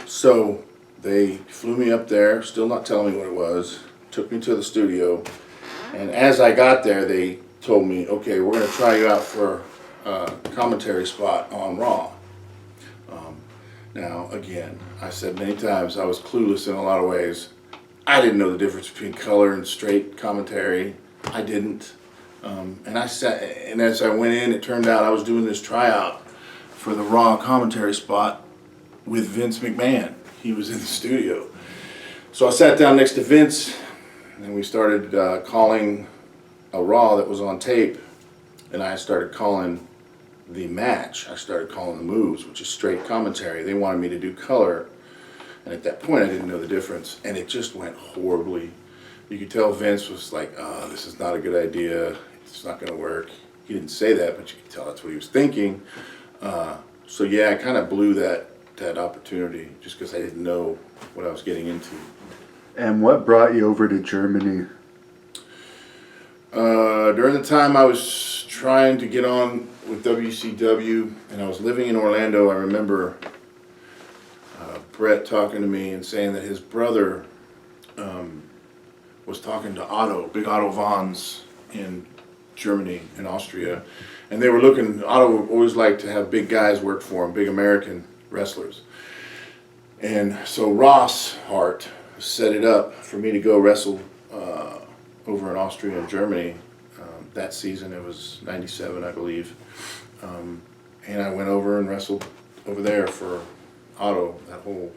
So they flew me up there, still not telling me what it was, took me to the studio. And as I got there, they told me, "Okay, we're going to try you out for a commentary spot on Raw." Now, again, I said many times I was clueless in a lot of ways. I didn't know the difference between color and straight commentary. I didn't. And as I went in, it turned out I was doing this tryout for the Raw commentary spot with Vince McMahon. He was in the studio. So I sat down next to Vince, and we started calling a Raw that was on tape, and I started calling the match. I started calling the moves, which is straight commentary. They wanted me to do color, and at that point I didn't know the difference, and it just went horribly. You could tell Vince was like, "Oh, this is not a good idea. It's not going to work." He didn't say that, but you could tell that's what he was thinking. So yeah, I kind of blew that opportunity just because I didn't know what I was getting into. And what brought you over to Germany? During the time I was trying to get on with WCW, and I was living in Orlando, I remember Bret talking to me and saying that his brother was talking to Big Otto Vons in Germany and Austria, and they were looking. Otto always liked to have big guys work for him, big American wrestlers, and so Ross Hart set it up for me to go wrestle over in Austria and Germany. That season, it was '97, I believe, and I went over and wrestled over there for Otto that whole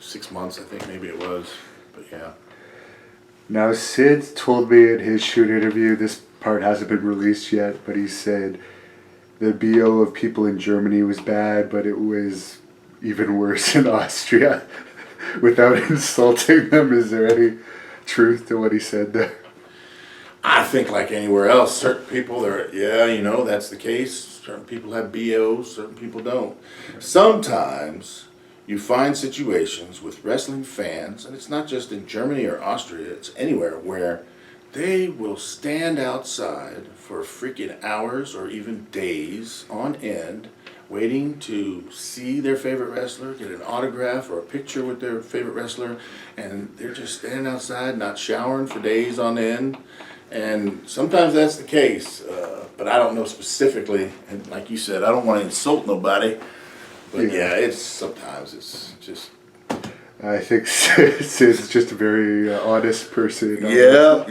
6 months, I think maybe it was, but yeah. Now, Sid told me in his shoot interview, this part hasn't been released yet, but he said the BO of people in Germany was bad, but it was even worse in Austria. Without insulting them, is there any truth to what he said there? I think like anywhere else, certain people, that's the case. Certain people have BOs, certain people don't. Sometimes you find situations with wrestling fans, and it's not just in Germany or Austria, it's anywhere, where they will stand outside for freaking hours or even days on end waiting to see their favorite wrestler, get an autograph or a picture with their favorite wrestler, and they're just standing outside, not showering for days on end. And sometimes that's the case, but I don't know specifically. And like you said, I don't want to insult nobody, but yeah, sometimes it's just. I think Sid's just a very honest person. Yeah.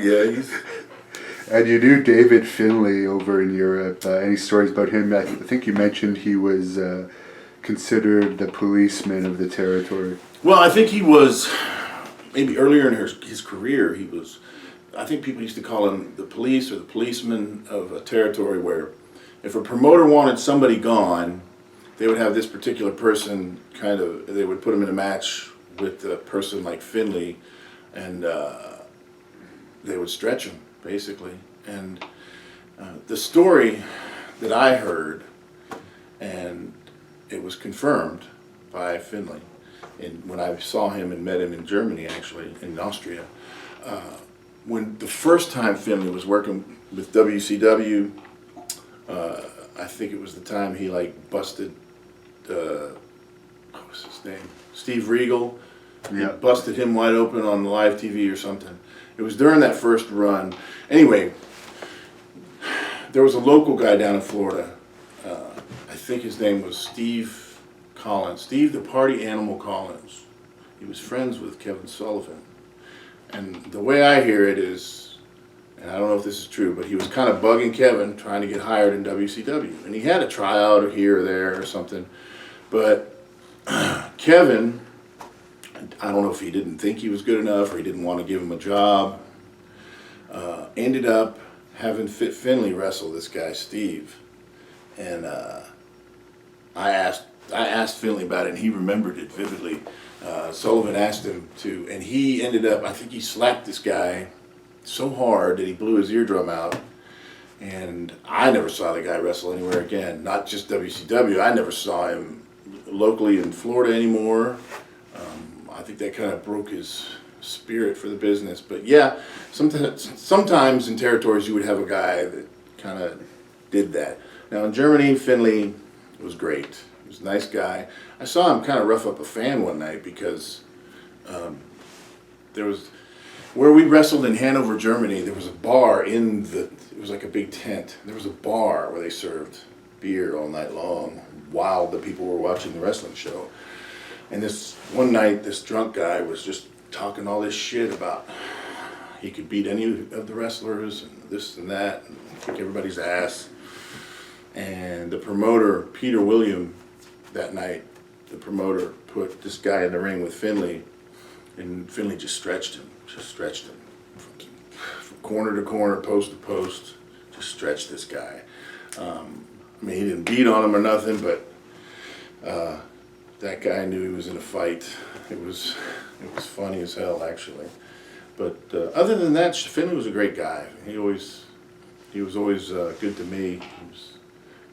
And you knew David Finlay over in Europe. Any stories about him? I think you mentioned he was considered the policeman of the territory. Well, I think he was, maybe earlier in his career, he was, I think people used to call him the police or the policeman of a territory, where if a promoter wanted somebody gone, they would have this particular person they would put him in a match with a person like Finlay, and they would stretch him, basically. And the story that I heard, and it was confirmed by Finlay, and when I saw him and met him in Germany, actually, in Austria, when the first time Finley was working with WCW, I think it was the time he like busted, what was his name? Steve Regal. He busted him wide open on live TV or something. It was during that first run. Anyway, there was a local guy down in Florida. I think his name was Steve Collins. Steve the Party Animal Collins. He was friends with Kevin Sullivan. And the way I hear it is, and I don't know if this is true, but he was kind of bugging Kevin, trying to get hired in WCW. And he had a tryout here or there or something. But Kevin, I don't know if he didn't think he was good enough or he didn't want to give him a job, ended up having Finley wrestle this guy, Steve. And I asked Finley about it, and he remembered it vividly. Sullivan asked him to, and he ended up, I think he slapped this guy so hard that he blew his eardrum out. And I never saw the guy wrestle anywhere again, not just WCW. I never saw him locally in Florida anymore. I think that kind of broke his spirit for the business. But yeah, sometimes in territories you would have a guy that kind of did that. Now in Germany, Finley was great. He was a nice guy. I saw him kind of rough up a fan one night because there was, where we wrestled in Hanover, Germany, there was a bar in the, it was like a big tent. There was a bar where they served beer all night long while the people were watching the wrestling show. And this one night, this drunk guy was just talking all this shit about he could beat any of the wrestlers and this and that and kick everybody's ass. And the promoter, Peter William, that night, the promoter put this guy in the ring with Finley, and Finley just stretched him from corner to corner, post to post, just stretched this guy. I mean, he didn't beat on him or nothing, but that guy knew he was in a fight. It was funny as hell, actually. But other than that, Finley was a great guy. He was always good to me.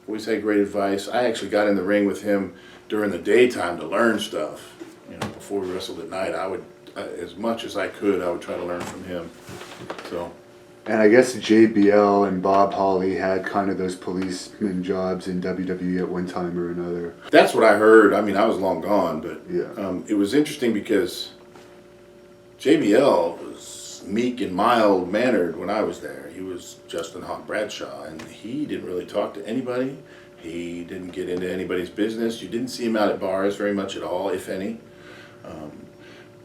Always had great advice. I actually got in the ring with him during the daytime to learn stuff. You know, before we wrestled at night, I would, as much as I could, I would try to learn from him. So. And I guess JBL and Bob Holly had kind of those policeman jobs in WWE at one time or another. That's what I heard. I mean, I was long gone, but yeah. It was interesting because JBL was meek and mild-mannered when I was there. He was Justin Hawk Bradshaw, and he didn't really talk to anybody. He didn't get into anybody's business. You didn't see him out at bars very much at all, if any.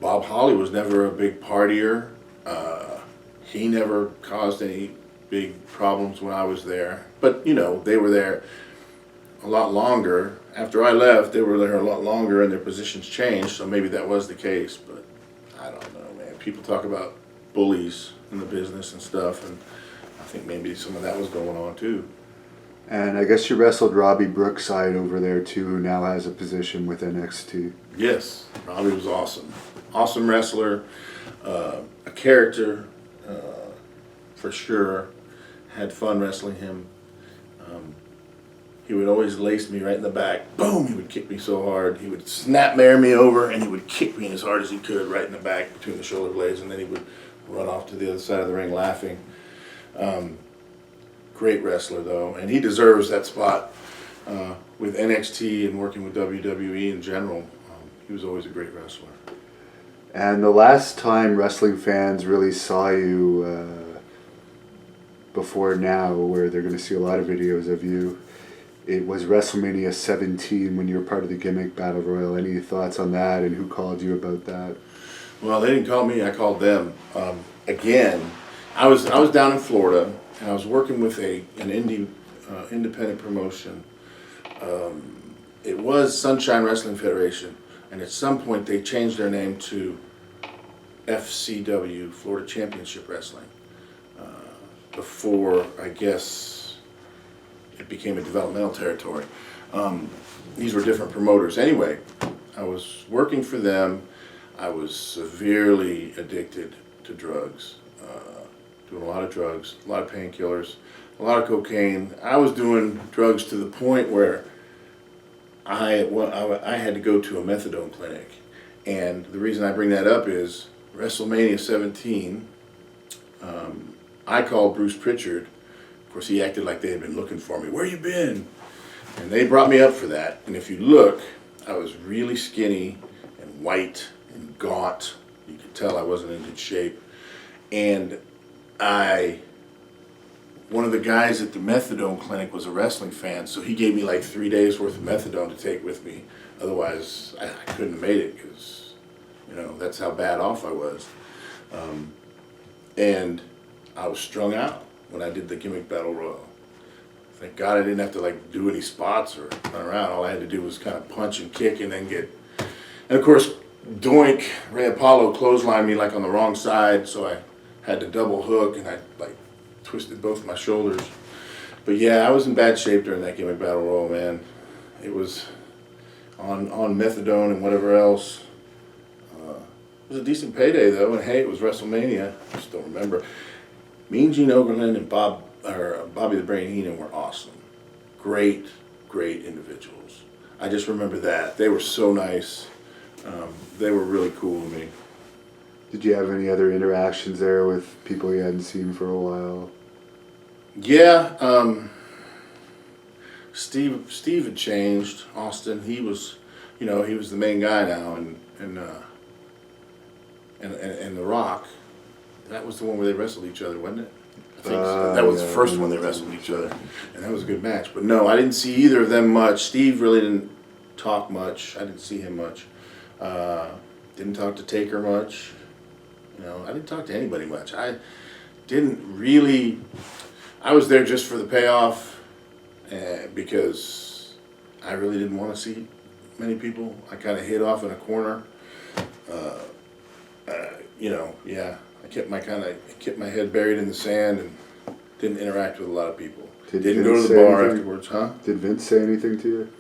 Bob Holly was never a big partier. He never caused any big problems when I was there. But, you know, they were there a lot longer. After I left, they were there a lot longer and their positions changed, so maybe that was the case. But I don't know, man. People talk about bullies in the business and stuff, and I think maybe some of that was going on too. And I guess you wrestled Robbie Brookside over there too, who now has a position with NXT. Yes, Robbie was awesome. Awesome wrestler, a character, for sure. Had fun wrestling him. He would always lace me right in the back. Boom! He would kick me so hard. He would snapmare me over, and he would kick me as hard as he could right in the back between the shoulder blades, and then he would run off to the other side of the ring laughing. Great wrestler, though, and he deserves that spot with NXT and working with WWE in general. He was always a great wrestler. And the last time wrestling fans really saw you before now, where they're going to see a lot of videos of you, it was WrestleMania 17 when you were part of the Gimmick Battle Royal. Any thoughts on that, and who called you about that? Well, they didn't call me. I called them. Again, I was down in Florida, and I was working with an independent promotion. It was Sunshine Wrestling Federation, and at some point they changed their name to FCW, Florida Championship Wrestling, before, I guess, it became a developmental territory. These were different promoters. Anyway, I was working for them. I was severely addicted to drugs, doing a lot of drugs, a lot of painkillers, a lot of cocaine. I was doing drugs to the point where I had to go to a methadone clinic. And the reason I bring that up is WrestleMania 17, I called Bruce Pritchard. Of course, he acted like they had been looking for me. Where you been? And they brought me up for that. And if you look, I was really skinny and white and gaunt. You could tell I wasn't in good shape. And one of the guys at the methadone clinic was a wrestling fan, so he gave me like 3 days worth of methadone to take with me. Otherwise, I couldn't have made it because, you know, that's how bad off I was. And I was strung out when I did the gimmick battle royal. Thank God I didn't have to like do any spots or run around. All I had to do was kind of punch and kick and then get. And of course, Doink, Ray Apollo clotheslined me like on the wrong side, so I had to double hook and I like twisted both my shoulders. But yeah, I was in bad shape during that gimmick battle royal, man. It was on methadone and whatever else. It was a decent payday though, and hey, it was WrestleMania. I just don't remember. Mean Gene Okerlund and Bobby the Brain Heenan were awesome. Great, great individuals. I just remember that. They were so nice. They were really cool to me. Did you have any other interactions there with people you hadn't seen for a while? Yeah, Steve had changed. Austin, he was the main guy now, and The Rock. That was the one where they wrestled each other, wasn't it? I think so. That was the first one they wrestled each other, and that was a good match. But no, I didn't see either of them much. Steve really didn't talk much. I didn't see him much. Didn't talk to Taker much. You know, I didn't talk to anybody much. I was there just for the payoff, because I really didn't want to see many people. I kind of hid off in a corner. I kept my head buried in the sand and didn't interact with a lot of people. Didn't go to the bar afterwards, huh? Did Vince say anything to you?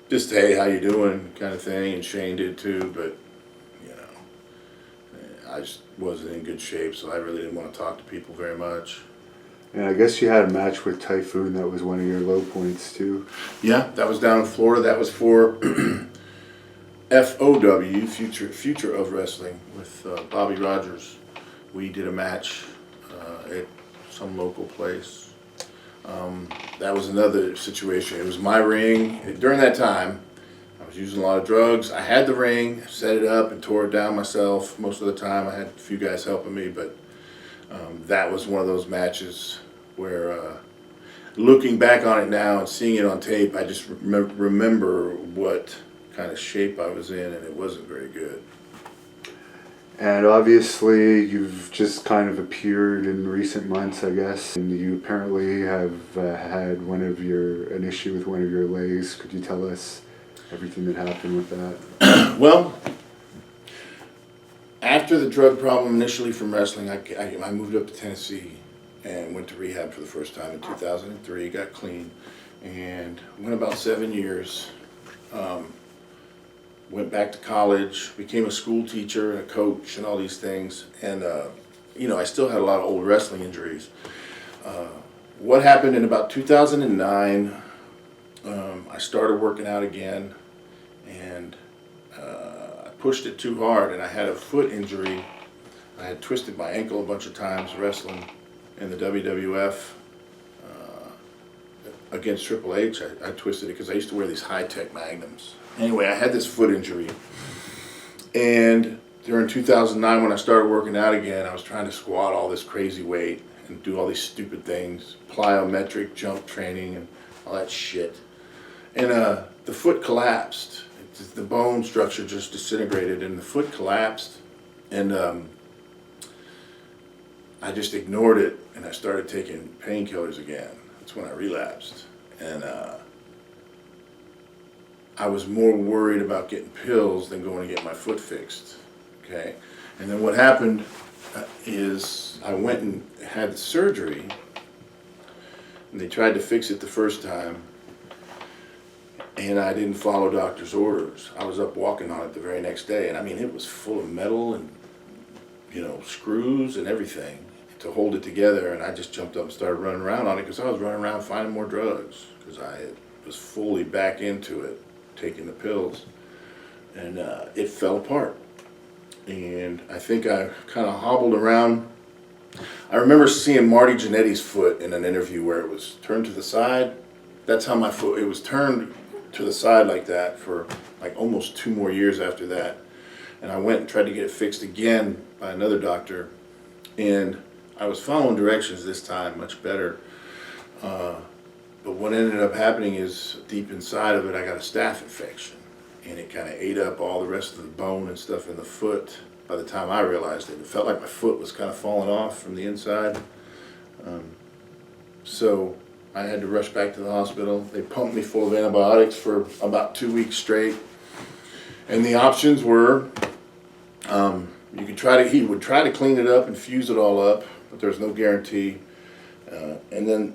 Just, hey, how you doing, kind of thing, and Shane did too, but, you know, I just wasn't in good shape, so I really didn't want to talk to people very much. And I guess you had a match with Typhoon that was one of your low points too. Yeah, that was down in Florida. That was for FOW, Future of Wrestling, with Bobby Rogers. We did a match at some local place. That was another situation. It was my ring. During that time, I was using a lot of drugs. I had the ring, set it up, and tore it down myself. Most of the time, I had a few guys helping me, but that was one of those matches where, looking back on it now and seeing it on tape, I just remember what kind of shape I was in, and it wasn't very good. And obviously, you've just kind of appeared in recent months, I guess, and you apparently have had an issue with one of your legs. Could you tell us everything that happened with that? Well, after the drug problem initially from wrestling, I moved up to Tennessee and went to rehab for the first time in 2003, got clean, and went about 7 years. Went back to college, became a school teacher and a coach and all these things. And, I still had a lot of old wrestling injuries. What happened in about 2009, I started working out again, and I pushed it too hard, and I had a foot injury. I had twisted my ankle a bunch of times wrestling in the WWF. Against Triple H, I twisted it because I used to wear these high-tech magnums. Anyway, I had this foot injury, and during 2009 when I started working out again, I was trying to squat all this crazy weight and do all these stupid things, plyometric jump training and all that shit. And the foot collapsed. The bone structure just disintegrated, and the foot collapsed, and I just ignored it, and I started taking painkillers again. That's when I relapsed, and I was more worried about getting pills than going to get my foot fixed, okay? And then what happened is I went and had the surgery, and they tried to fix it the first time, and I didn't follow doctor's orders. I was up walking on it the very next day, and I mean, it was full of metal and, screws and everything to hold it together, and I just jumped up and started running around on it because I was running around finding more drugs because I was fully back into it, taking the pills, and it fell apart. And I think I kind of hobbled around I remember seeing Marty Jannetty's foot in an interview where it was turned to the side. That's how my foot, it was turned to the side like that for like almost 2 more years after that. And I went and tried to get it fixed again by another doctor. And I was following directions this time, much better. But what ended up happening is deep inside of it, I got a staph infection. And it kind of ate up all the rest of the bone and stuff in the foot. By the time I realized it, it felt like my foot was kind of falling off from the inside. So I had to rush back to the hospital. They pumped me full of antibiotics for about 2 weeks straight. And the options were, you could try to, he would try to clean it up and fuse it all up, but there's no guarantee. And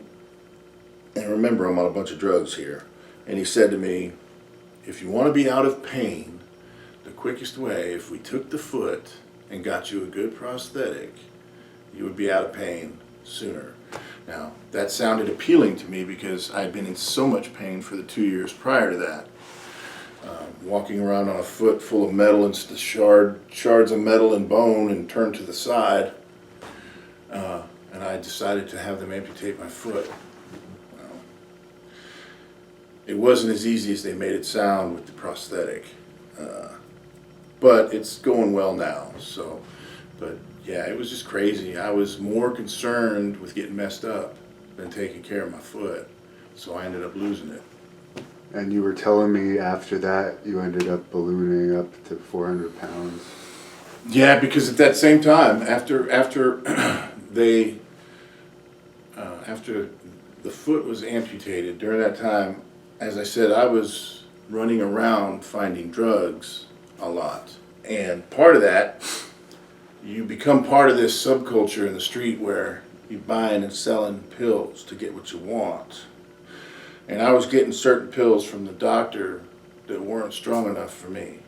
remember, I'm on a bunch of drugs here. And he said to me, if you want to be out of pain, the quickest way, if we took the foot and got you a good prosthetic, you would be out of pain sooner. Now, that sounded appealing to me because I'd been in so much pain for the 2 years prior to that. Walking around on a foot full of metal and shards of metal and bone and turned to the side. And I decided to have them amputate my foot. It wasn't as easy as they made it sound with the prosthetic. But it's going well now, so, but yeah, it was just crazy. I was more concerned with getting messed up than taking care of my foot, so I ended up losing it. And you were telling me after that you ended up ballooning up to 400 pounds. Yeah, because at that same time, after the foot was amputated, during that time, as I said, I was running around finding drugs a lot. And part of that, you become part of this subculture in the street where you're buying and selling pills to get what you want. And I was getting certain pills from the doctor that weren't strong enough for me.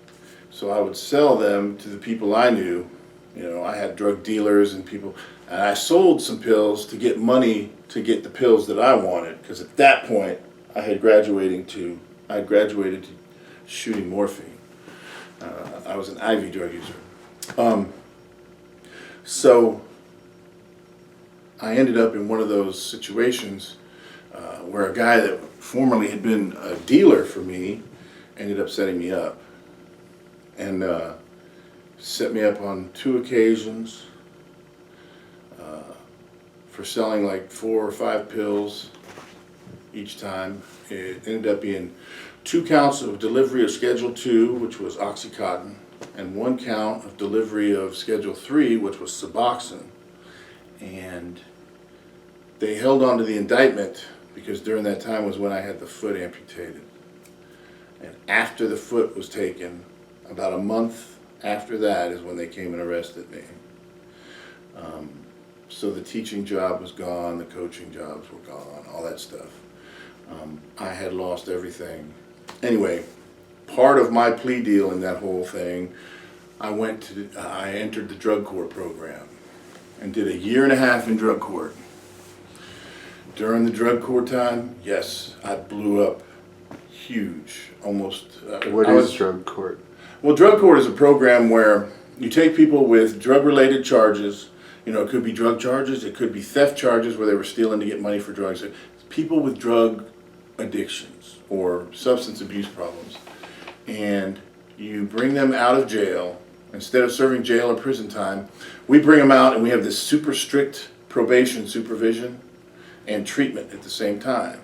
So I would sell them to the people I knew. You know, I had drug dealers and people, and I sold some pills to get money to get the pills that I wanted, because at that point I had graduated to shooting morphine. I was an IV drug user. So I ended up in one of those situations where a guy that formerly had been a dealer for me ended up setting me up. And set me up on 2 occasions for selling like 4 or 5 pills each time. It ended up being 2 counts of delivery of Schedule 2, which was Oxycontin, and 1 count of delivery of Schedule 3, which was Suboxone. And they held on to the indictment because during that time was when I had the foot amputated. And after the foot was taken, about a month after that is when they came and arrested me. So the teaching job was gone, the coaching jobs were gone, all that stuff. I had lost everything. Anyway, part of my plea deal in that whole thing, I entered the drug court program and did a 1.5 years in drug court. During the drug court time, yes, I blew up huge, almost. What is drug court? Well, drug court is a program where you take people with drug-related charges. You know, it could be drug charges, it could be theft charges where they were stealing to get money for drugs. People with drug addictions or substance abuse problems. And you bring them out of jail. Instead of serving jail or prison time, we bring them out and we have this super strict probation supervision and treatment at the same time.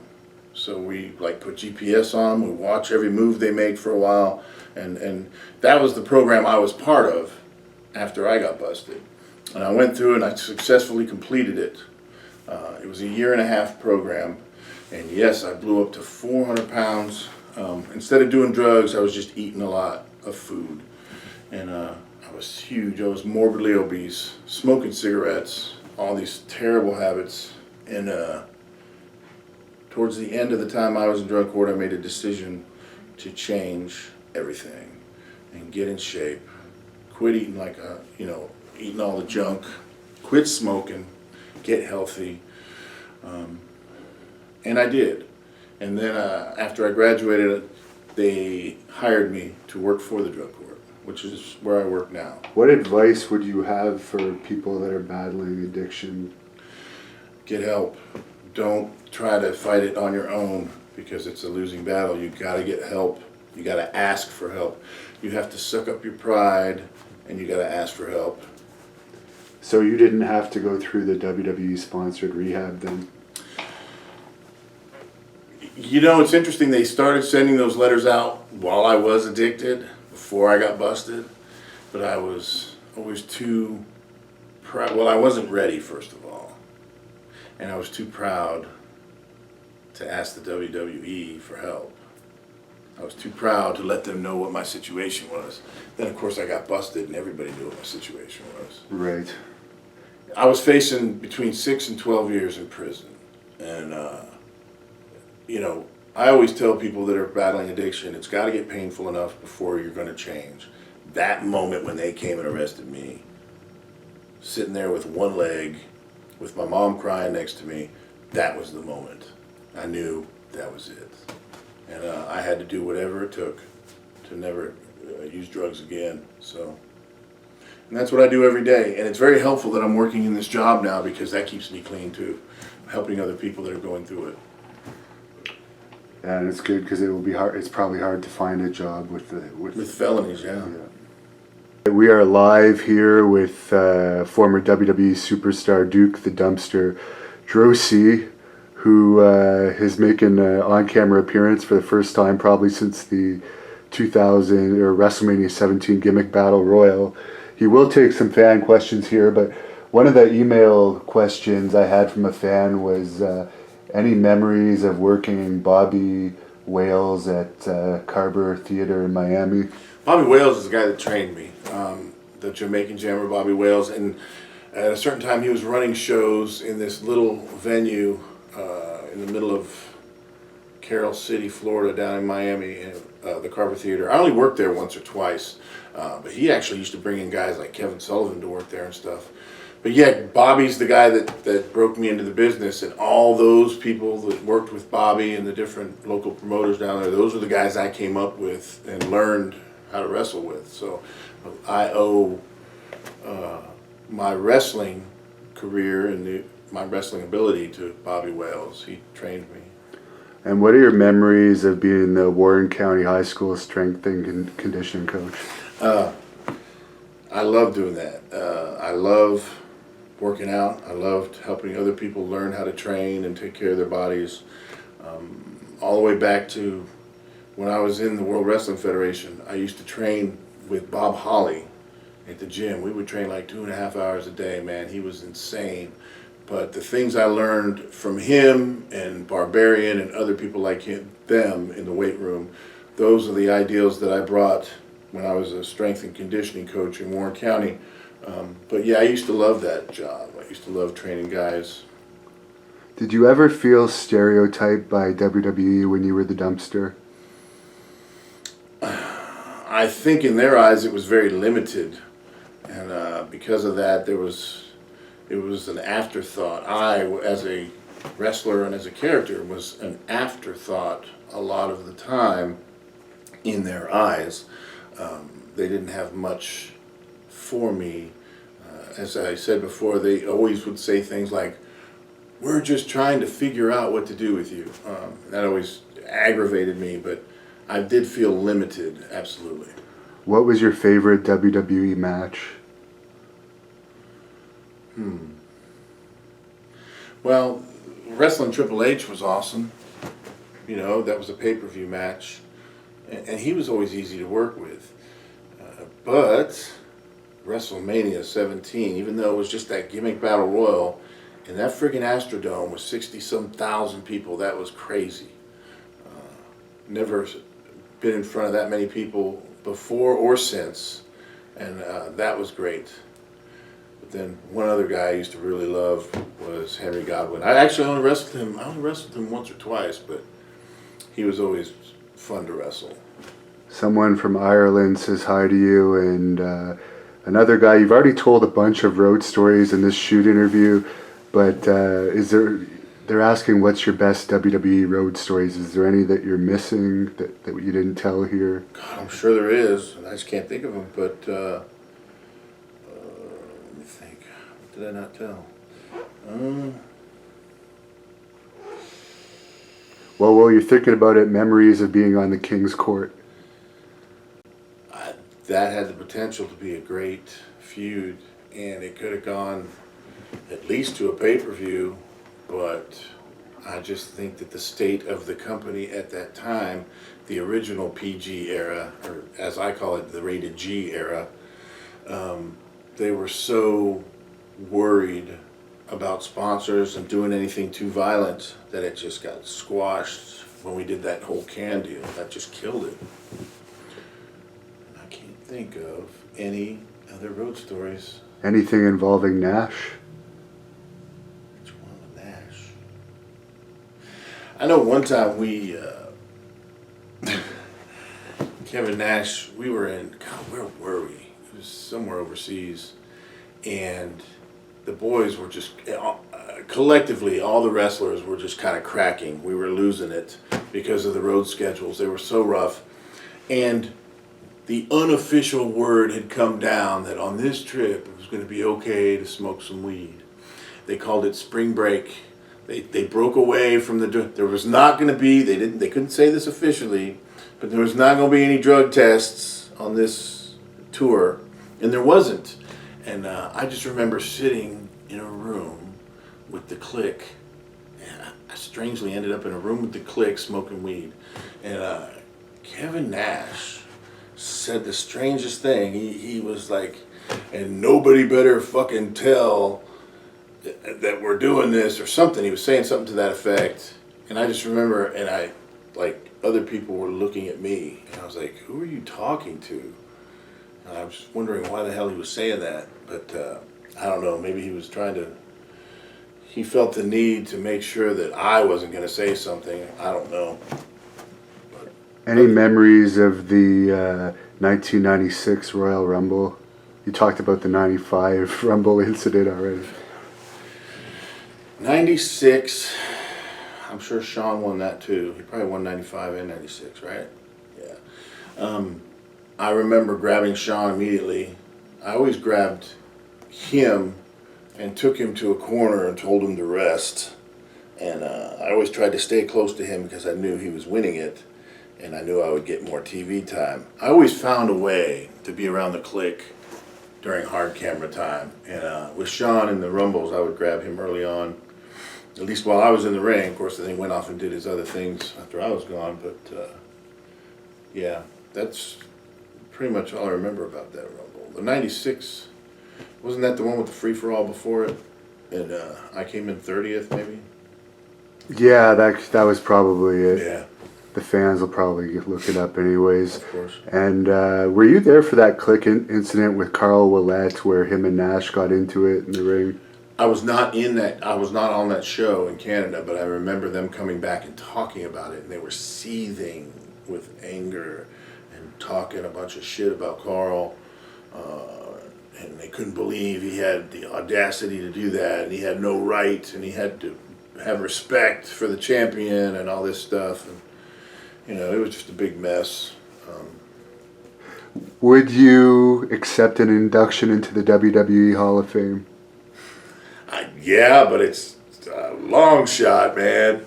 So we like put GPS on them, we watch every move they make for a while, and that was the program I was part of after I got busted. And I went through and I successfully completed it. It was a 1.5 year program, and yes, I blew up to 400 pounds. Instead of doing drugs, I was just eating a lot of food. And I was huge, I was morbidly obese, smoking cigarettes, all these terrible habits. And towards the end of the time I was in drug court, I made a decision to change everything and get in shape. Quit eating eating all the junk. Quit smoking. Get healthy. And I did. And then after I graduated, they hired me to work for the drug court, which is where I work now. What advice would you have for people that are battling addiction? Get help. Don't try to fight it on your own because it's a losing battle. You got to get help. You got to ask for help. You have to suck up your pride and you got to ask for help. So you didn't have to go through the WWE sponsored rehab then? You know, it's interesting. They started sending those letters out while I was addicted, before I got busted. But I was always too proud. Well, I wasn't ready, first of all. And I was too proud to ask the WWE for help. I was too proud to let them know what my situation was. Then, of course, I got busted and everybody knew what my situation was. Right. I was facing between 6 and 12 years in prison. And, you know, I always tell people that are battling addiction, it's got to get painful enough before you're going to change. That moment when they came and arrested me, sitting there with one leg, with my mom crying next to me, that was the moment. I knew that was it. And I had to do whatever it took to never use drugs again. So, and that's what I do every day. And it's very helpful that I'm working in this job now because that keeps me clean too, helping other people that are going through it. And it's good because it will be hard. It's probably hard to find a job with Felonies, yeah. We are live here with former WWE Superstar Duke, the Dumpster, Droese, who is making an on-camera appearance for the first time probably since the 2000 or WrestleMania 17 gimmick battle royal. He will take some fan questions here, but one of the email questions I had from a fan was any memories of working Bobby Wales at Carver Theater in Miami? Bobby Wales is the guy that trained me, the Jamaican Jammer Bobby Wales, and at a certain time he was running shows in this little venue in the middle of Carroll City, Florida, down in Miami, the Carver Theater. I only worked there once or twice, but he actually used to bring in guys like Kevin Sullivan to work there and stuff. But yeah, Bobby's the guy that broke me into the business, and all those people that worked with Bobby and the different local promoters down there, those are the guys I came up with and learned how to wrestle with. So I owe my wrestling career and my wrestling ability to Bobby Wales. He trained me. And what are your memories of being the Warren County High School strength and conditioning coach? I love doing that. I love working out. I loved helping other people learn how to train and take care of their bodies. All the way back to when I was in the World Wrestling Federation, I used to train with Bob Holly at the gym. We would train like 2.5 hours a day, man. He was insane. But the things I learned from him and Barbarian and other people like them in the weight room, those are the ideals that I brought when I was a strength and conditioning coach in Warren County. But yeah, I used to love that job. I used to love training guys. Did you ever feel stereotyped by WWE when you were the Dumpster? I think in their eyes it was very limited, and because of that, it was an afterthought. I, as a wrestler and as a character, was an afterthought a lot of the time in their eyes. They didn't have much for me. As I said before, they always would say things like, "We're just trying to figure out what to do with you." That always aggravated me, but I did feel limited, absolutely. What was your favorite WWE match? Well, wrestling Triple H was awesome. You know, that was a pay-per-view match. And he was always easy to work with. But WrestleMania 17, even though it was just that gimmick battle royal, and that friggin' Astrodome was 60-some thousand people, that was crazy. Never been in front of that many people before or since, and that was great. But then one other guy I used to really love was Henry Godwinn. I only wrestled him once or twice, but he was always fun to wrestle. Someone from Ireland says hi to you, and another guy, you've already told a bunch of road stories in this shoot interview, but They're asking what's your best WWE road stories. Is there any that you're missing that you didn't tell here? God, I'm sure there is, and I just can't think of them. But let me think. What did I not tell? Well, while you're thinking about it, memories of being on the King's Court. That had the potential to be a great feud, and it could have gone at least to a pay-per-view, but I just think that the state of the company at that time, the original PG era, or as I call it, the rated G era, they were so worried about sponsors and doing anything too violent that it just got squashed when we did that whole can deal. That just killed it. I can't think of any other road stories. Anything involving Nash? Which one with Nash? I know one time we, Kevin Nash, we were in, God, where were we? It was somewhere overseas. And the boys were just, collectively, all the wrestlers were just kind of cracking. We were losing it because of the road schedules. They were so rough. And the unofficial word had come down that on this trip it was going to be okay to smoke some weed. They called it spring break. They broke away from there was not going to be, they couldn't say this officially, but there was not going to be any drug tests on this tour. And there wasn't. And I just remember sitting in a room with the Clique. And I strangely ended up in a room with the Clique smoking weed. And Kevin Nash said the strangest thing. He was like, and nobody better fucking tell that we're doing this or something. He was saying something to that effect. And I just remember, and I, like, other people were looking at me. And I was like, who are you talking to? And I was wondering why the hell he was saying that. But I don't know, maybe he was trying to, he felt the need to make sure that I wasn't going to say something. I don't know. Any memories of the 1996 Royal Rumble? You talked about the 95 Rumble incident already. 96, I'm sure Sean won that too. He probably won 95 and 96, right? Yeah. I remember grabbing Sean immediately. I always grabbed him and took him to a corner and told him to rest. And I always tried to stay close to him because I knew he was winning it. And I knew I would get more TV time. I always found a way to be around the Clique during hard camera time. And with Sean in the Rumbles, I would grab him early on, at least while I was in the ring. Of course, then he went off and did his other things after I was gone. But yeah, that's pretty much all I remember about that Rumble. The 96, wasn't that the one with the free-for-all before it? And I came in 30th, maybe? Yeah, that was probably it. Yeah. The fans will probably look it up anyways. Of course. And were you there for that Clique incident with Carl Ouellet where him and Nash got into it in the ring? I was not in that. I was not on that show in Canada, but I remember them coming back and talking about it, and they were seething with anger and talking a bunch of shit about Carl, and they couldn't believe he had the audacity to do that, and he had no right, and he had to have respect for the champion and all this stuff, and you know, it was just a big mess. Would you accept an induction into the WWE Hall of Fame? Yeah, but it's a long shot, man.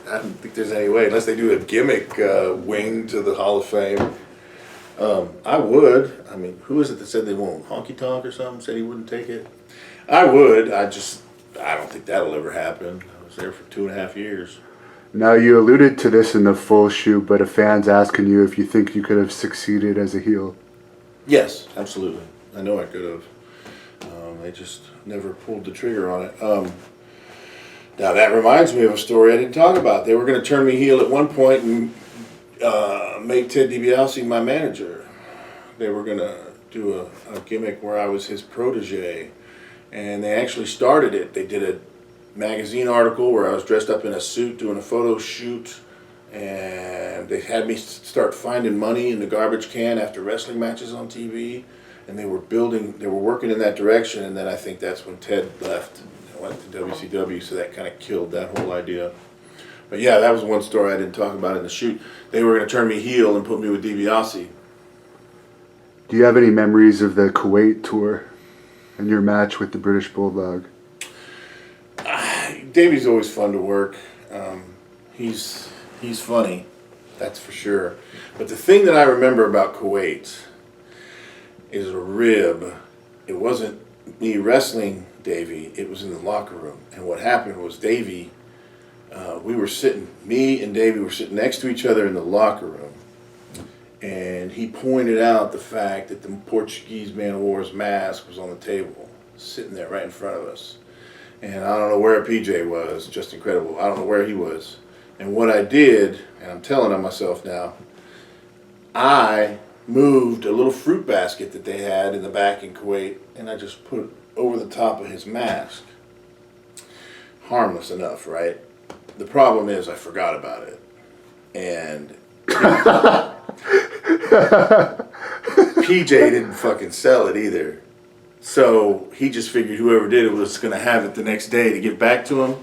I don't think there's any way, unless they do a gimmick wing to the Hall of Fame. I would. I mean, who is it that said they won't? Honky Tonk or something said he wouldn't take it? I would. I don't think that'll ever happen. I was there for 2.5 years. Now, you alluded to this in the full shoot, but a fan's asking you if you think you could have succeeded as a heel. Yes, absolutely. I know I could have. They just never pulled the trigger on it. Now, that reminds me of a story I didn't talk about. They were going to turn me heel at one point and make Ted DiBiase my manager. They were going to do a gimmick where I was his protege. And they actually started it. They did a magazine article where I was dressed up in a suit doing a photo shoot, and they had me start finding money in the garbage can after wrestling matches on TV, and they were working in that direction, and then I think that's when Ted left. I went to WCW, so that kind of killed that whole idea. But yeah, that was one story I didn't talk about in the shoot. They were going to turn me heel and put me with DiBiase. Do you have any memories of the Kuwait tour and your match with the British Bulldog? Davey's always fun to work. He's funny, that's for sure. But the thing that I remember about Kuwait is a rib. It wasn't me wrestling Davey, it was in the locker room. And what happened was me and Davey were sitting next to each other in the locker room. And he pointed out the fact that the Portuguese Man of War's mask was on the table, sitting there right in front of us. And I don't know where PJ was, just incredible. I don't know where he was. And what I did, and I'm telling on myself now, I moved a little fruit basket that they had in the back in Kuwait, and I just put it over the top of his mask. Harmless enough, right? The problem is I forgot about it. And PJ didn't fucking sell it either. So he just figured whoever did it was going to have it the next day to give back to him.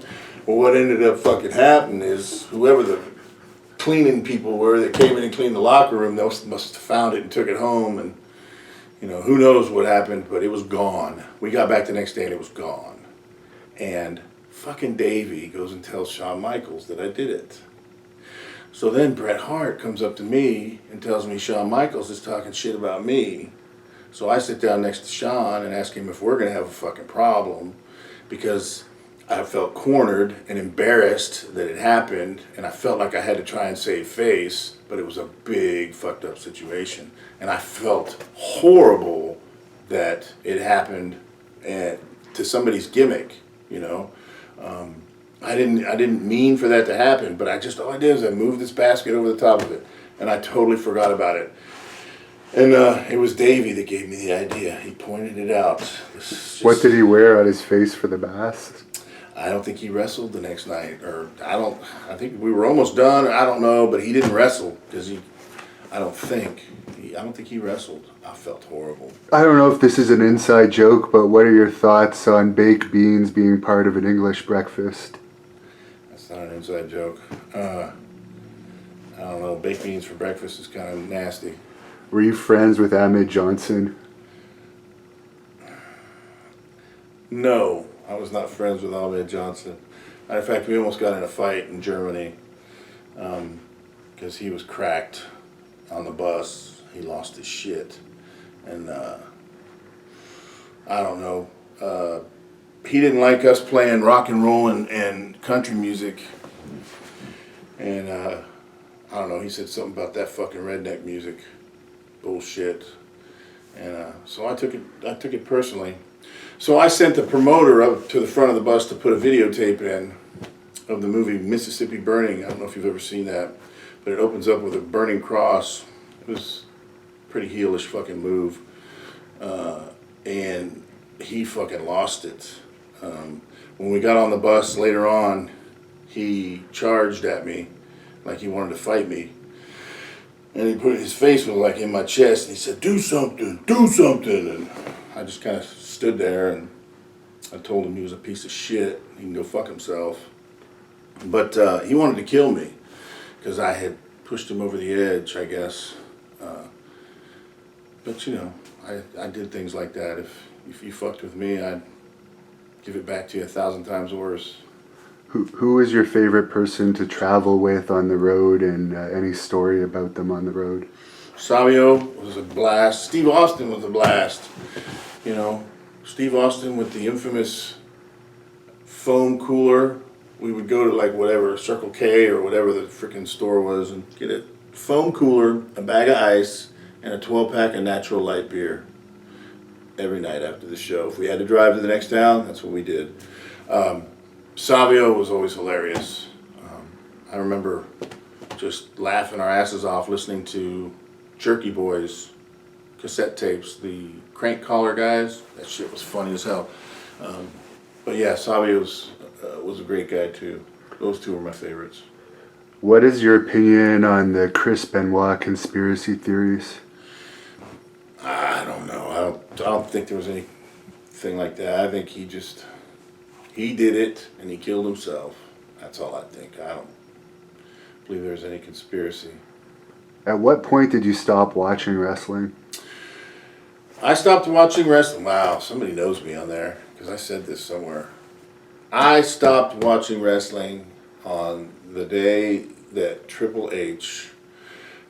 Well, what ended up fucking happening is whoever the cleaning people were that came in and cleaned the locker room, they must have found it and took it home. And, you know, who knows what happened, but it was gone. We got back the next day and it was gone. And fucking Davey goes and tells Shawn Michaels that I did it. So then Bret Hart comes up to me and tells me Shawn Michaels is talking shit about me. So I sit down next to Shawn and ask him if we're going to have a fucking problem, because I felt cornered and embarrassed that it happened, and I felt like I had to try and save face, but it was a big fucked up situation. And I felt horrible that it happened to somebody's gimmick, you know. I didn't mean for that to happen, but all I did was I moved this basket over the top of it, and I totally forgot about it. And it was Davey that gave me the idea. He pointed it out. What did he wear on his face for the mask? I don't think he wrestled the next night, or I think we were almost done. I don't know, but he didn't wrestle because I don't think he wrestled. I felt horrible. I don't know if this is an inside joke, but what are your thoughts on baked beans being part of an English breakfast? That's not an inside joke. I don't know. Baked beans for breakfast is kind of nasty. Were you friends with Ahmed Johnson? No, I was not friends with Ahmed Johnson. Matter of fact, we almost got in a fight in Germany because he was cracked on the bus. He lost his shit. And I don't know. He didn't like us playing rock and roll and country music. And I don't know, he said something about that fucking redneck music. Bullshit. And so I took it personally. So I sent the promoter up to the front of the bus to put a videotape in of the movie Mississippi Burning. I don't know if you've ever seen that, but it opens up with a burning cross. It was a pretty heelish fucking move. And he fucking lost it. When we got on the bus later on, he charged at me like he wanted to fight me. And his face was like in my chest, and he said, do something. And I just kind of stood there, and I told him he was a piece of shit. He can go fuck himself. But he wanted to kill me because I had pushed him over the edge, I guess. But you know, I did things like that. If you fucked with me, I'd give it back to you 1,000 times worse. Who is your favorite person to travel with on the road, and any story about them on the road? Savio was a blast. Steve Austin was a blast. You know, Steve Austin with the infamous foam cooler. We would go to like whatever, Circle K or whatever the freaking store was, and get a foam cooler, a bag of ice, and a 12-pack of natural light beer every night after the show. If we had to drive to the next town, that's what we did. Savio was always hilarious. I remember just laughing our asses off listening to Jerky Boys cassette tapes, the crank collar guys. That shit was funny as hell. But yeah, Savio was a great guy too. Those two were my favorites. What is your opinion on the Chris Benoit conspiracy theories? I don't know. I don't think there was anything like that. I think he He did it, and he killed himself. That's all I think. I don't believe there's any conspiracy. At what point did you stop watching wrestling? I stopped watching wrestling. Wow, somebody knows me on there, because I said this somewhere. I stopped watching wrestling on the day that Triple H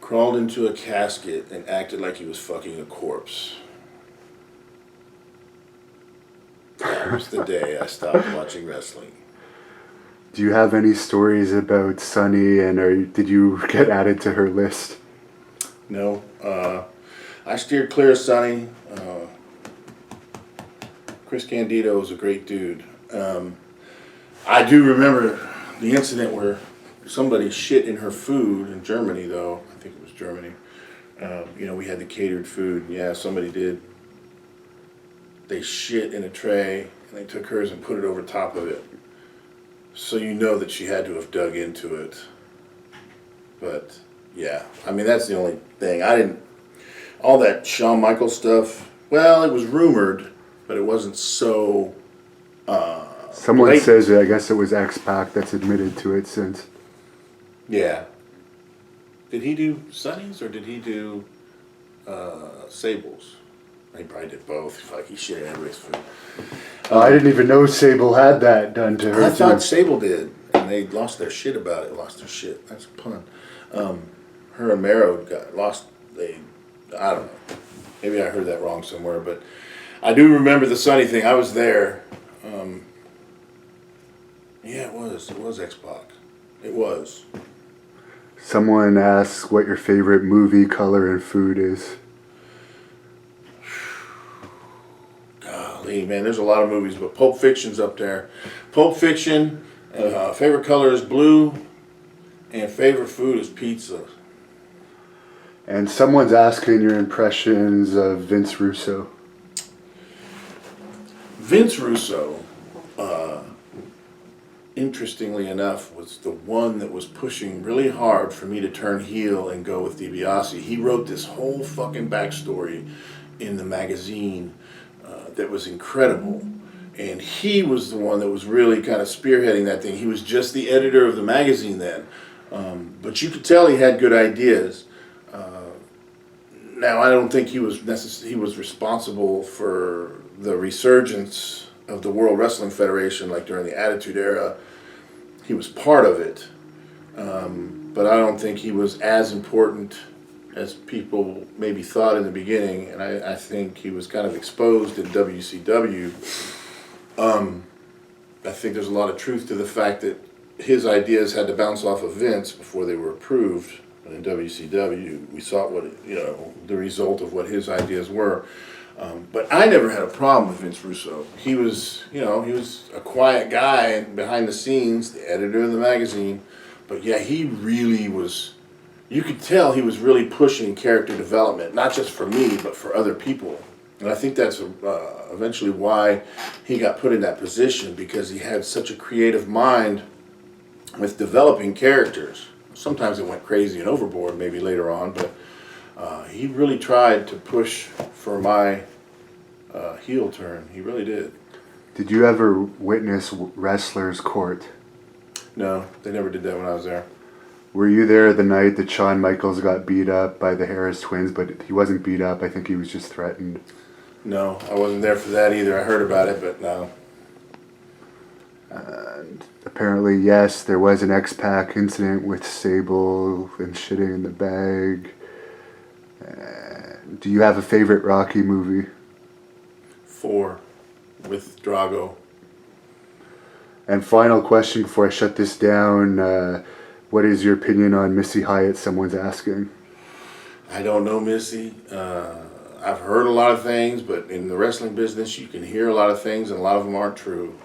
crawled into a casket and acted like he was fucking a corpse. That was the day I stopped watching wrestling. Do you have any stories about Sunny, and did you get added to her list? No. I steered clear of Sonny. Chris Candido was a great dude. I do remember the incident where somebody shit in her food in Germany, though. I think it was Germany. We had the catered food. Yeah, somebody did. They shit in a tray, and they took hers and put it over top of it. So you know that she had to have dug into it. But, yeah. I mean, that's the only thing. All that Shawn Michaels stuff, well, it was rumored, but it wasn't so... Someone blatant. says, I guess it was X-Pac that's admitted to it since. Yeah. Did he do Sonny's or did he do Sable's? He probably did both. Like he shit in everybody's food. I didn't even know Sable had that done to her. I thought too. Sable did, and they lost their shit about it. Lost their shit. That's a pun. Her and Mero got lost. I don't know. Maybe I heard that wrong somewhere, but I do remember the Sonny thing. I was there. Yeah, it was. It was X-Pac. It was. Someone asks what your favorite movie, color, and food is. Golly, man, there's a lot of movies, but Pulp Fiction's up there. Pulp Fiction, favorite color is blue, and favorite food is pizza. And someone's asking your impressions of Vince Russo. Vince Russo, interestingly enough, was the one that was pushing really hard for me to turn heel and go with DiBiase. He wrote this whole fucking backstory in the magazine that was incredible. And he was the one that was really kind of spearheading that thing. He was just the editor of the magazine then. But you could tell he had good ideas. Now, I don't think he was responsible for the resurgence of the World Wrestling Federation, like during the Attitude Era. He was part of it, but I don't think he was as important as people maybe thought in the beginning, and I think he was kind of exposed in WCW. I think there's a lot of truth to the fact that his ideas had to bounce off of Vince before they were approved. And in WCW, we saw the result of what his ideas were. But I never had a problem with Vince Russo. He was a quiet guy behind the scenes, the editor of the magazine. But yeah, he really was, you could tell he was really pushing character development, not just for me, but for other people. And I think that's eventually why he got put in that position, because he had such a creative mind with developing characters. Sometimes it went crazy and overboard maybe later on, but he really tried to push for my heel turn. He really did. Did you ever witness Wrestler's Court? No, they never did that when I was there. Were you there the night that Shawn Michaels got beat up by the Harris twins, but he wasn't beat up? I think he was just threatened. No, I wasn't there for that either. I heard about it, but no. And apparently, yes, there was an X-Pac incident with Sable and shitting in the bag. Do you have a favorite Rocky movie? 4, with Drago. And final question before I shut this down. What is your opinion on Missy Hyatt? Someone's asking. I don't know Missy. I've heard a lot of things, but in the wrestling business, you can hear a lot of things, and a lot of them aren't true.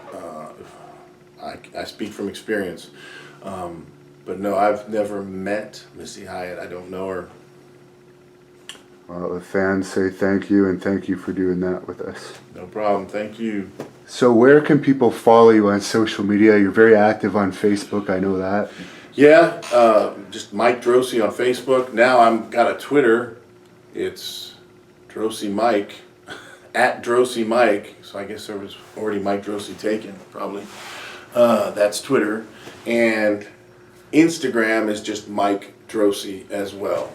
I speak from experience. But no, I've never met Missy Hyatt. I don't know her. Well, the fans say thank you, and thank you for doing that with us. No problem. Thank you. So where can people follow you on social media? You're very active on Facebook, I know that. Yeah, just Mike Droese on Facebook. Now I've got a Twitter. It's Droese Mike at Droese Mike. So I guess there was already Mike Droese taken, probably. That's Twitter. And Instagram is just Mike Droese as well.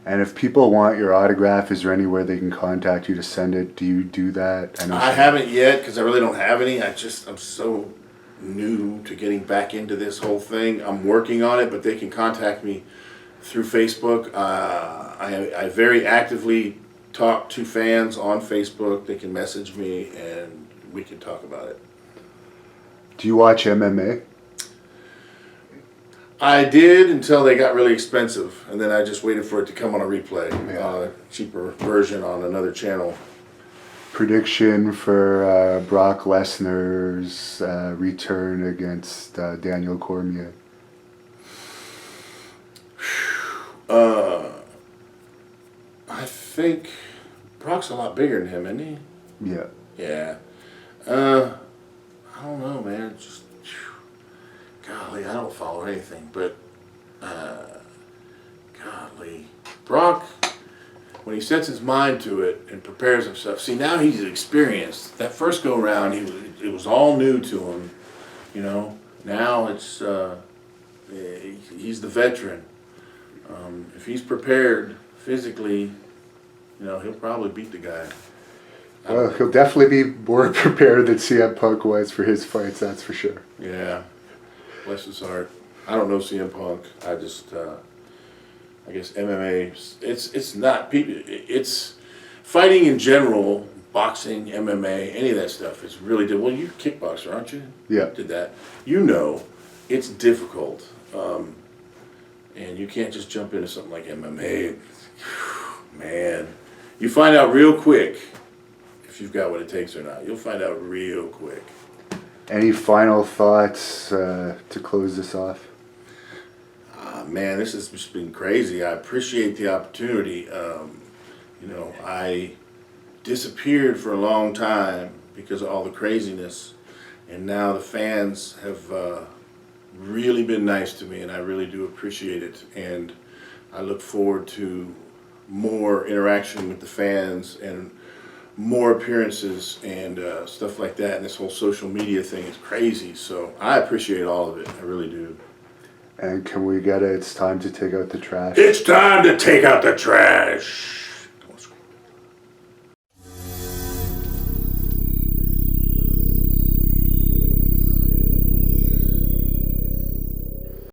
And if people want your autograph, is there anywhere they can contact you to send it? Do you do that? I haven't yet because I really don't have any. I'm so new to getting back into this whole thing. I'm working on it, but they can contact me through Facebook. I very actively talk to fans on Facebook. They can message me and we can talk about it. Do you watch MMA? I did until they got really expensive, and then I just waited for it to come on a replay, a cheaper version on another channel. Prediction for Brock Lesnar's return against Daniel Cormier? I think Brock's a lot bigger than him, isn't he? Yeah. Yeah. I don't know, man. Just, golly, I don't follow anything, but, golly. Brock, when he sets his mind to it and prepares himself, see, now he's experienced. That first go round, it was all new to him, you know. Now it's, he's the veteran. If he's prepared physically, you know, he'll probably beat the guy. Well, he'll definitely be more prepared than CM Punk was for his fights, that's for sure. Yeah. Bless his heart. I don't know CM Punk. I just, I guess MMA, it's not, people, it's fighting in general, boxing, MMA, any of that stuff is really difficult. Well, you're a kickboxer, aren't you? Yeah. Did that. You know, it's difficult. And you can't just jump into something like MMA. Man, you find out real quick if you've got what it takes or not. You'll find out real quick. Any final thoughts to close this off? Man, this has just been crazy. I appreciate the opportunity. You know, I disappeared for a long time because of all the craziness, and now the fans have really been nice to me, and I really do appreciate it. And I look forward to more interaction with the fans and more appearances and stuff like that. And this whole social media thing is crazy. So I appreciate all of it. I really do. And can we get it? It's time to take out the trash. It's time to take out the trash.